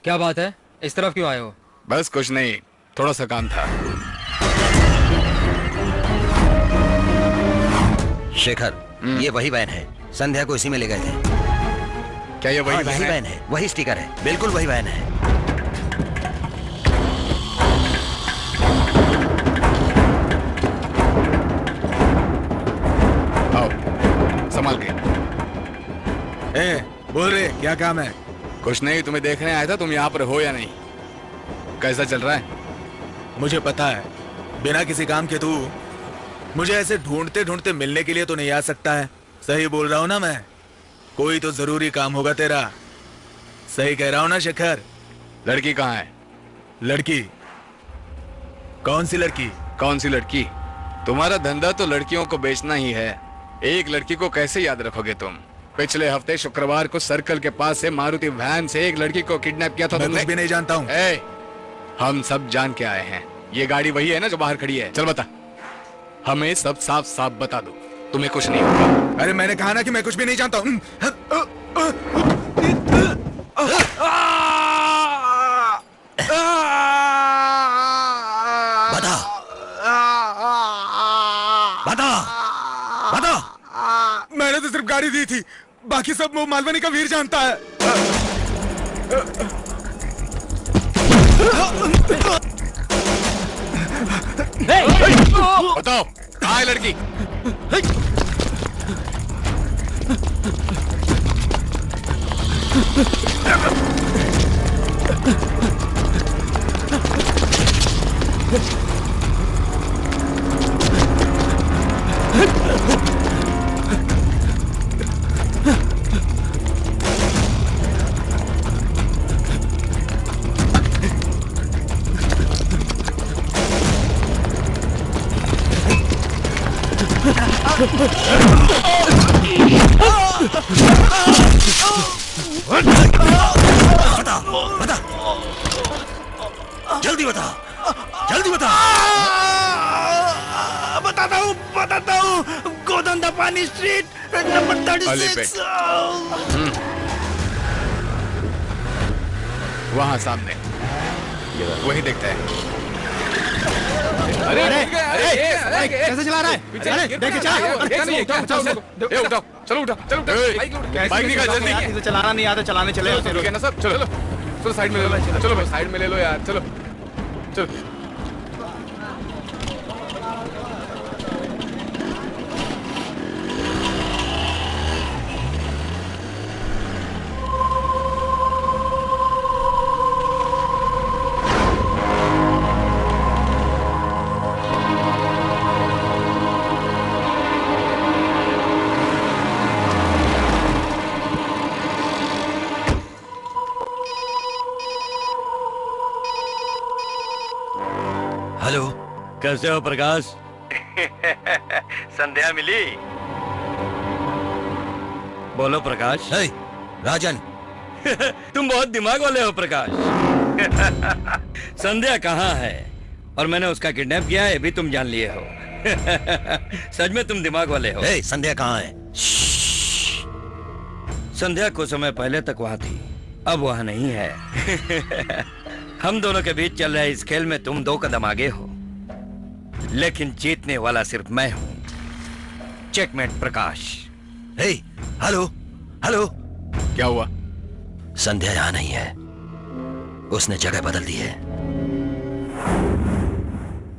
क्या बात है, इस तरफ क्यों आए हो? बस कुछ नहीं, थोड़ा सा काम था। शेखर, ये वही वैन है, संध्या को इसी में ले गए थे। क्या ये वही वैन है? वही स्टिकर है, बिल्कुल वही वैन है। आओ, संभाल के। बोल रहे, क्या काम है? कुछ नहीं, तुम्हें देखने आया था, तुम यहाँ पर हो या नहीं। कैसा चल रहा है? मुझे पता है, बिना किसी काम के तू मुझे ऐसे ढूंढते ढूंढते मिलने के लिए तो नहीं आ सकता है। सही बोल रहा हूँ ना मैं? कोई तो जरूरी काम होगा तेरा। सही कह रहा हूँ ना शेखर? लड़की कहाँ है? लड़की? कौन सी लड़की? कौन सी लड़की? तुम्हारा धंधा तो लड़कियों को बेचना ही है। एक लड़की को कैसे याद रखोगे तुम? पिछले हफ्ते शुक्रवार को सर्कल के पास से मारुति वैन से एक लड़की को किडनैप किया था तुमने। मैं कुछ भी नहीं जानता हूँ। हम सब जान के आए हैं। ये गाड़ी वही है ना जो बाहर खड़ी है? चल बता, हमें सब साफ साफ बता दो, तुम्हें कुछ नहीं होगा। अरे मैंने कहा ना कि मैं कुछ भी नहीं जानता हूँ। बता, बता, बता। मैंने तो सिर्फ गाड़ी दी थी, बाकी सब वो मालवनी का वीर जानता है। बताओ कहाँ है लड़की? बता बता जल्दी बता जल्दी बता। बताता हूँ गोदंदा पानी स्ट्रीट नंबर 36। वहाँ सामने वही देखता है। अरे कैसे चला रहा है? अरे देख चलो उठा बाइक निकाल जल्दी। चलाना नहीं आता, चलाने चले ठीक है ना सब? चलो चलो साइड में ले लो। चलो भाई साइड में ले लो यार। चलो चलो हेलो, कैसे हो प्रकाश? संध्या मिली? बोलो प्रकाश। राजन तुम बहुत दिमाग वाले हो प्रकाश। संध्या कहाँ है और मैंने उसका किडनैप किया है भी तुम जान लिए हो। सच में तुम दिमाग वाले हो। संध्या कहाँ है? संध्या कुछ समय पहले तक वहाँ थी, अब वहाँ नहीं है। हम दोनों के बीच चल रहे इस खेल में तुम 2 कदम आगे हो, लेकिन जीतने वाला सिर्फ मैं हूं। चेकमेट प्रकाश। हेलो हेलो, क्या हुआ? संध्या यहां नहीं है, उसने जगह बदल दी है।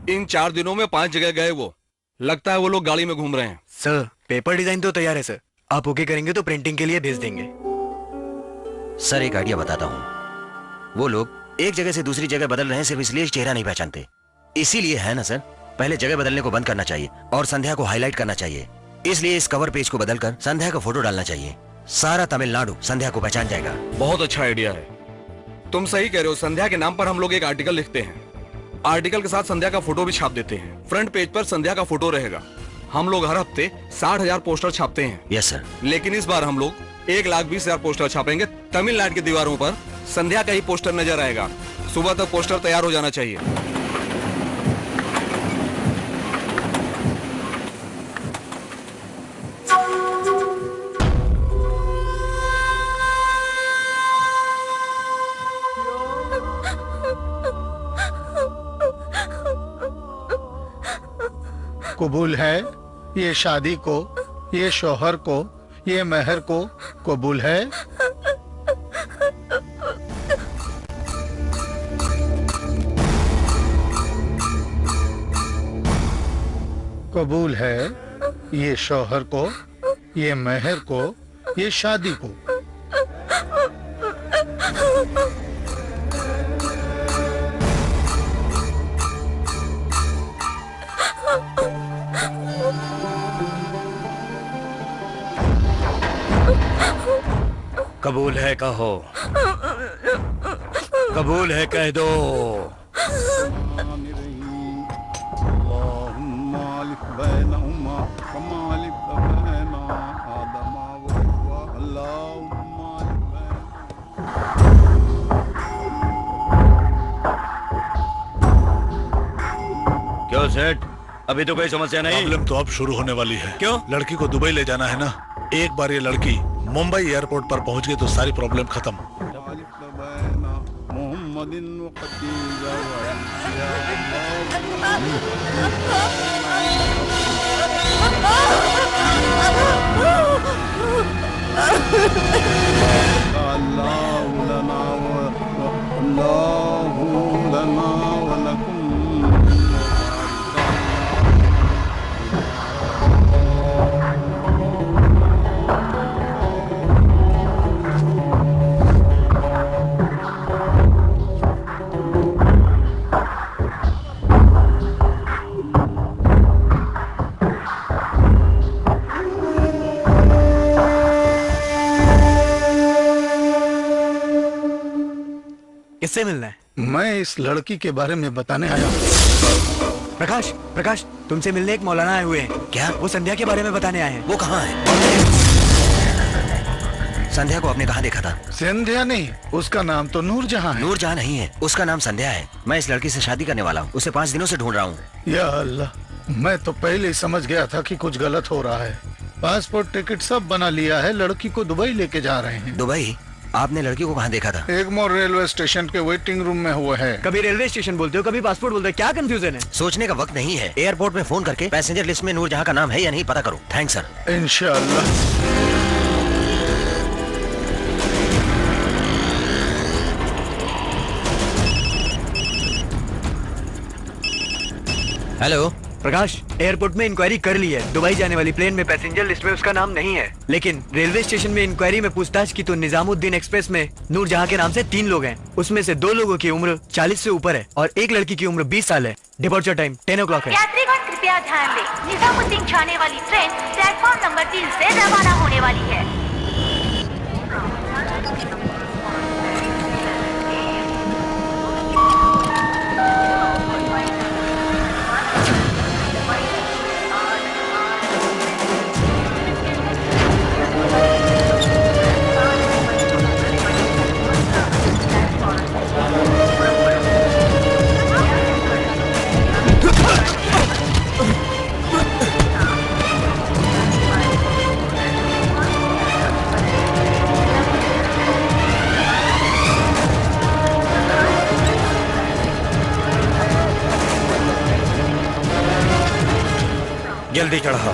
इन 4 दिनों में 5 जगह गए वो। लगता है वो लोग गाड़ी में घूम रहे हैं। सर पेपर डिजाइन तो तैयार है सर, आप ओके करेंगे तो प्रिंटिंग के लिए भेज देंगे। सर एक आइडिया बताता हूं। वो लोग एक जगह से दूसरी जगह बदल रहे हैं सिर्फ इसलिए चेहरा नहीं पहचानते, इसीलिए है ना सर। पहले जगह बदलने को बंद करना चाहिए और संध्या को हाईलाइट करना चाहिए। इसलिए इस कवर पेज को बदलकर संध्या का फोटो डालना चाहिए। सारा तमिलनाडु संध्या को पहचान जाएगा। बहुत अच्छा आइडिया है, तुम सही कह रहे हो। संध्या के नाम पर हम लोग एक आर्टिकल लिखते हैं, आर्टिकल के साथ संध्या का फोटो भी छाप देते हैं। फ्रंट पेज पर संध्या का फोटो रहेगा। हम लोग हर हफ्ते 60,000 पोस्टर छापते हैं। Yes sir. लेकिन इस बार हम लोग 1,20,000 पोस्टर छापेंगे। तमिलनाडु की दीवारों पर संध्या का ही पोस्टर नजर आएगा। सुबह तक पोस्टर तैयार हो जाना चाहिए। कबूल है ये शादी को, ये शोहर को, ये मेहर को कबूल है? कबूल है ये शोहर को, ये मेहर को, ये शादी को। कबूल है कहो, कबूल है कह दो। क्यों सेठ, अभी तो कोई समस्या नहीं? प्रॉब्लम तो अब शुरू होने वाली है। क्यों? लड़की को दुबई ले जाना है ना। एक बार ये लड़की मुंबई एयरपोर्ट पर पहुंच गई तो सारी प्रॉब्लम खत्म। किससे मिलना है? मैं इस लड़की के बारे में बताने आया हूँ। प्रकाश, प्रकाश, तुमसे मिलने एक मौलाना आए हुए हैं। क्या? वो संध्या के बारे में बताने आए हैं। वो कहाँ है? संध्या को आपने कहाँ देखा था? संध्या नहीं, उसका नाम तो नूरजहां है। नूरजहां नहीं है, उसका नाम संध्या है। मैं इस लड़की से शादी करने वाला हूँ, उसे 5 दिनों से ढूंढ रहा हूँ। या अल्लाह, मैं तो पहले ही समझ गया था कि कुछ गलत हो रहा है। पासपोर्ट टिकट सब बना लिया है, लड़की को दुबई लेके जा रहे हैं। दुबई? आपने लड़की को कहाँ देखा था? एगमोर रेलवे स्टेशन के वेटिंग रूम में हुआ है। कभी रेलवे स्टेशन बोलते हो, कभी पासपोर्ट बोलते हो, क्या कंफ्यूजन है? सोचने का वक्त नहीं है। एयरपोर्ट में फोन करके पैसेंजर लिस्ट में नूरजहां का नाम है या नहीं पता करो। Thanks sir. इंशाअल्लाह। हेलो प्रकाश, एयरपोर्ट में इंक्वायरी कर ली है। दुबई जाने वाली प्लेन में पैसेंजर लिस्ट में उसका नाम नहीं है, लेकिन रेलवे स्टेशन में इंक्वायरी में पूछताछ की तो निजामुद्दीन एक्सप्रेस में नूरजहां के नाम से 3 लोग हैं। उसमें से 2 लोगों की उम्र 40 से ऊपर है और एक लड़की की उम्र 20 साल है। डिपार्चर टाइम 10 o'clock है। यात्रीगण कृपया ध्यान दें, निजामुद्दीन जाने वाली ट्रेन प्लेटफॉर्म नंबर 3 से रवाना होने वाली है। जल्दी चढ़ाओ।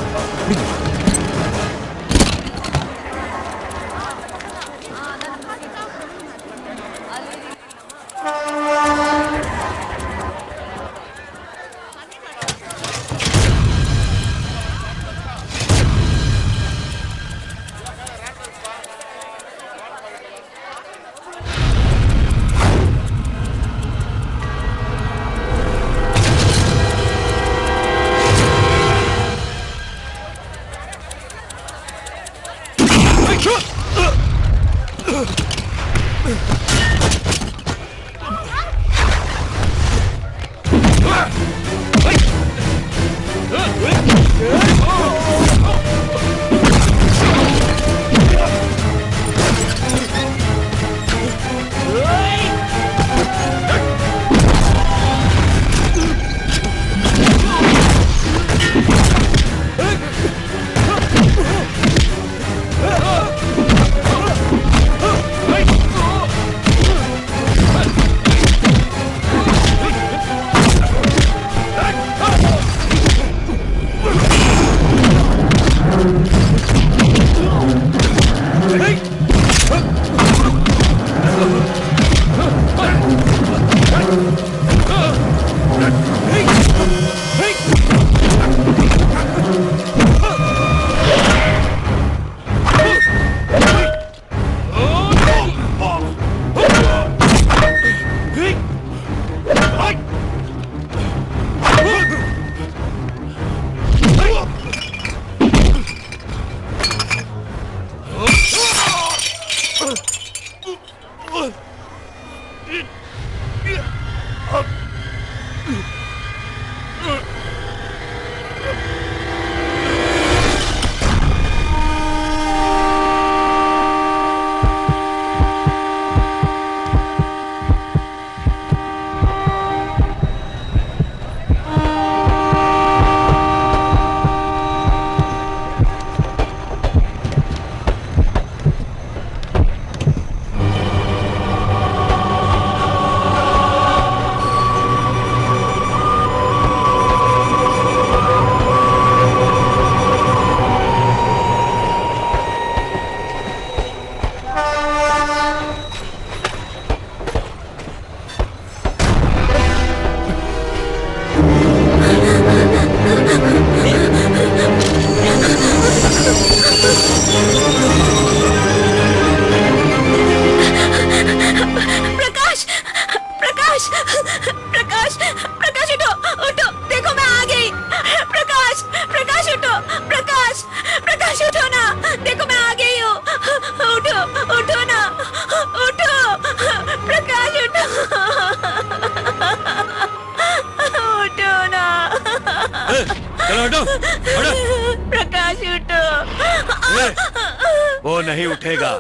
नहीं उठेगा।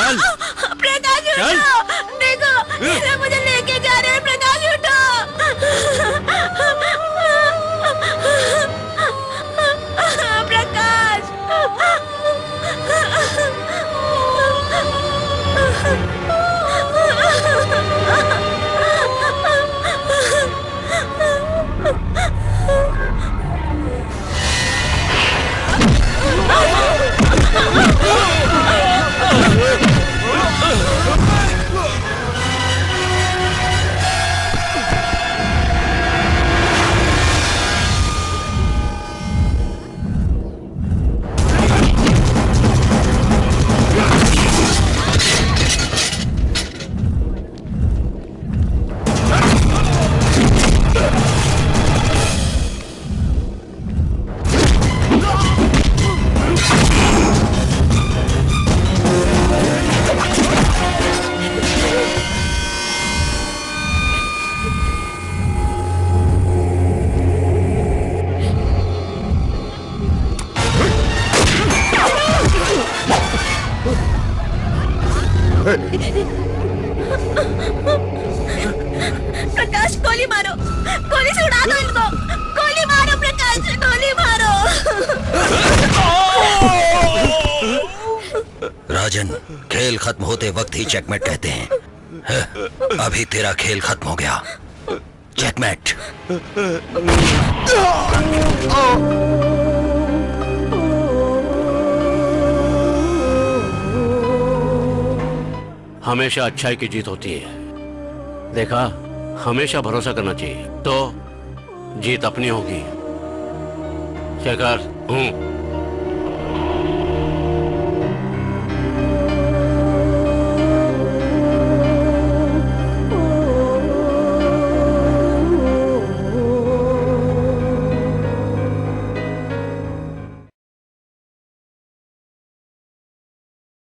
चल प्रकाश उठो, देखो ये मुझे लेके जा रहे हैं। प्रकाश उठो। प्रकाश प्रकाश गोली मारो, गोली से उड़ा दो इनको। गोली मारो प्रकाश, गोली मारो। राजन, खेल खत्म होते वक्त ही चेकमेट कहते हैं। अभी तेरा खेल खत्म हो गया। चेकमेट। हमेशा अच्छाई की जीत होती है। देखा, हमेशा भरोसा करना चाहिए, तो जीत अपनी होगी। शेखर,